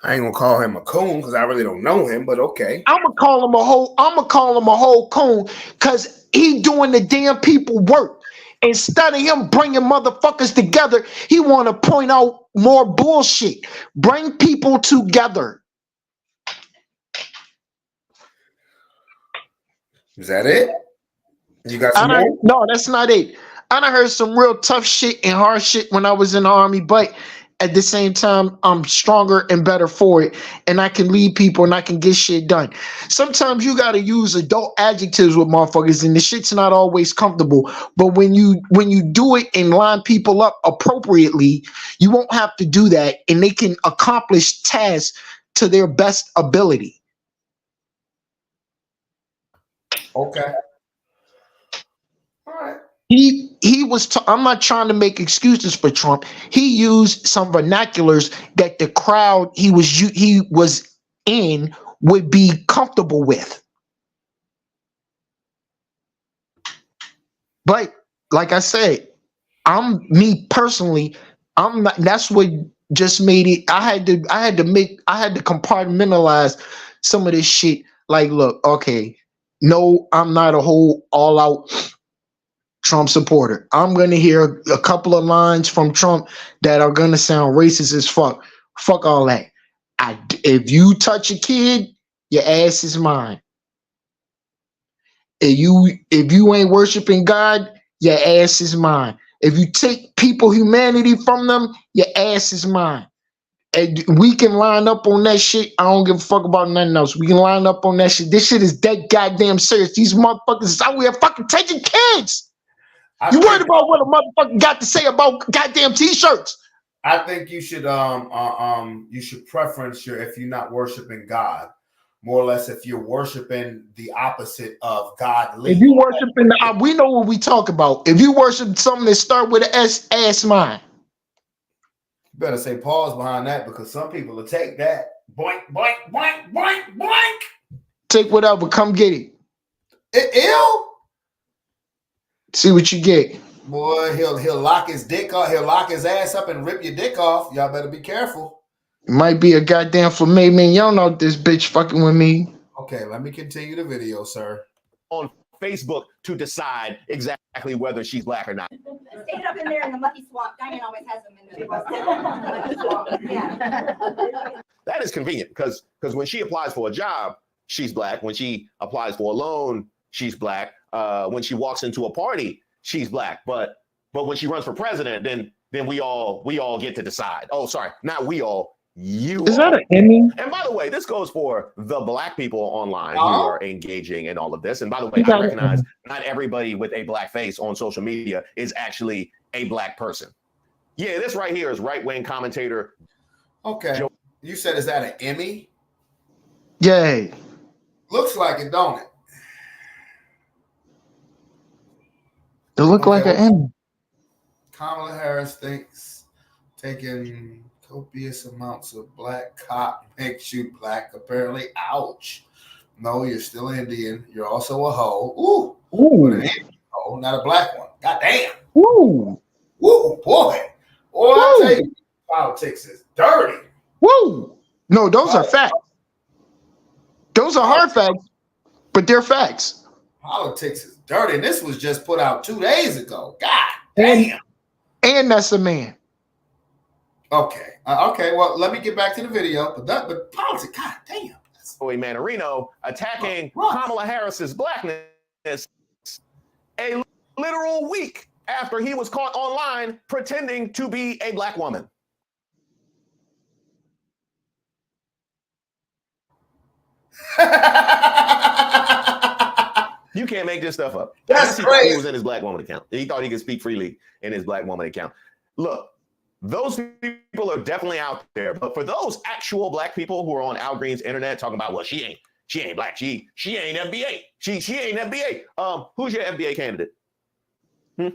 I ain't gonna call him a coon because I really don't know him, but okay. I'm gonna call him a whole coon because he doing the damn people work. Instead of him bringing motherfuckers together, he want to point out more bullshit. Bring people together. Is that it? You got some more? No, that's not it. I done heard some real tough shit and hard shit when I was in the army, but at the same time, I'm stronger and better for it, and I can lead people and I can get shit done. Sometimes you gotta use adult adjectives with motherfuckers, and the shit's not always comfortable. But when you do it and line people up appropriately, you won't have to do that, and they can accomplish tasks to their best ability. Okay. All right. He was. I'm not trying to make excuses for Trump. He used some vernaculars that the crowd he was in would be comfortable with. But like I said, me personally. I'm not. That's what just made it. I had to compartmentalize some of this shit. Like, look, okay, no, I'm not a whole all out Trump supporter. I'm going to hear a couple of lines from Trump that are going to sound racist as fuck. Fuck all that. If you touch a kid, your ass is mine. If you ain't worshiping God, your ass is mine. If you take people humanity from them, your ass is mine. And we can line up on that shit. I don't give a fuck about nothing else. We can line up on that shit. This shit is dead goddamn serious. These motherfuckers is out here fucking taking kids. You worried about what a motherfucker got to say about goddamn t-shirts? I think you should preference if you're not worshiping God, more or less if you're worshiping the opposite of God. If you worshiping, we know what we talk about. If you worship something that start with an S, mine. You better say pause behind that because some people will take that. Boink, boink, boink, boink, boink. Take whatever. Come get it. Ew. See what you get. Boy, he'll lock his dick off. He'll lock his ass up and rip your dick off. Y'all better be careful. It might be a goddamn filet mignon out this bitch fucking with me. Okay, let me continue the video, sir. On Facebook to decide exactly whether she's black or not. Stand up in there in the mucky swamp. Diane always has them in the mucky swamp. Yeah. That is convenient because when she applies for a job, she's black. When she applies for a loan, she's black. When she walks into a party, she's black. But when she runs for president, then we all get to decide. Oh, sorry, not we all. You is that an Emmy? And by the way, this goes for the black people online who are engaging in all of this. And by the way, I recognize not everybody with a black face on social media is actually a black person. Yeah, this right here is right-wing commentator. Okay. You said, is that an Emmy? Yay. Looks like it, don't it? It look like an Emmy. Kamala Harris thinks taking copious amounts of black cotton makes you black, apparently. Ouch. No, you're still Indian. You're also a hoe. Ooh. An Indian hoe, not a black one. God damn. Woo. Woo, boy. Boy, I tell you, politics is dirty. Woo. No, those are facts. Those are hard facts, but they're facts. Politics is dirty. And this was just put out 2 days ago. God damn. And that's a man. Okay. Well, let me get back to the video. But politics, god damn. Joey Manarino attacking Kamala Harris's blackness a literal week after he was caught online pretending to be a black woman. You can't make this stuff up. That's crazy. He was in his black woman account. He thought he could speak freely in his black woman account. Look, those people are definitely out there. But for those actual black people who are on Al Green's internet talking about, well, she ain't black. She ain't FBA. She ain't FBA. Who's your FBA candidate? I'm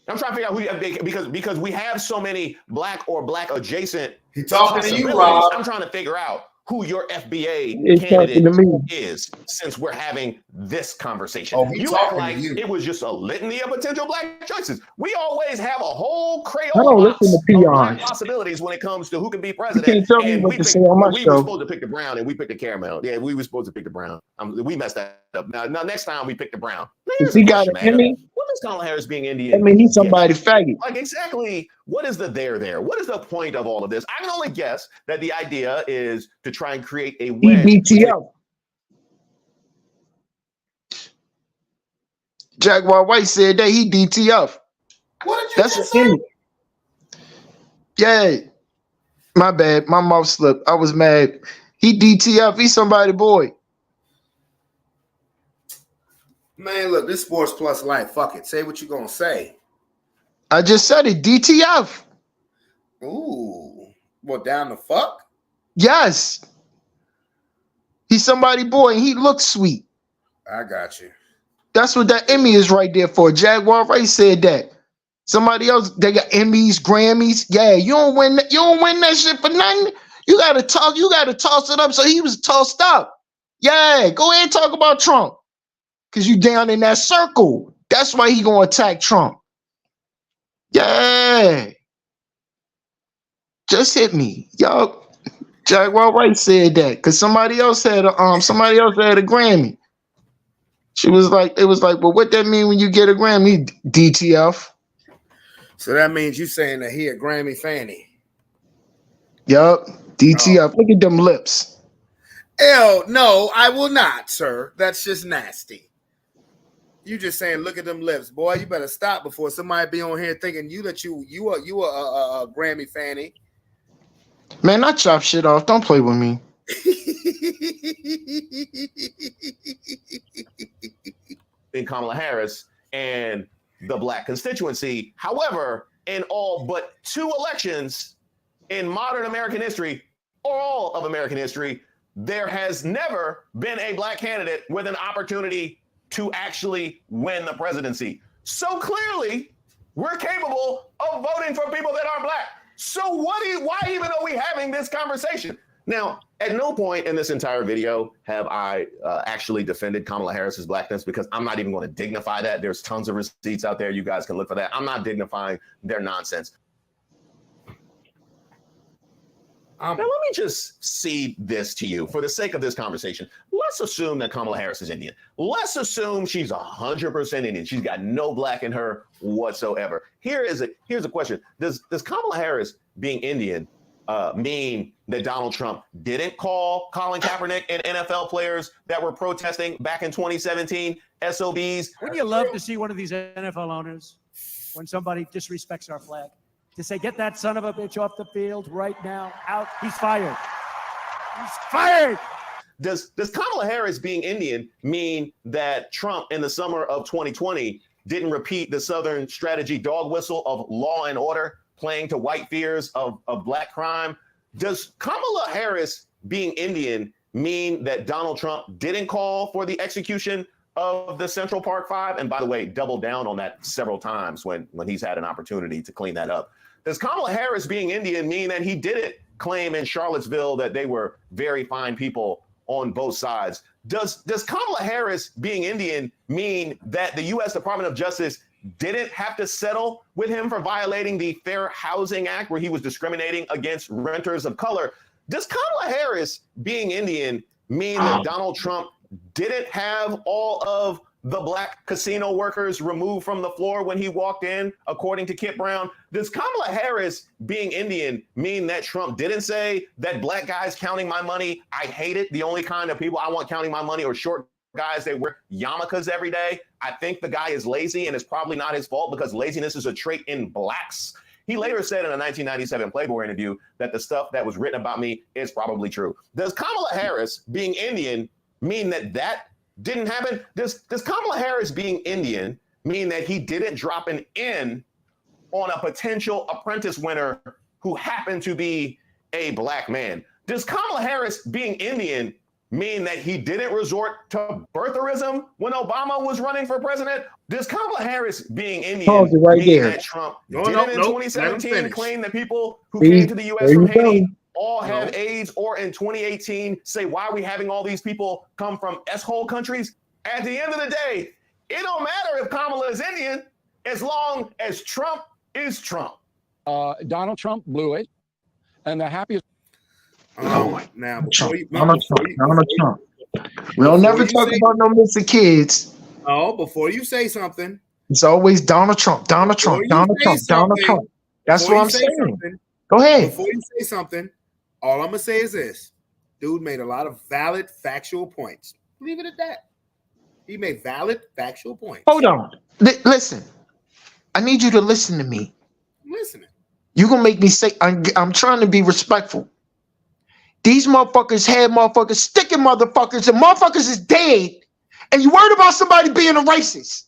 trying to figure out who your FBA, because we have so many black or black adjacent. He talking to you, Rob. I'm trying to figure out who your FBA candidate is, since we're having this conversation. Oh, you act like it was just a litany of potential black choices. We always have a whole I don't Crayola box listen to of black peons. possibilities when it comes to who can be You president. can't tell me And what we to picked- say on my we show. were supposed to pick the brown, and we picked the caramel. Yeah, we were supposed to pick the brown. We messed that up. Now next time we pick the brown. If he got an Emmy, What does Kamala Harris being Indian? I mean, he's somebody faggot. Like, exactly, what is the there? What is the point of all of this? I can only guess that the idea is to try and create a He wedge. DTF. Jaguar White said that he DTF. What did you That's just an say? Emmy. Yeah. My bad. My mouth slipped. I was mad. He DTF. He's somebody boy. Man, look, this Sports Plus life. Fuck it. Say what you gonna say. I just said it. DTF. Ooh. What, down the fuck? Yes. He's somebody boy and he looks sweet. I got you. That's what that Emmy is right there for. Jaguar Ray said that. Somebody else, they got Emmys, Grammys. Yeah, you don't win that shit for nothing. You gotta toss it up. So he was tossed up. Yeah, go ahead and talk about Trump. Cause you down in that circle. That's why he gonna attack Trump. Yeah. Just hit me. Yo, Jaguar Ray said that. Cause somebody else had a Grammy. It was like, well, what that mean when you get a Grammy, DTF? So that means you saying that he a Grammy fanny. Yup, DTF. Look at them lips. Hell no, I will not, sir. That's just nasty. You just saying, look at them lips, boy. You better stop before somebody be on here thinking you are a Grammy fanny. Man, I chop shit off. Don't play with me. In Kamala Harris and the black constituency. However, in all but 2 elections in modern American history, or all of American history, there has never been a black candidate with an opportunity to actually win the presidency. So clearly, we're capable of voting for people that are black. So why even are we having this conversation? Now, at no point in this entire video have I actually defended Kamala Harris's blackness, because I'm not even going to dignify that. There's tons of receipts out there. You guys can look for that. I'm not dignifying their nonsense. Now, let me just cede this to you for the sake of this conversation. Let's assume that Kamala Harris is Indian. Let's assume she's 100% Indian. She's got no black in her whatsoever. Here's a question. Does Kamala Harris being Indian mean that Donald Trump didn't call Colin Kaepernick and NFL players that were protesting back in 2017 SOBs? Wouldn't you love to see one of these NFL owners, when somebody disrespects our flag, to say, get that son of a bitch off the field right now, out, he's fired. He's fired. Does Kamala Harris being Indian mean that Trump in the summer of 2020 didn't repeat the Southern strategy dog whistle of law and order, playing to white fears of black crime? Does Kamala Harris being Indian mean that Donald Trump didn't call for the execution of the Central Park Five? And by the way, doubled down on that several times when he's had an opportunity to clean that up. Does Kamala Harris being Indian mean that he didn't claim in Charlottesville that they were very fine people on both sides? Does Kamala Harris being Indian mean that the U.S. Department of Justice didn't have to settle with him for violating the Fair Housing Act, where he was discriminating against renters of color? Does Kamala Harris being Indian mean that Donald Trump didn't have all of the black casino workers removed from the floor when he walked in, according to Kit Brown? Does Kamala Harris being Indian mean that Trump didn't say that black guys counting my money, I hate it, the only kind of people I want counting my money are short guys that wear yarmulkes every day? I think the guy is lazy, and it's probably not his fault, because laziness is a trait in blacks. He later said in a 1997 Playboy interview that the stuff that was written about me is probably true. Does Kamala Harris being Indian mean that didn't happen? Does Kamala Harris being Indian mean that he didn't drop an N on a potential apprentice winner who happened to be a black man? Does Kamala Harris being Indian mean that he didn't resort to birtherism when Obama was running for president? Does Kamala Harris being Indian mean that Trump didn't in 2017 claim that people who came to the U.S. from Haiti all have AIDS, or in 2018 say, why are we having all these people come from S-hole countries? At the end of the day, it don't matter if Kamala is Indian as long as Trump is Trump. Donald Trump blew it, and the happiest. Now, Donald Trump. We'll never talk about no missing kids. Oh, before you say something, it's always Donald Trump. Donald Trump. That's what I'm saying. Go ahead. Before you say something, all I'm gonna say is this: dude made a lot of valid, factual points. Leave it at that. He made valid, factual points. Hold on. Listen. I need you to listen to me. I'm listening. You're gonna make me say I'm trying to be respectful. These motherfuckers had motherfuckers sticking motherfuckers, and motherfuckers is dead, and you worried about somebody being a racist.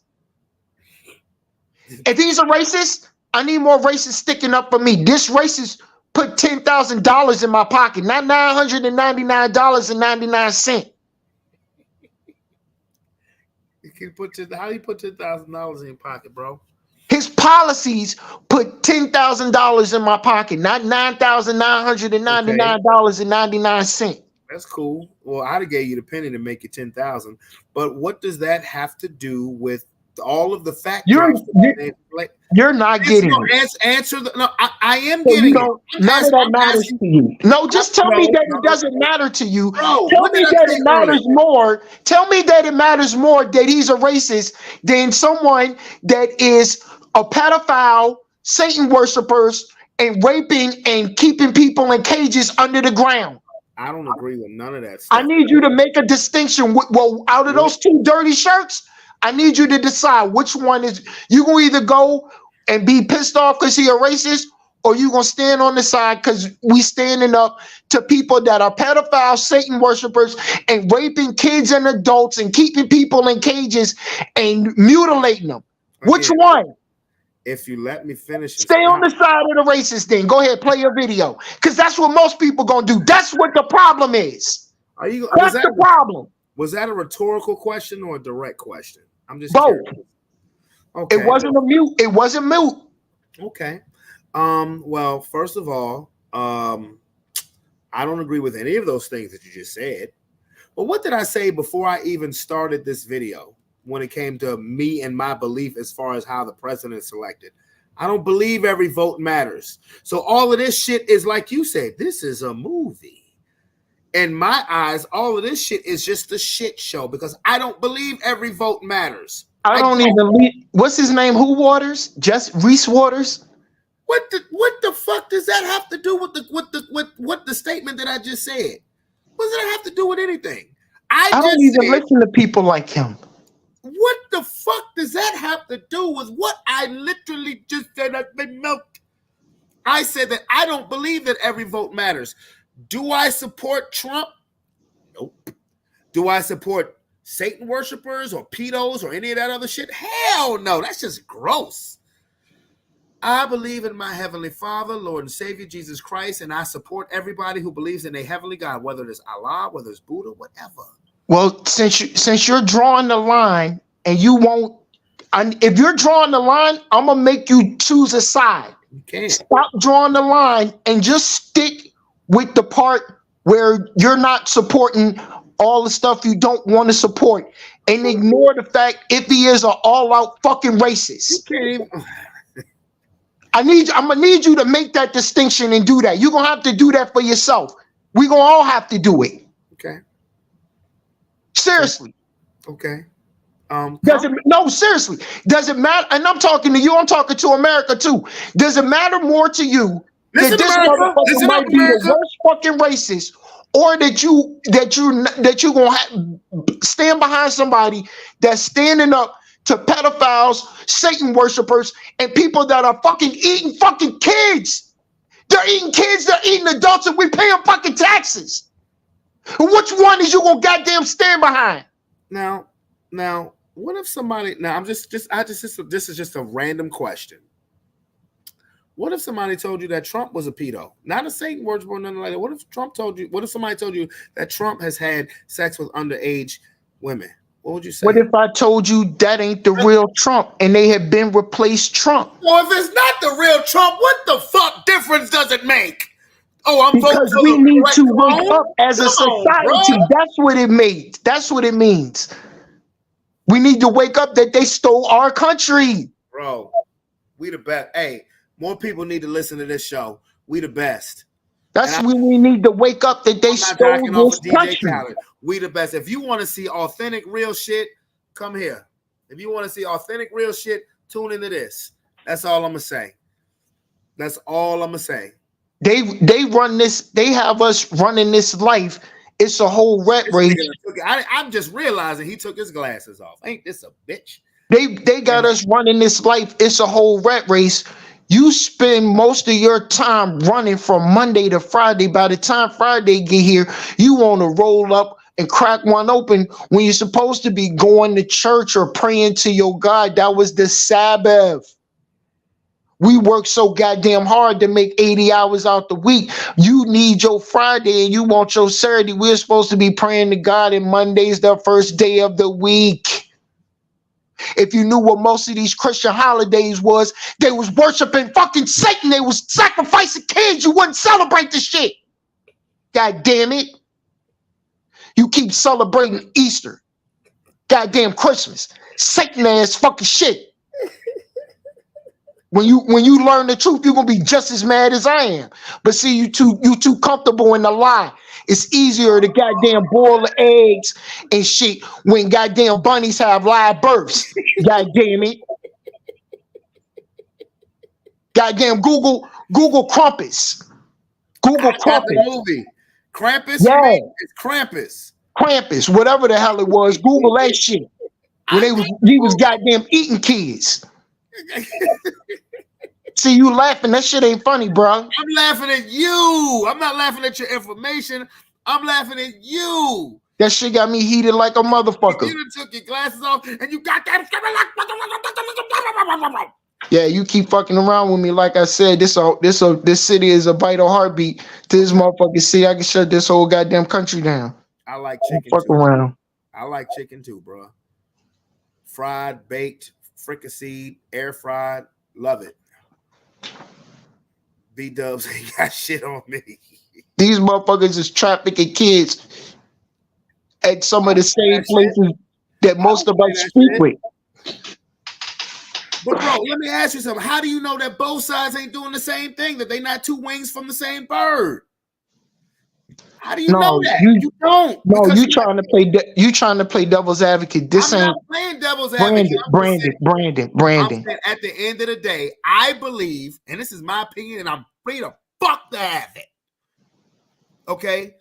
If he's a racist, I need more racists sticking up for me. This racist put $10,000 in my pocket, not $999.99. How do you put $10,000 in your pocket, bro? His policies put $10,000 in my pocket, not $9,999.99. That's cool. Well, I'd have gave you the penny to make it 10,000. But what does that have to do with all of the factors? You're not getting it. Answer the. No, I am getting it. None of that matters to you. No, just tell me that it doesn't matter to you. Bro, tell me that it matters more. Tell me that it matters more that he's a racist than someone that is a pedophile, Satan worshipers, and raping and keeping people in cages under the ground. I don't agree with none of that stuff. I need you to make a distinction. Well, out of those two dirty shirts, I need you to decide which one is. You gonna either go and be pissed off because he a racist, or you gonna stand on the side because we standing up to people that are pedophiles, Satan worshipers, and raping kids and adults and keeping people in cages and mutilating them. Which one? If you let me finish, stay on the side of the racist. Then go ahead, play your video, because that's what most people gonna do. That's what the problem is. That's the problem. Was that a rhetorical question or a direct question? I'm just both. Curious. Okay. It wasn't a mute. It wasn't mute. Okay. Well, first of all, I don't agree with any of those things that you just said. But what did I say before I even started this video when it came to me and my belief as far as how the president is selected? I don't believe every vote matters. So all of this shit is like you said, this is a movie. In my eyes, all of this shit is just a shit show because I don't believe every vote matters. I don't even believe. What's his name? Who Waters? Just Reese Waters? What the fuck does that have to do with the statement that I just said? What does that have to do with anything? I don't even listen to people like him. What the fuck does that have to do with what I literally just said? I've been milked. I said that I don't believe that every vote matters. Do I support Trump? Nope. Do I support Satan worshipers or pedos or any of that other shit? Hell no. That's just gross. I believe in my Heavenly Father, Lord and Savior, Jesus Christ, and I support everybody who believes in a heavenly God, whether it's Allah, whether it's Buddha, whatever. Well, since you're drawing the line and you won't, if you're drawing the line, I'm going to make you choose a side. You can't. Stop drawing the line and just stick with the part where you're not supporting all the stuff you don't want to support and ignore the fact if he is an all-out fucking racist. You can't even... I'm gonna need you to make that distinction and do that. You're gonna have to do that for yourself. We're gonna all have to do it. Okay. Seriously. Okay. No, seriously. Does it matter? And I'm talking to you, I'm talking to America too. Does it matter more to you that this motherfucker might be the worst fucking racist, or that you gonna stand behind somebody that's standing up to pedophiles, Satan worshipers, and people that are fucking eating fucking kids? They're eating kids, they're eating adults, and we pay them fucking taxes. Which one is you gonna goddamn stand behind? Now, what if somebody? Now, this is just a random question. What if somebody told you that Trump was a pedo, not a Satan worshiper, nothing like that? What if somebody told you that Trump has had sex with underage women? What would you say? What if I told you that ain't the real Trump and they have been replaced Trump? Well, if it's not the real Trump, what the fuck difference does it make? Oh, I'm because we need to wake up as a society. That's what it means. That's what it means. We need to wake up that they stole our country. Bro, we the best. Hey, more people need to listen to this show. We the best. That's when we need to wake up that they stole this country. We the best. If you want to see authentic, real shit, come here. If you want to see authentic, real shit, tune into this. That's all I'm gonna say. That's all I'm gonna say. They run this. They have us running this life. It's a whole rat race. I'm just realizing he took his glasses off. Ain't this a bitch? They got us running this life. It's a whole rat race. You spend most of your time running from Monday to Friday. By the time Friday get here, you want to roll up and crack one open when you're supposed to be going to church or praying to your God. That was the Sabbath. We work so goddamn hard to make 80 hours out the week. You need your Friday and you want your Saturday. We're supposed to be praying to God, and Monday's the first day of the week. If you knew what most of these Christian holidays was, they was worshiping fucking Satan. They was sacrificing kids. You wouldn't celebrate the shit. God damn it. You keep celebrating Easter. Goddamn Christmas. Satan ass fucking shit. When you learn the truth, you're gonna be just as mad as I am. But see, you too comfortable in the lie. It's easier to goddamn boil the eggs and shit when goddamn bunnies have live births. God damn it. Goddamn Google Krampus. Google Krampus. The movie. Krampus? Yeah. It's Krampus. Krampus, whatever the hell it was. Google that shit. When he was goddamn eating kids. See, you laughing. That shit ain't funny, bro. I'm laughing at you. I'm not laughing at your information. I'm laughing at you. That shit got me heated like a motherfucker. You done took your glasses off and you got that. Yeah, you keep fucking around with me. Like I said, this city is a vital heartbeat to this motherfucking city. I can shut this whole goddamn country down. I like chicken. Fuck around. I like chicken too, bro. Fried, baked, fricasseed, air fried. Love it. B-dubs ain't got shit on me. These motherfuckers is trafficking kids at some of the same places that most of us speak with. But bro, let me ask you something. How do you know that both sides ain't doing the same thing? That they not two wings from the same bird? How do you know that? You don't. No, you trying to play devil's advocate. This I'm ain't not playing devil's advocate. Brandon. I'm saying at the end of the day, I believe, and this is my opinion, and I'm free to fuck to have it. Okay?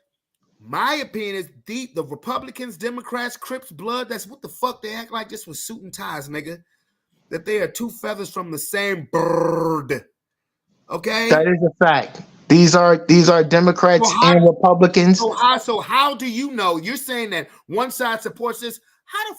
My opinion is deep. The Republicans, Democrats, Crips, Blood, that's what the fuck they act like just with suit and ties, nigga. That they are two feathers from the same bird. Okay? That is a fact. These are Democrats and Republicans. So how do you know? You're saying that one side supports this. How the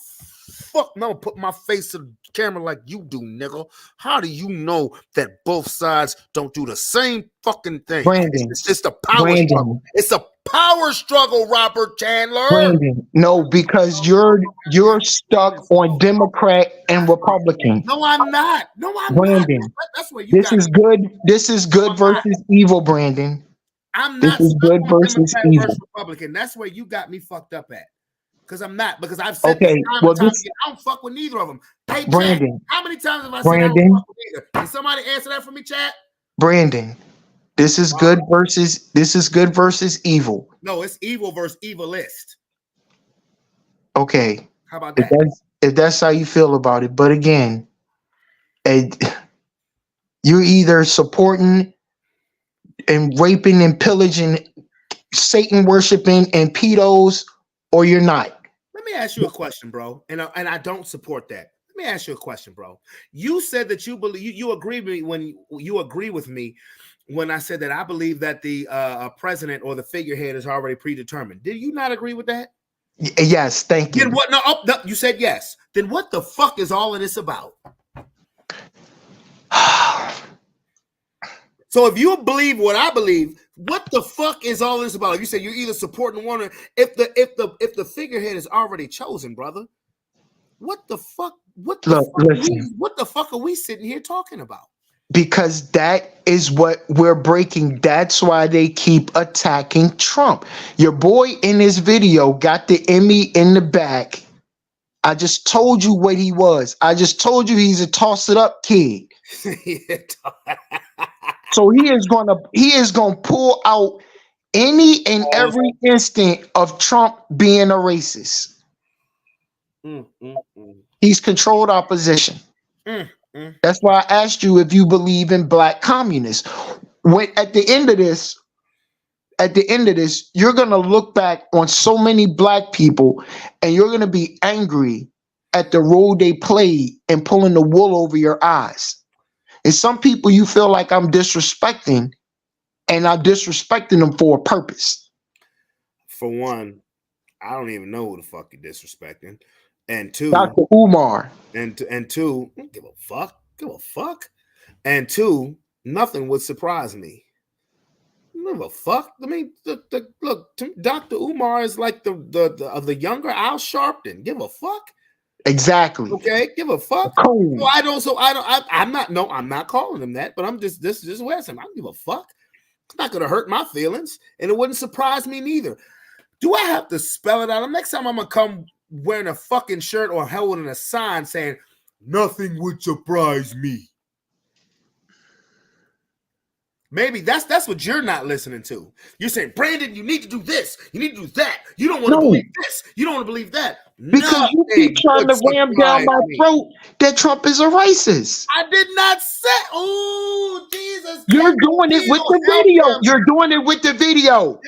fuck no put my face to the camera like you do, nigga? How do you know that both sides don't do the same fucking thing? Brandon. It's just a power struggle. It's a power struggle, Robert Chandler. Brandon, no, because you're stuck on Democrat and Republican. No, I'm not. No, I'm Brandon, not. That's where you this is good. This is good versus evil, Brandon. I'm this not. Is good versus Democrat evil. versus Republican. That's where you got me fucked up at. Because I'm not. Because I've said Okay, this time well, and time this- again, I don't fuck with neither of them. Hey, Brandon. Chad, how many times have I said I Brandon. don't fuck with either? Can somebody answer that for me, Chad? Brandon, this is good versus evil. No, it's evil versus evilist. Okay. How about that? If that's how you feel about it, but again, you're either supporting and raping and pillaging, Satan worshiping and pedos, or you're not. Let me ask you a question, bro. And I don't support that. Let me ask you a question, bro. You said that you believe you agree with me when you agree with me when I said that I believe that the president or the figurehead is already predetermined. Did you not agree with that? Yes, thank you. Then what? No, you said yes. Then what the fuck is all of this about? So if you believe what I believe, what the fuck is all this about? Like you said, you're either supporting one or if the figurehead is already chosen, brother. What the fuck? What the fuck are we sitting here talking about? Because that is what we're breaking. That's why they keep attacking Trump. Your boy in his video got the Emmy in the back. I just told you what he was. I just told you he's a toss it up kid. So he is gonna pull out any and every instant of Trump being a racist. He's controlled opposition. That's why I asked you if you believe in black communists. When at the end of this, you're gonna look back on so many black people and you're gonna be angry at the role they played in pulling the wool over your eyes. And some people you feel like I'm disrespecting, and I'm disrespecting them for a purpose. For one, I don't even know who the fuck you're disrespecting. And two, Dr. Umar. And two, give a fuck. And two, nothing would surprise me. Give a fuck. I mean, look, Dr. Umar is like the younger Al Sharpton. Give a fuck. Exactly. Okay, give a fuck. Cool. I'm not calling him that, but I'm just this is where I don't give a fuck. It's not gonna hurt my feelings, and it wouldn't surprise me neither. Do I have to spell it out? Next time I'm gonna come wearing a fucking shirt or holding a sign saying nothing would surprise me. Maybe that's what you're not listening to. You're saying, Brandon, you need to do this. You need to do that. You don't want to believe this. You don't want to believe that. Because you keep trying to ram down my throat that Trump is a racist. I did not say, oh, Jesus. You're doing it with the video. You're doing it with the video.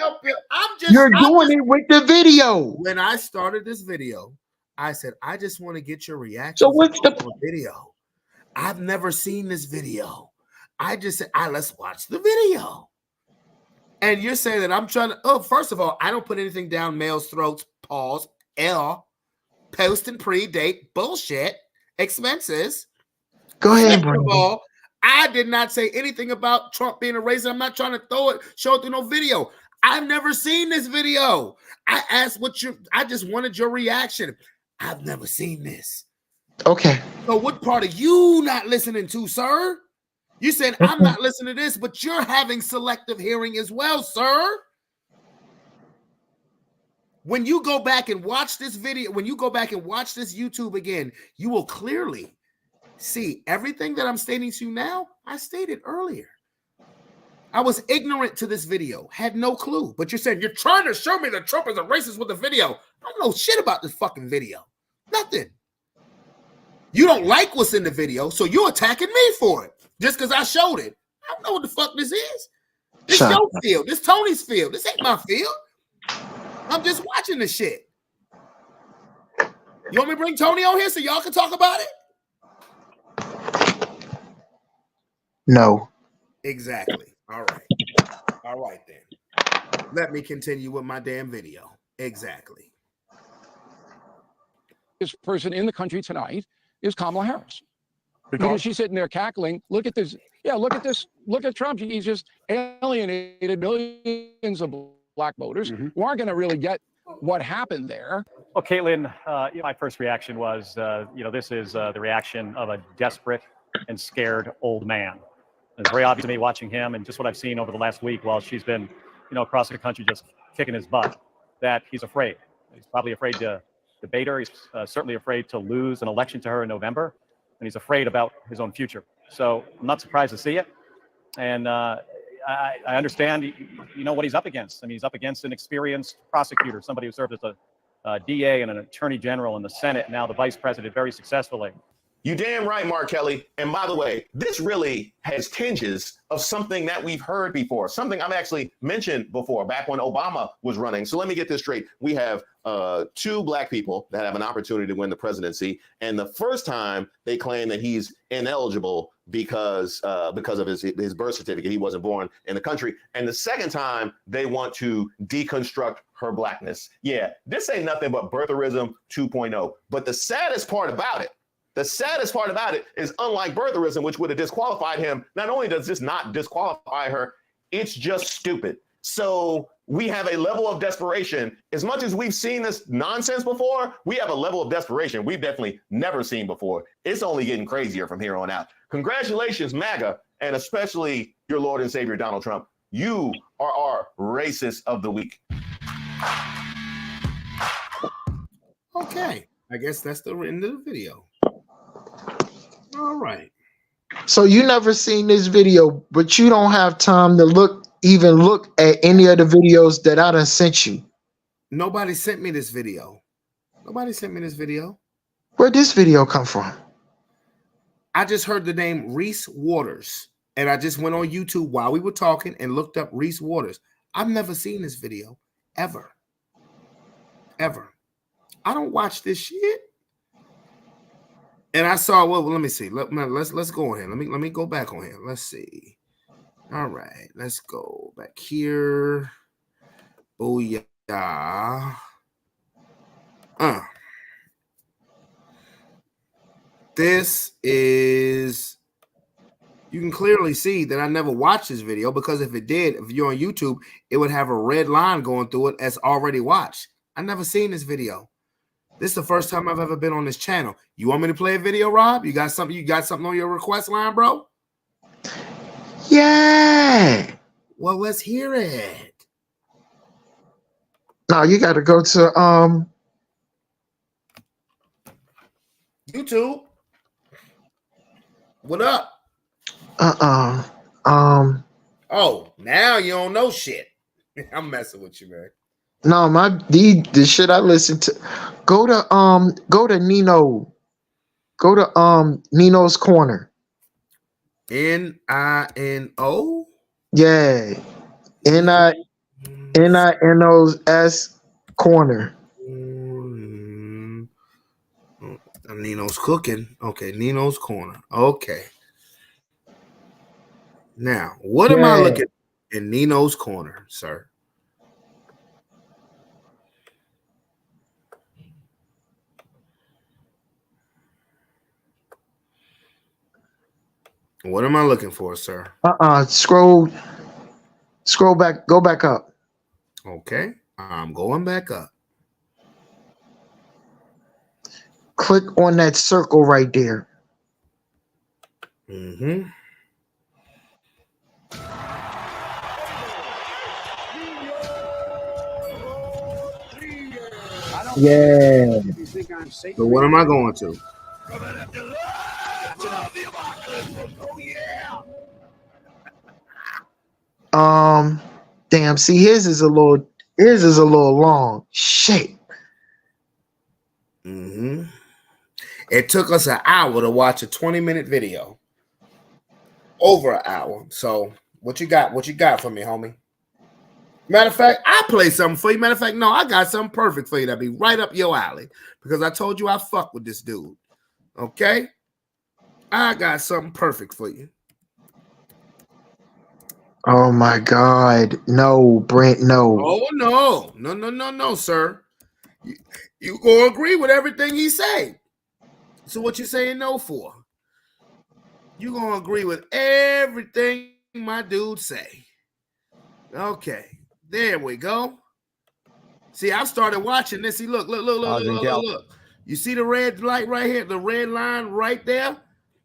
You're doing it with the video. When I started this video, I said, I just want to get your reaction. So what's the video? I've never seen this video. I just said, let's watch the video. And you're saying that I'm trying to, first of all, I don't put anything down males' throats, pause, post and pre-date, bullshit, expenses. Go ahead, Second of all, I did not say anything about Trump being a racist. I'm not trying to show it through no video. I've never seen this video. I asked I just wanted your reaction. I've never seen this. Okay. So what part are you not listening to, sir? You said I'm not listening to this, but you're having selective hearing as well, sir. When you go back and watch this video, when you go back and watch this YouTube again, you will clearly see everything that I'm stating to you now. I stated earlier. I was ignorant to this video, had no clue. But you're saying you're trying to show me that Trump is a racist with the video. I don't know shit about this fucking video. Nothing. You don't like what's in the video, so you're attacking me for it just because I showed it. I don't know what the fuck this is. This your field. This Tony's field. This ain't my field. I'm just watching this shit. You want me to bring Tony on here so y'all can talk about it? No. Exactly. All right. All right, then. Let me continue with my damn video. Exactly. This person in the country tonight is Kamala Harris. Because she's sitting there cackling. Look at this. Yeah, look at this. Look at Trump. He's just alienated millions of black voters who aren't going to really get what happened there. Well, Caitlin, my first reaction was, this is the reaction of a desperate and scared old man. It's very obvious to me watching him and just what I've seen over the last week while she's been, across the country just kicking his butt, that he's afraid. He's probably afraid to debate her. He's certainly afraid to lose an election to her in November, and he's afraid about his own future. So I'm not surprised to see it. And I understand, what he's up against. I mean, he's up against an experienced prosecutor, somebody who served as a DA and an attorney general in the Senate, now the vice president very successfully. You damn right, Mark Kelly. And by the way, this really has tinges of something that we've heard before, something I've actually mentioned before back when Obama was running. So let me get this straight. We have two black people that have an opportunity to win the presidency. And the first time they claim that he's ineligible because of his birth certificate. He wasn't born in the country. And the second time they want to deconstruct her blackness. Yeah, this ain't nothing but birtherism 2.0. But the saddest part about it is, unlike birtherism, which would have disqualified him, not only does this not disqualify her, it's just stupid. So we have a level of desperation. As much as we've seen this nonsense before, we have a level of desperation we've definitely never seen before. It's only getting crazier from here on out. Congratulations, MAGA, and especially your Lord and Savior, Donald Trump. You are our racist of the week. Okay. I guess that's the end of the video. All right. So you never seen this video, but you don't have time to look at any of the videos that I done sent you. Nobody sent me this video. Where'd this video come from? I just heard the name Reese Waters, and I just went on YouTube while we were talking and looked up Reese Waters. I've never seen this video ever. I don't watch this shit. And I saw, well, let me see. Let's go on here. Let me go back on here. Let's see. All right, let's go back here. Oh yeah. This is, you can clearly see that I never watched this video, because if you're on YouTube, it would have a red line going through it as already watched. I never seen this video. This is the first time I've ever been on this channel. You want me to play a video, Rob? You got something on your request line, bro? Yeah. Well, let's hear it. No, you got to go to YouTube. What up? Oh, now you don't know shit. I'm messing with you, man. No, the shit I listen to. Go to Nino. Go to Nino's Corner. Nino? Yeah. Nino's Corner. Nino's cooking. Okay, Nino's Corner. Okay. Now, what am I looking at in Nino's Corner, sir? What am I looking for, sir? Scroll back. Go back up. Okay, I'm going back up. Click on that circle right there. Mm-hmm. Yeah. So what am I going to? Damn. See, his is a little long. Shit. Mm-hmm. It took us an hour to watch a 20-minute video. Over an hour. So what you got? What you got for me, homie? Matter of fact, I play something for you. Matter of fact, no, I got something perfect for you that'll be right up your alley because I told you I fuck with this dude. Okay? I got something perfect for you. Oh my God. No, Brent, no. Oh, no, sir. You gonna agree with everything he say. So what you saying no for? You gonna agree with everything my dude say. Okay, there we go. See, I started watching this. See, look. You see the red light right here? The red line right there?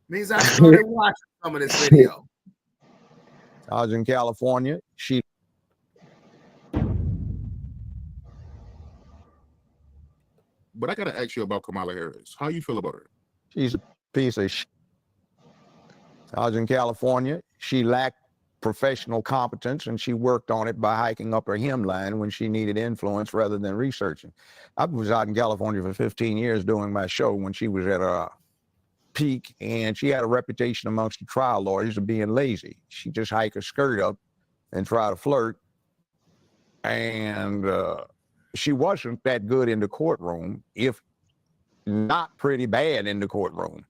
Means I started watching some of this video. I was in California. But I gotta ask you about Kamala Harris. How you feel about her? She's a piece of shit. I was in California. She lacked professional competence, and she worked on it by hiking up her hemline when she needed influence rather than researching. I was out in California for 15 years doing my show when she was at her peak, and she had a reputation amongst the trial lawyers of being lazy. She just hike her skirt up and try to flirt, and she wasn't that good in the courtroom, if not pretty bad in the courtroom.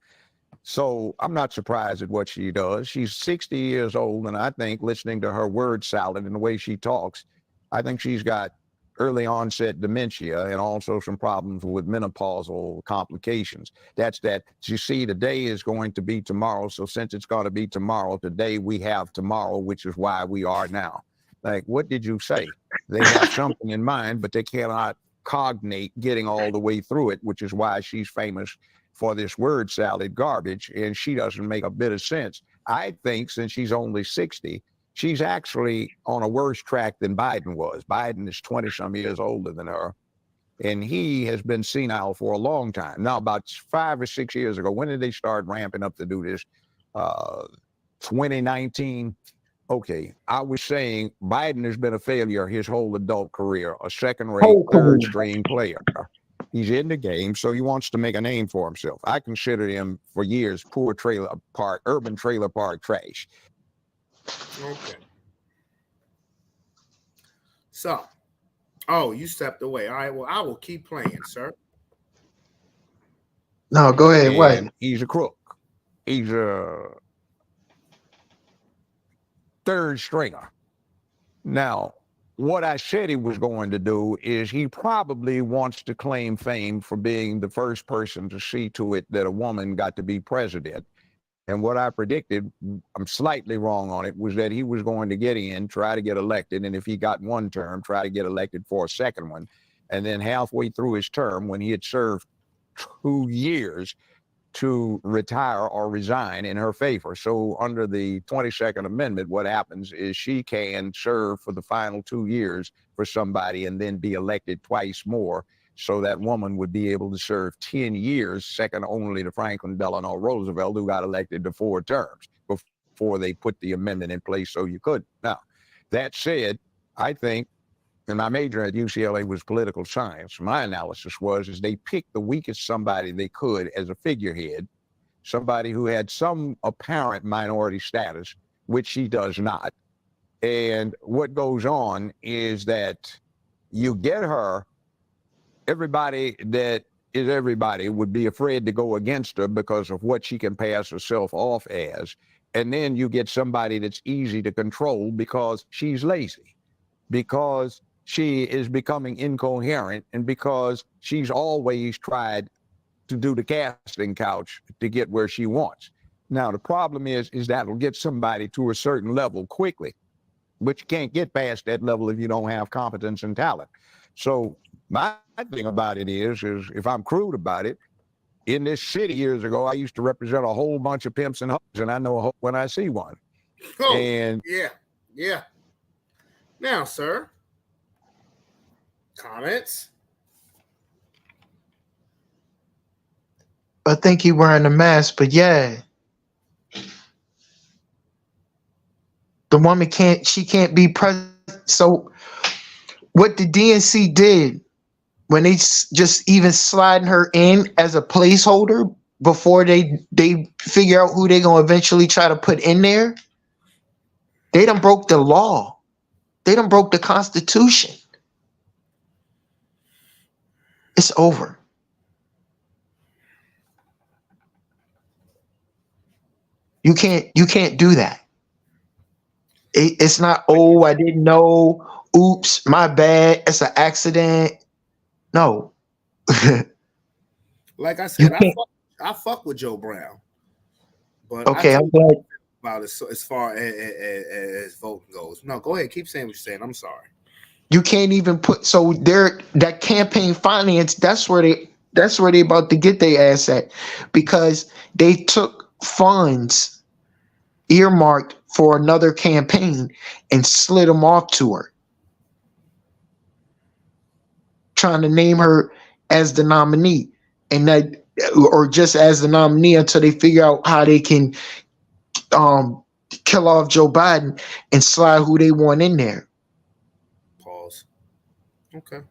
So I'm not surprised at what she does. She's 60 years old, and I think listening to her word salad and the way she talks, I think she's got early onset dementia and also some problems with menopausal complications. That's that. You see, today is going to be tomorrow. So since it's going to be tomorrow, today we have tomorrow, which is why we are now. Like, what did you say? They have something in mind, but they cannot cognate getting all the way through it, which is why she's famous for this word salad garbage, and she doesn't make a bit of sense. I think since she's only 60, she's actually on a worse track than Biden was. Biden is 20-some years older than her, and he has been senile for a long time. Now, about 5 or 6 years ago, when did they start ramping up to do this? 2019. Okay, I was saying Biden has been a failure his whole adult career, a second-rate, third-string player. He's in the game, so he wants to make a name for himself. I considered him for years poor trailer park, urban trailer park trash. Okay. So, oh, you stepped away. All right, well, I will keep playing, sir. No, go ahead. What? He's a crook. He's a third stringer. Now, what I said he was going to do is he probably wants to claim fame for being the first person to see to it that a woman got to be president. And what I predicted, I'm slightly wrong on it, was that he was going to get in, try to get elected, and if he got one term, try to get elected for a second one. And then halfway through his term, when he had served 2 years, to retire or resign in her favor. So under the 22nd Amendment, what happens is she can serve for the final 2 years for somebody and then be elected twice more. So that woman would be able to serve 10 years, second only to Franklin Delano Roosevelt, who got elected to 4 terms before they put the amendment in place so you could. Now, that said, I think, and my major at UCLA was political science. My analysis is they picked the weakest somebody they could as a figurehead, somebody who had some apparent minority status, which she does not. And what goes on is that you get her, everybody that is everybody would be afraid to go against her because of what she can pass herself off as. And then you get somebody that's easy to control because she's lazy, because she is becoming incoherent, and because she's always tried to do the casting couch to get where she wants. Now, the problem is that'll get somebody to a certain level quickly, but you can't get past that level if you don't have competence and talent. So my thing about it is if I'm crude about it, in this city years ago, I used to represent a whole bunch of pimps and hoes, and I know a hoe when I see one. Oh, and yeah. Now, sir, comments? I think he wearing a mask, but yeah. The woman can't be president. So what the DNC did when they just even sliding her in as a placeholder before they figure out who they're going to eventually try to put in there, they done broke the law. They done broke the Constitution. It's over. You can't do that. It's not, oh, I didn't know. Oops, my bad. It's an accident. No. Like I said, I fuck with Joe Brown. But okay, I'm glad. About as far as voting goes. No, go ahead. Keep saying what you're saying. I'm sorry. You can't even put that campaign finance. That's where they about to get their ass at, because they took funds earmarked for another campaign and slid them off to her, trying to name her as the nominee, and that, or just as the nominee, until they figure out how they can kill off Joe Biden and slide who they want in there. Pause. Okay.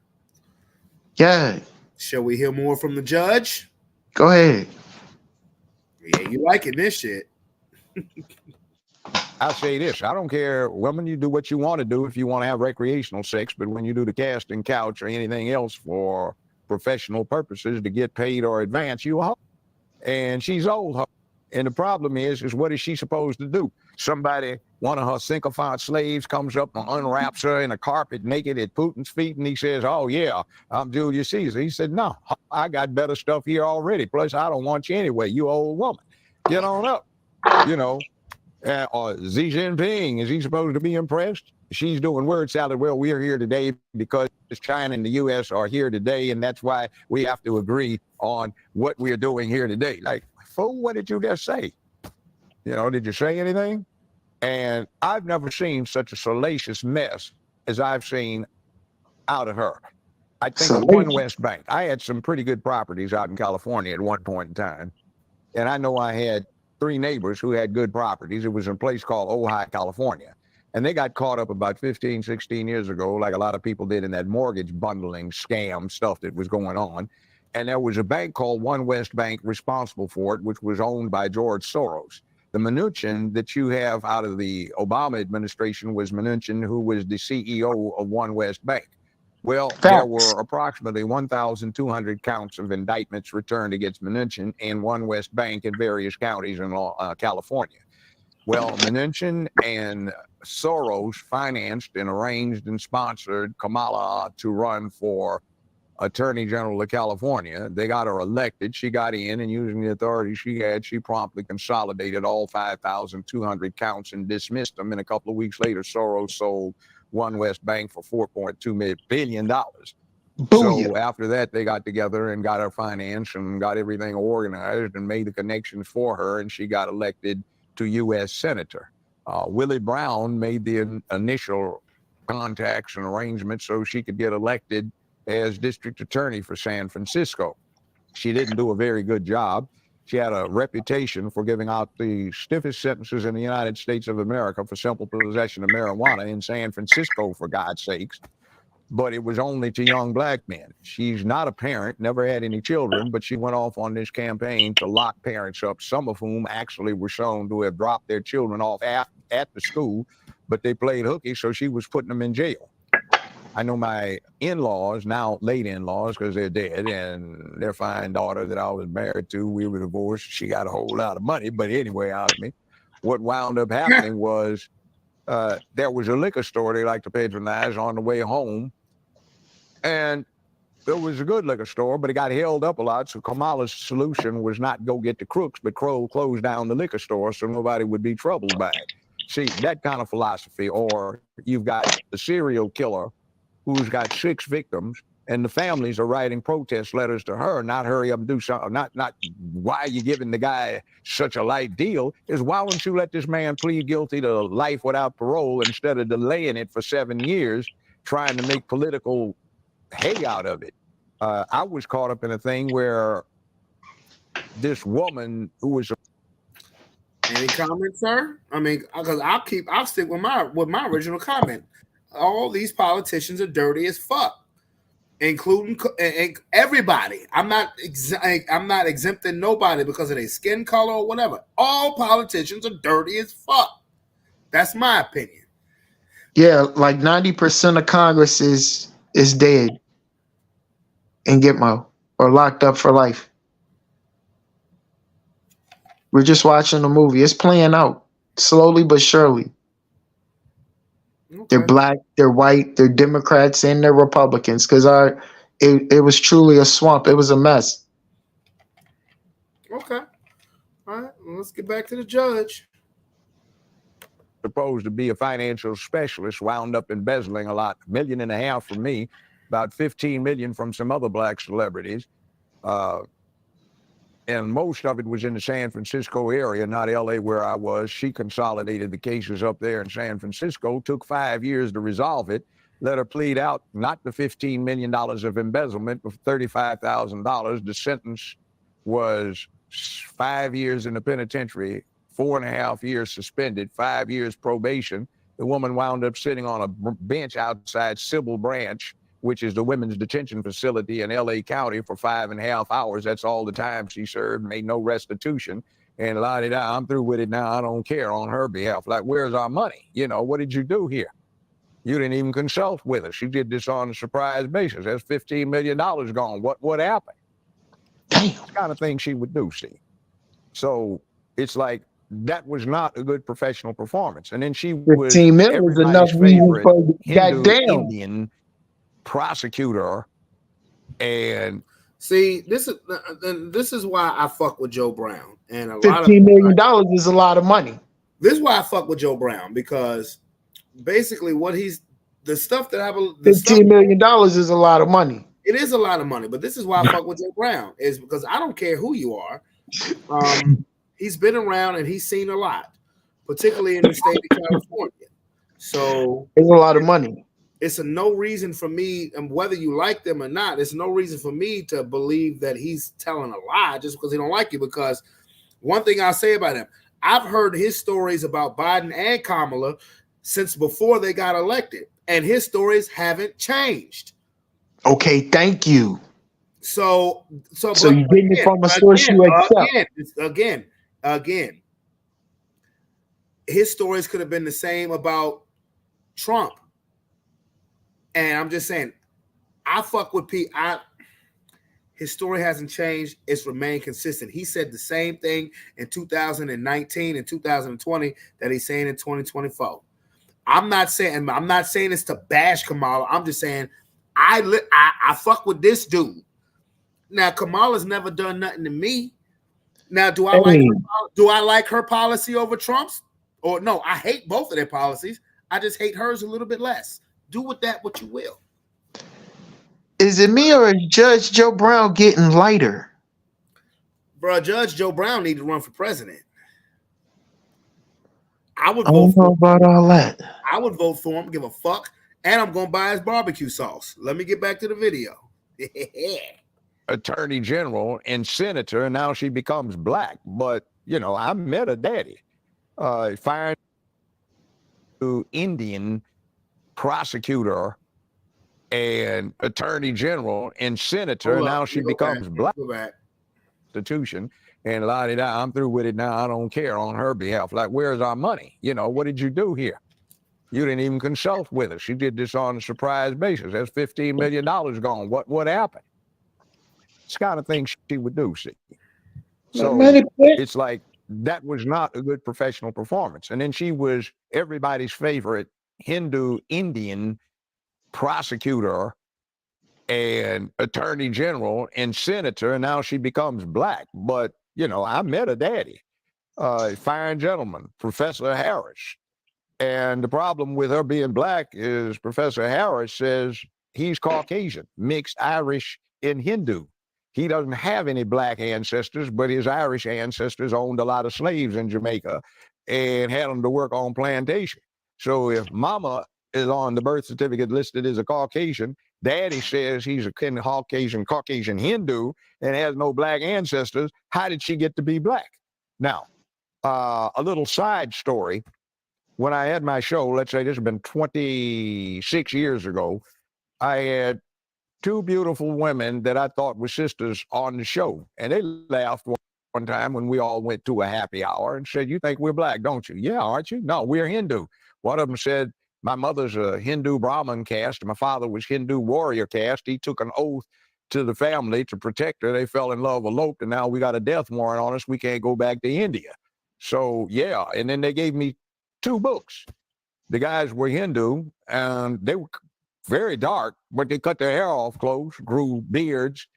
Yeah. Shall we hear more from the judge? Go ahead. Yeah, you liking this shit. I'll say this. I don't care, women, you do what you want to do if you want to have recreational sex, but when you do the casting couch or anything else for professional purposes to get paid or advance, you a hoe. And she's old hoe. And the problem is what is she supposed to do? Somebody, one of her sycophant slaves, comes up and unwraps her in a carpet naked at Putin's feet, and he says, oh, yeah, I'm Julius Caesar. He said, no, I got better stuff here already. Plus, I don't want you anyway, you old woman. Get on up, you know. Or Xi Jinping, is he supposed to be impressed? She's doing word salad. Well, we're here today because China and the U.S. are here today, and that's why we have to agree on what we're doing here today. Like, fool, what did you just say? You know, did you say anything? And I've never seen such a salacious mess as I've seen out of her. I think of One West Bank. I had some pretty good properties out in California at one point in time, and I know I had 3 neighbors who had good properties. It was in a place called Ojai, California. And they got caught up about 15, 16 years ago, like a lot of people did, in that mortgage bundling scam stuff that was going on. And there was a bank called One West Bank responsible for it, which was owned by George Soros. The Mnuchin that you have out of the Obama administration was Mnuchin, who was the CEO of One West Bank. Well, there were approximately 1,200 counts of indictments returned against Mnuchin and One West Bank in various counties in California. Well, Mnuchin and Soros financed and arranged and sponsored Kamala to run for Attorney General of California. They got her elected. She got in, and using the authority she had, she promptly consolidated all 5,200 counts and dismissed them. And a couple of weeks later, Soros sold One West Bank for $4.2 billion. So after that, they got together and got her finance and got everything organized and made the connections for her, and she got elected to U.S. Senator. Willie Brown made the initial contacts and arrangements so she could get elected as district attorney for San Francisco. She didn't do a very good job. She had a reputation for giving out the stiffest sentences in the United States of America for simple possession of marijuana in San Francisco, for God's sakes. But it was only to young black men. She's not a parent, never had any children, but she went off on this campaign to lock parents up, some of whom actually were shown to have dropped their children off at the school, but they played hooky, so she was putting them in jail. I know my in-laws, now late in-laws, because they're dead, and their fine daughter that I was married to, we were divorced. She got a whole lot of money, but anyway, out of me. What wound up happening was there was a liquor store they like to patronize on the way home, and it was a good liquor store, but it got held up a lot, so Kamala's solution was not go get the crooks, but close down the liquor store so nobody would be troubled by it. See, that kind of philosophy. Or you've got the serial killer who's got 6 victims, and the families are writing protest letters to her, not hurry up and do something, not why are you giving the guy such a light deal, is why don't you let this man plead guilty to life without parole instead of delaying it for 7 years, trying to make political hay out of it. I was caught up in a thing where this woman who was Any comments, sir? I mean, because I'll stick with my original comment. All these politicians are dirty as fuck, including everybody. I'm not exempting nobody because of their skin color or whatever. All politicians are dirty as fuck. That's my opinion. Yeah, like 90% of Congress is dead in Gitmo or locked up for life. We're just watching the movie. It's playing out slowly but surely. Okay. They're black, they're white, they're Democrats, and they're Republicans because it was truly a swamp. It was a mess. Okay. All right. Well, let's get back to the judge. Supposed to be a financial specialist, wound up embezzling a lot, $1.5 million from me, about 15 million from some other black celebrities. And most of it was in the San Francisco area, not LA where I was. She consolidated the cases up there in San Francisco, took 5 years to resolve it, let her plead out not the $15 million of embezzlement, but $35,000. The sentence was 5 years in the penitentiary, 4.5 years suspended, 5 years probation. The woman wound up sitting on a bench outside Sybil Branch, which is the women's detention facility in LA County, for 5.5 hours. That's all the time she served, made no restitution. And la-di-da, I'm through with it now. I don't care on her behalf. Like, where's our money? You know, what did you do here? You didn't even consult with us. She did this on a surprise basis. That's $15 million gone. What happened? Damn. That's the kind of thing she would do, see. So it's like, that was not a good professional performance. And then she was 15 million was enough reason for goddamn Indian prosecutor. And see, this is why I fuck with Joe Brown. And $15 million is a lot of money. This is why I fuck with Joe Brown, because basically the stuff that $15 million is a lot of money. It is a lot of money, but this is why I fuck with Joe Brown, is because I don't care who you are. He's been around and he's seen a lot, particularly in the state of California. So it's a lot of money. It's no reason for me, and whether you like them or not, it's no reason for me to believe that he's telling a lie just because he don't like you. Because one thing I'll say about him, I've heard his stories about Biden and Kamala since before they got elected, and his stories haven't changed. Okay, thank you. So you're getting it from a source you accept. Again, his stories could have been the same about Trump. And I'm just saying, I fuck with Pete. His story hasn't changed. It's remained consistent. He said the same thing in 2019 and 2020 that he's saying in 2024. I'm not saying this to bash Kamala. I'm just saying I fuck with this dude. Now, Kamala's never done nothing to me. Now, do I like her policy over Trump's? Or no, I hate both of their policies. I just hate hers a little bit less. Do with that what you will. Is it me or is Judge Joe Brown getting lighter? Bro, Judge Joe Brown need to run for president. I would vote for him. About all that. I would vote for him, give a fuck, and I'm gonna buy his barbecue sauce. Let me get back to the video. Attorney General and Senator, and now she becomes black. But, you know, I met a daddy. Fired to Indian prosecutor and Attorney General and Senator. Now she becomes black. Institution. And la-di-da, I'm through with it now. I don't care on her behalf. Like, where's our money? You know, what did you do here? You didn't even consult with us. She did this on a surprise basis. That's $15 million gone. What happened? It's the kind of thing she would do, see. So it's like, that was not a good professional performance. And then she was everybody's favorite Hindu Indian prosecutor and Attorney General and Senator, and now she becomes black. But, you know, I met a daddy, fine gentleman, Professor Harris. And the problem with her being black is Professor Harris says he's Caucasian, mixed Irish and Hindu. He doesn't have any black ancestors, but his Irish ancestors owned a lot of slaves in Jamaica and had them to work on plantation. So if mama is on the birth certificate listed as a Caucasian Daddy says he's a Caucasian Hindu and has no black ancestors. How did she get to be black? Now, a little side story. When I had my show, let's say this has been 26 years ago, I had two beautiful women that I thought were sisters on the show. And they laughed one time when we all went to a happy hour and said, "You think we're black, don't you?" "Yeah, aren't you?" "No, we're Hindu." One of them said, "My mother's a Hindu Brahmin caste. My father was Hindu warrior caste. He took an oath to the family to protect her. They fell in love, eloped, and now we got a death warrant on us. We can't go back to India." So, yeah. And then they gave me two books. The guys were Hindu, and they were very dark, but they cut their hair off close, grew beards,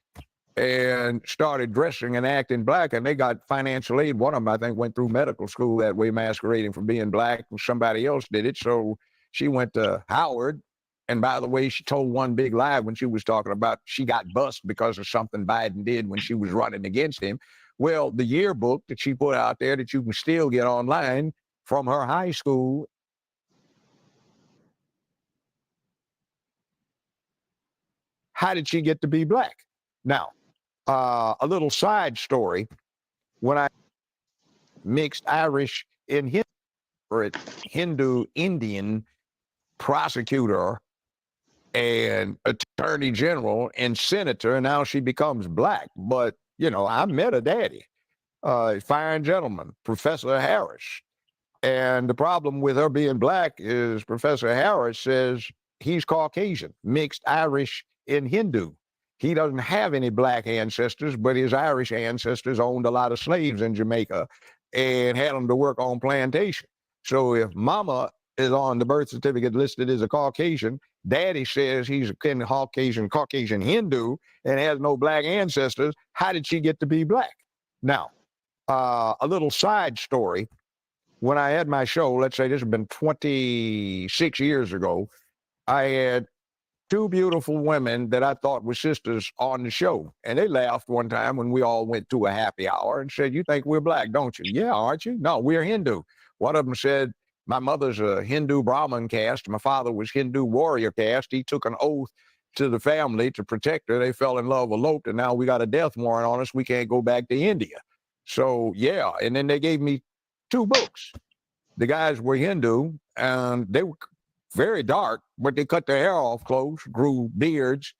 and started dressing and acting black, and they got financial aid. One of them, I think, went through medical school that way, masquerading for being black, and somebody else did it. So she went to Howard, and by the way, she told one big lie when she was talking about she got busted because of something Biden did when she was running against him. Well, the yearbook that she put out there that you can still get online from her high school. How did she get to be black? Now, a little side story. When I mixed Irish in Hindu Indian prosecutor and attorney general and senator, and now she becomes black. But, you know, I met her daddy, fine gentleman, Professor Harris. And the problem with her being black is Professor Harris says he's Caucasian, mixed Irish and Hindu. He doesn't have any black ancestors, but his Irish ancestors owned a lot of slaves in Jamaica and had them to work on plantation. So if mama is on the birth certificate listed as a Caucasian, daddy says he's a Caucasian Hindu and has no black ancestors. How did she get to be black? Now, a little side story. When I had my show, let's say this has been 26 years ago, I had two beautiful women that I thought were sisters on the show. And they laughed one time when we all went to a happy hour and said, "You think we're black, don't you?" "Yeah, aren't you?" "No, we're Hindu." One of them said, "My mother's a Hindu Brahmin caste. My father was Hindu warrior caste. He took an oath to the family to protect her. They fell in love, eloped, and now we got a death warrant on us. We can't go back to India." So, yeah. And then they gave me two books. The guys were Hindu, and they were very dark, but they cut their hair off close, grew beards,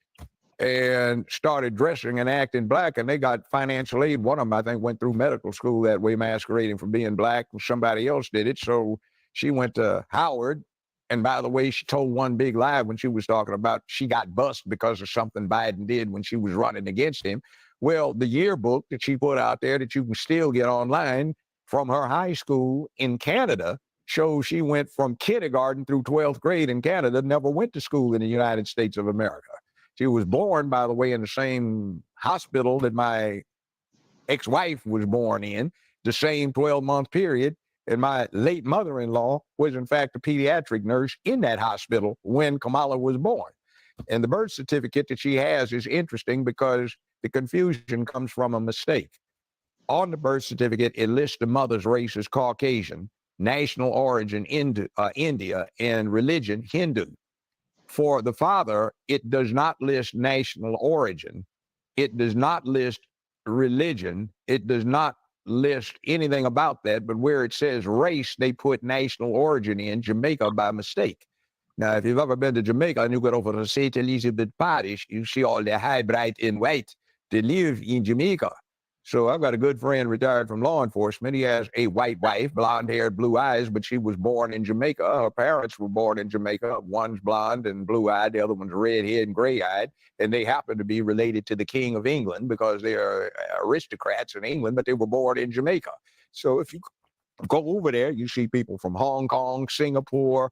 and started dressing and acting black, and they got financial aid. One of them, I think, went through medical school that way, masquerading for being black, and somebody else did it. So she went to Howard, and by the way, she told one big lie when she was talking about she got busted because of something Biden did when she was running against him. Well, the yearbook that she put out there that you can still get online from her high school in Canada shows she went from kindergarten through 12th grade in Canada, never went to school in the United States of America. She was born, by the way, in the same hospital that my ex-wife was born in, the same 12-month period. And my late mother-in-law was, in fact, a pediatric nurse in that hospital when Kamala was born. And the birth certificate that she has is interesting because the confusion comes from a mistake. On the birth certificate, it lists the mother's race as Caucasian, national origin India, and religion Hindu. For the father, it does not list national origin. It does not list religion. It does not list anything about that, but where it says race, they put national origin in Jamaica by mistake. Now, if you've ever been to Jamaica and you go over to St. Elizabeth Parish, you see all the high, bright, and white that live in Jamaica. So I've got a good friend retired from law enforcement. He has a white wife, blonde-haired, blue eyes, but she was born in Jamaica. Her parents were born in Jamaica. One's blonde and blue-eyed. The other one's red-haired and gray-eyed. And they happen to be related to the King of England because they are aristocrats in England, but they were born in Jamaica. So if you go over there, you see people from Hong Kong, Singapore,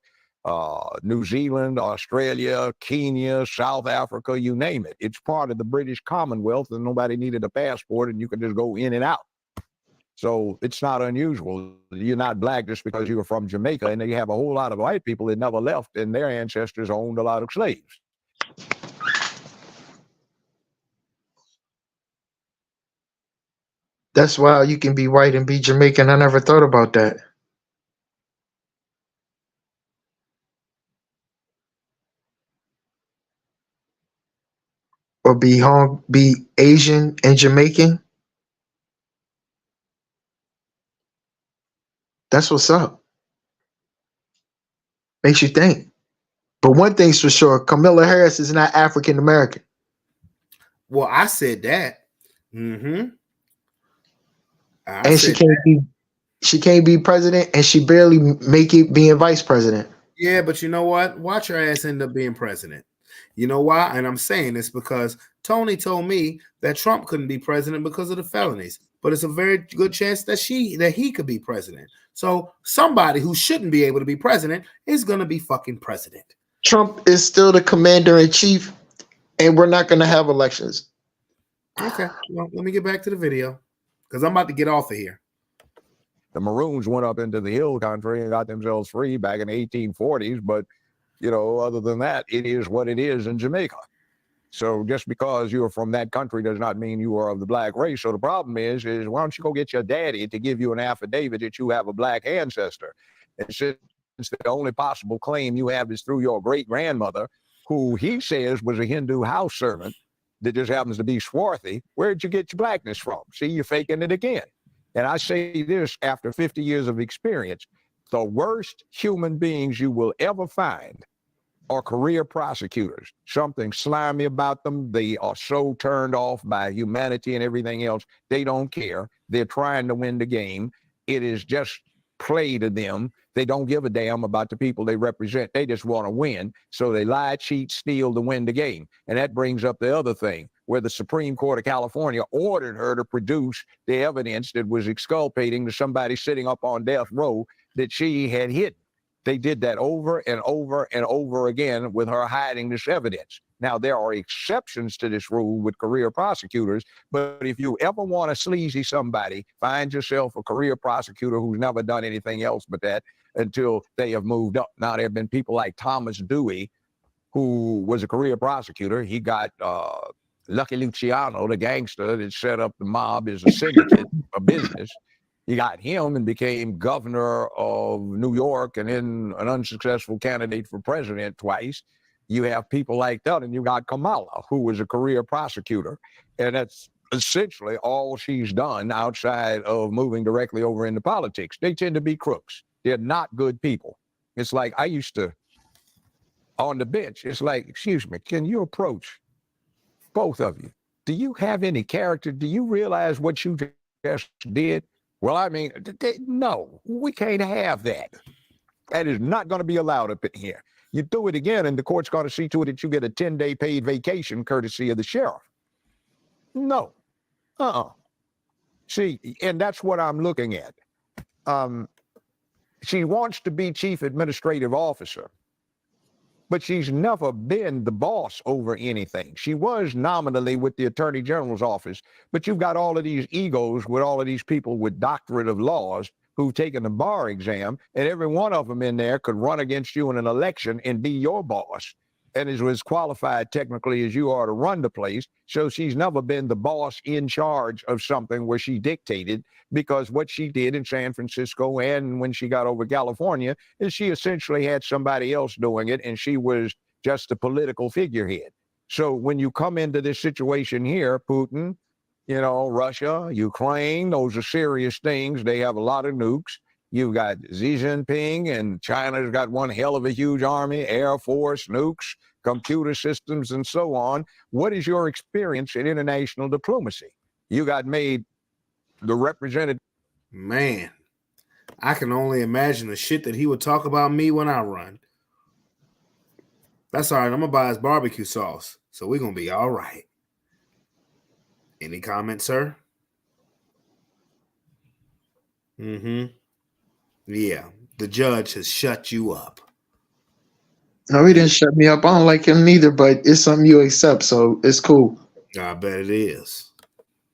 New Zealand, Australia, Kenya, South Africa, you name it. It's part of the British Commonwealth, and nobody needed a passport, and you can just go in and out. So it's not unusual. You're not black just because you were from Jamaica, and you have a whole lot of white people that never left, and their ancestors owned a lot of slaves. That's why you can be white and be Jamaican. I never thought about that. or be Asian and Jamaican. That's what's up. Makes you think. But one thing's for sure, Kamala Harris is not African American. Well, I said that. And she can't be president, and she barely make it being vice president. Yeah, but you know what? Watch her ass end up being president. You know why? And I'm saying this because Tony told me that Trump couldn't be president because of the felonies, but it's a very good chance that he could be president. So somebody who shouldn't be able to be president is going to be fucking president. Trump is still the commander in chief, and we're not going to have elections. Okay, well, let me get back to the video because I'm about to get off of here. The Maroons went up into the hill country and got themselves free back in the 1840s. But, you know, other than that, it is what it is in Jamaica. So just because you're from that country does not mean you are of the black race. So the problem is why don't you go get your daddy to give you an affidavit that you have a black ancestor? And since the only possible claim you have is through your great-grandmother, who he says was a Hindu house servant that just happens to be swarthy, where'd you get your blackness from? See, you're faking it again. And I say this after 50 years of experience, the worst human beings you will ever find are career prosecutors. Something slimy about them. They are so turned off by humanity and everything else. They don't care. They're trying to win the game. It is just play to them. They don't give a damn about the people they represent. They just want to win. So they lie, cheat, steal to win the game. And that brings up the other thing, where the Supreme Court of California ordered her to produce the evidence that was exculpating to somebody sitting up on death row that she had hidden. They did that over and over and over again with her hiding this evidence. Now, there are exceptions to this rule with career prosecutors, but if you ever want to sleazy somebody, find yourself a career prosecutor who's never done anything else but that until they have moved up. Now, there have been people like Thomas Dewey, who was a career prosecutor. He got Lucky Luciano, the gangster that set up the mob as a syndicate, a business. He got him and became governor of New York and then an unsuccessful candidate for president twice. You have people like that, and you got Kamala, who was a career prosecutor. And that's essentially all she's done outside of moving directly over into politics. They tend to be crooks. They're not good people. It's like I used to, on the bench, it's like, excuse me, can you approach both of you? Do you have any character? Do you realize what you just did? Well, I mean, no, we can't have that. That is not going to be allowed up in here. You do it again, and the court's going to see to it that you get a 10-day paid vacation courtesy of the sheriff. No. See, and that's what I'm looking at. She wants to be chief administrative officer, but she's never been the boss over anything. She was nominally with the Attorney General's office, but you've got all of these egos with all of these people with doctorate of laws who've taken the bar exam, and every one of them in there could run against you in an election and be your boss, and is as qualified technically as you are to run the place. So she's never been the boss in charge of something where she dictated, because what she did in San Francisco and when she got over California is she essentially had somebody else doing it, and she was just a political figurehead. So when you come into this situation here, Putin, you know, Russia, Ukraine, those are serious things. They have a lot of nukes. You've got Xi Jinping, and China's got one hell of a huge army, air force, nukes, computer systems, and so on. What is your experience in international diplomacy? You got made the representative. Man, I can only imagine the shit that he would talk about me when I run. That's all right. I'm going to buy his barbecue sauce, so we're going to be all right. Any comments, sir? Yeah, the judge has shut you up. No, he didn't shut me up. I don't like him neither, but it's something you accept, so it's cool. I bet it is.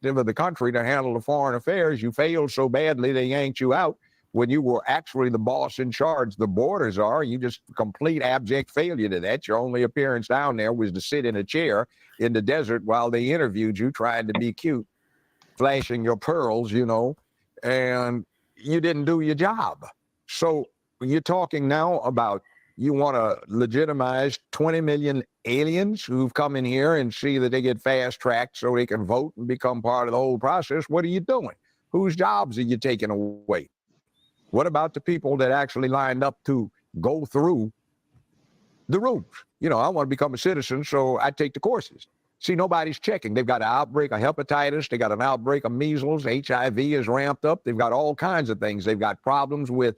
Of the country to handle the foreign affairs. You failed so badly they yanked you out when you were actually the boss in charge. The borders are. You just complete abject failure to that. Your only appearance down there was to sit in a chair in the desert while they interviewed you, trying to be cute, flashing your pearls, you know, and you didn't do your job. So you're talking now about You want to legitimize 20 million aliens who've come in here and see that they get fast tracked so they can vote and become part of the whole process. What are you doing? Whose jobs are you taking away? What about the people that actually lined up to go through the rules? You know, I want to become a citizen, so I take the courses. See, nobody's checking. They've got an outbreak of hepatitis. They got an outbreak of measles. HIV is ramped up. They've got all kinds of things. They've got problems with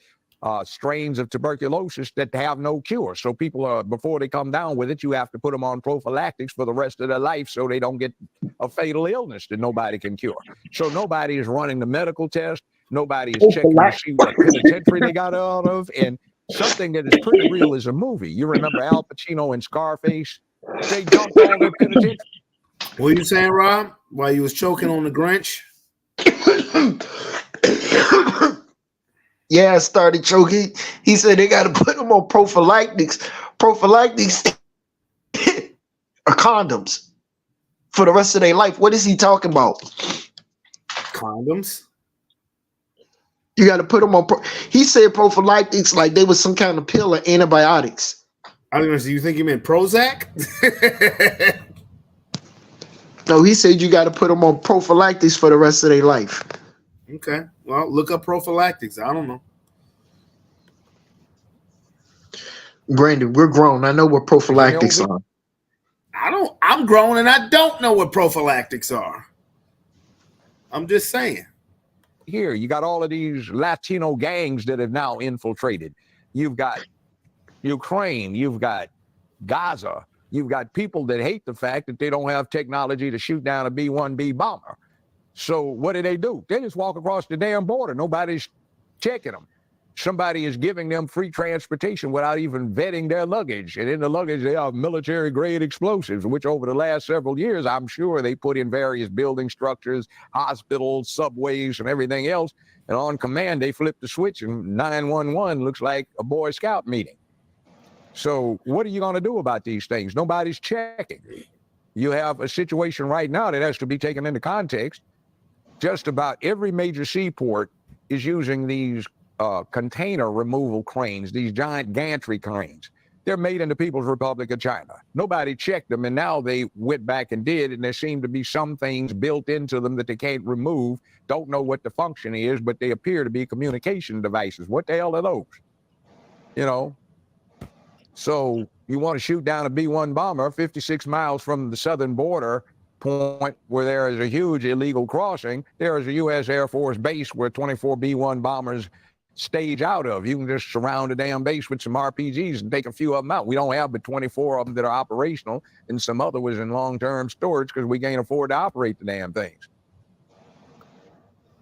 strains of tuberculosis that have no cure. So people are, before they come down with it, you have to put them on prophylactics for the rest of their life so they don't get a fatal illness that nobody can cure. So nobody is running the medical test. Nobody is checking to see what penitentiary they got out of. And something that is pretty real is a movie. You remember Al Pacino in Scarface? They dumped all their penitentiary. What are you saying, Rob? While you was choking on the Grinch? Yeah, I started choking. He said they got to put them on prophylactics. Prophylactics are condoms for the rest of their life. What is he talking about? Condoms? You got to put them on. He said prophylactics like they was some kind of pill or antibiotics. I don't know. Do you think he meant Prozac? No, he said you got to put them on prophylactics for the rest of their life. Okay. Well, look up prophylactics. I don't know. Brandon, we're grown. I know what prophylactics are. I'm grown and I don't know what prophylactics are. I'm just saying. Here, you got all of these Latino gangs that have now infiltrated. You've got Ukraine, you've got Gaza, you've got people that hate the fact that they don't have technology to shoot down a B-1B bomber. So what do? They just walk across the damn border. Nobody's checking them. Somebody is giving them free transportation without even vetting their luggage. And in the luggage, they have military-grade explosives, which over the last several years, I'm sure they put in various building structures, hospitals, subways, and everything else. And on command, they flip the switch, and 911 looks like a Boy Scout meeting. So what are you going to do about these things? Nobody's checking. You have a situation right now that has to be taken into context. Just about every major seaport is using these container removal cranes, these giant gantry cranes. They're made in the People's Republic of China. Nobody checked them, and now they went back and did, and there seem to be some things built into them that they can't remove. Don't know what the function is, but they appear to be communication devices. What the hell are those? You know? So you want to shoot down a B-1 bomber 56 miles from the southern border point where there is a huge illegal crossing. There is a U.S. Air Force base where 24 B-1 bombers stage out of. You can just surround a damn base with some RPGs and take a few of them out. We don't have but 24 of them that are operational, and some other was in long-term storage because we can't afford to operate the damn things.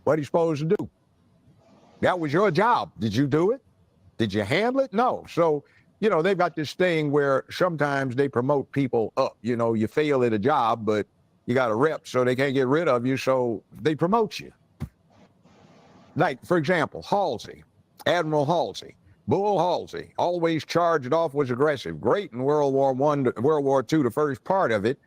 What are you supposed to do? That was your job. Did you do it? Did you handle it? No. So, you know, they've got this thing where sometimes they promote people up. You know, you fail at a job, but you got a rep, so they can't get rid of you, so they promote you. Like, for example, Halsey, Admiral Halsey, Bull Halsey, always charged off, was aggressive. Great in World War I, World War II, the first part of it.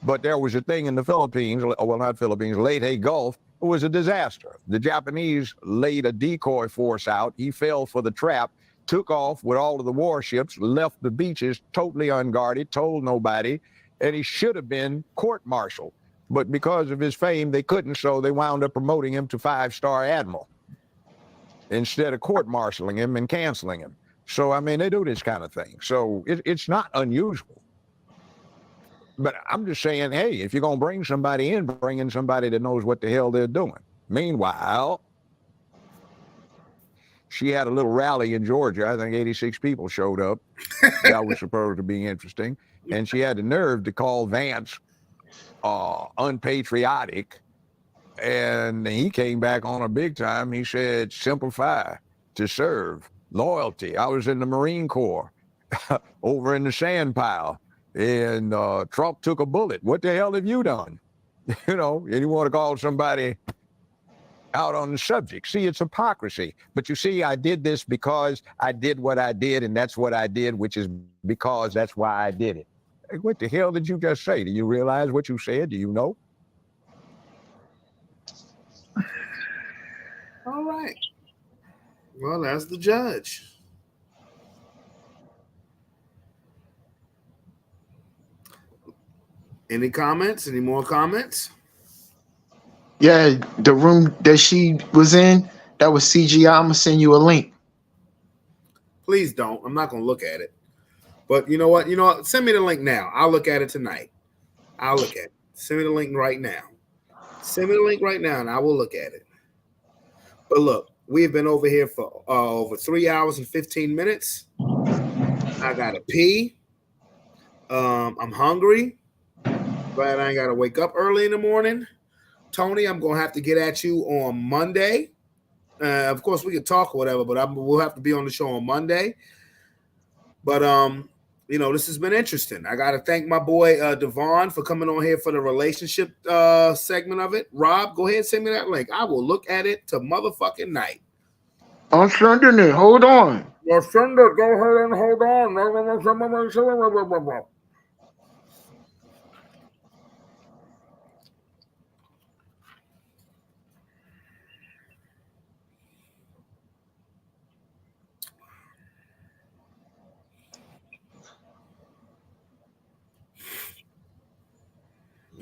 But there was a thing in the Philippines, well, not Philippines, Leyte Gulf. It was a disaster. The Japanese laid a decoy force out. He fell for the trap, took off with all of the warships, left the beaches totally unguarded, told nobody, and he should have been court-martialed. But because of his fame, they couldn't, so they wound up promoting him to 5-star admiral instead of court-martialing him and canceling him. So, I mean, they do this kind of thing. So it's not unusual. But I'm just saying, hey, if you're going to bring somebody in, bring in somebody that knows what the hell they're doing. Meanwhile, she had a little rally in Georgia. I think 86 people showed up. That was supposed to be interesting. And she had the nerve to call Vance unpatriotic. And he came back on her big time. He said, simplify, to serve, loyalty. I was in the Marine Corps over in the sand pile. And Trump took a bullet. What the hell have you done? You know, and you want to call somebody out on the subject. See, it's hypocrisy. But you see, I did this because I did what I did, and that's what I did, which is because that's why I did it. Hey, what the hell did you just say? Do you realize what you said? Do you know? All right. Well, that's the judge. Any comments? Any more comments? Yeah, the room that she was in, that was CGI. I'm gonna send you a link. Please don't. I'm not gonna look at it. But you know what? You know what? Send me the link now. I'll look at it tonight. I'll look at it. Send me the link right now. Send me the link right now, and I will look at it. But look, we've been over here for over 3 hours and 15 minutes. I gotta pee. I'm hungry. Glad I ain't gotta wake up early in the morning. Tony, I'm gonna have to get at you on Monday. Of course, we can talk or whatever, but we'll have to be on the show on Monday. But you know, this has been interesting. I gotta thank my boy Devon for coming on here for the relationship segment of it. Rob, go ahead and send me that link. I will look at it to motherfucking night. I'm sending it. Hold on. Well, send it. Go ahead and hold on.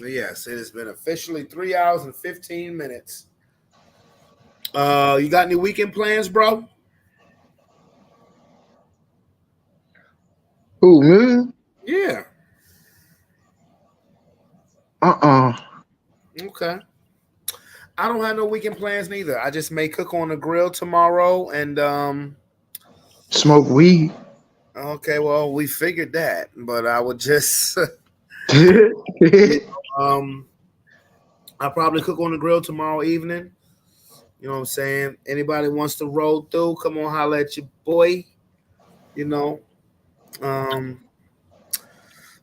Yes, it has been officially 3 hours and 15 minutes. You got any weekend plans, bro? Who, me? Yeah. Okay. I don't have no weekend plans neither. I just may cook on the grill tomorrow and smoke weed. Okay, well, we figured that, but I would just I'll probably cook on the grill tomorrow evening. You know what I'm saying? Anybody wants to roll through, come on, holla at your boy. You know.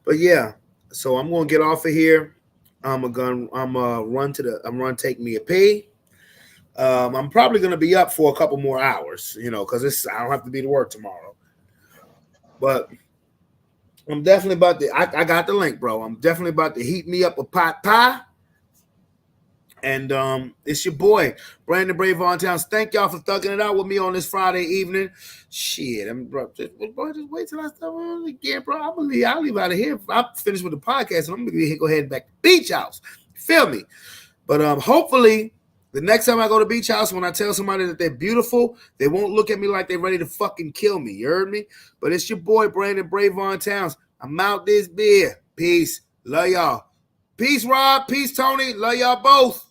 But yeah, so I'm gonna get off of here. I'm gonna run take me a pee. I'm probably gonna be up for a couple more hours, you know, because I don't have to be to work tomorrow. But I'm definitely about to. I got the link, bro. I'm definitely about to heat me up a pot pie. And it's your boy, Brandon Bravon Towns. Thank y'all for thugging it out with me on this Friday evening. Shit, just wait till I start on again, bro. I'll leave out of here. I'm finished with the podcast, and I'm gonna go ahead and back to Beach House. Feel me? But hopefully, the next time I go to Beach House, when I tell somebody that they're beautiful, they won't look at me like they're ready to fucking kill me. You heard me? But it's your boy, Brandon Bravon Towns. I'm out this beer. Peace. Love y'all. Peace, Rob. Peace, Tony. Love y'all both.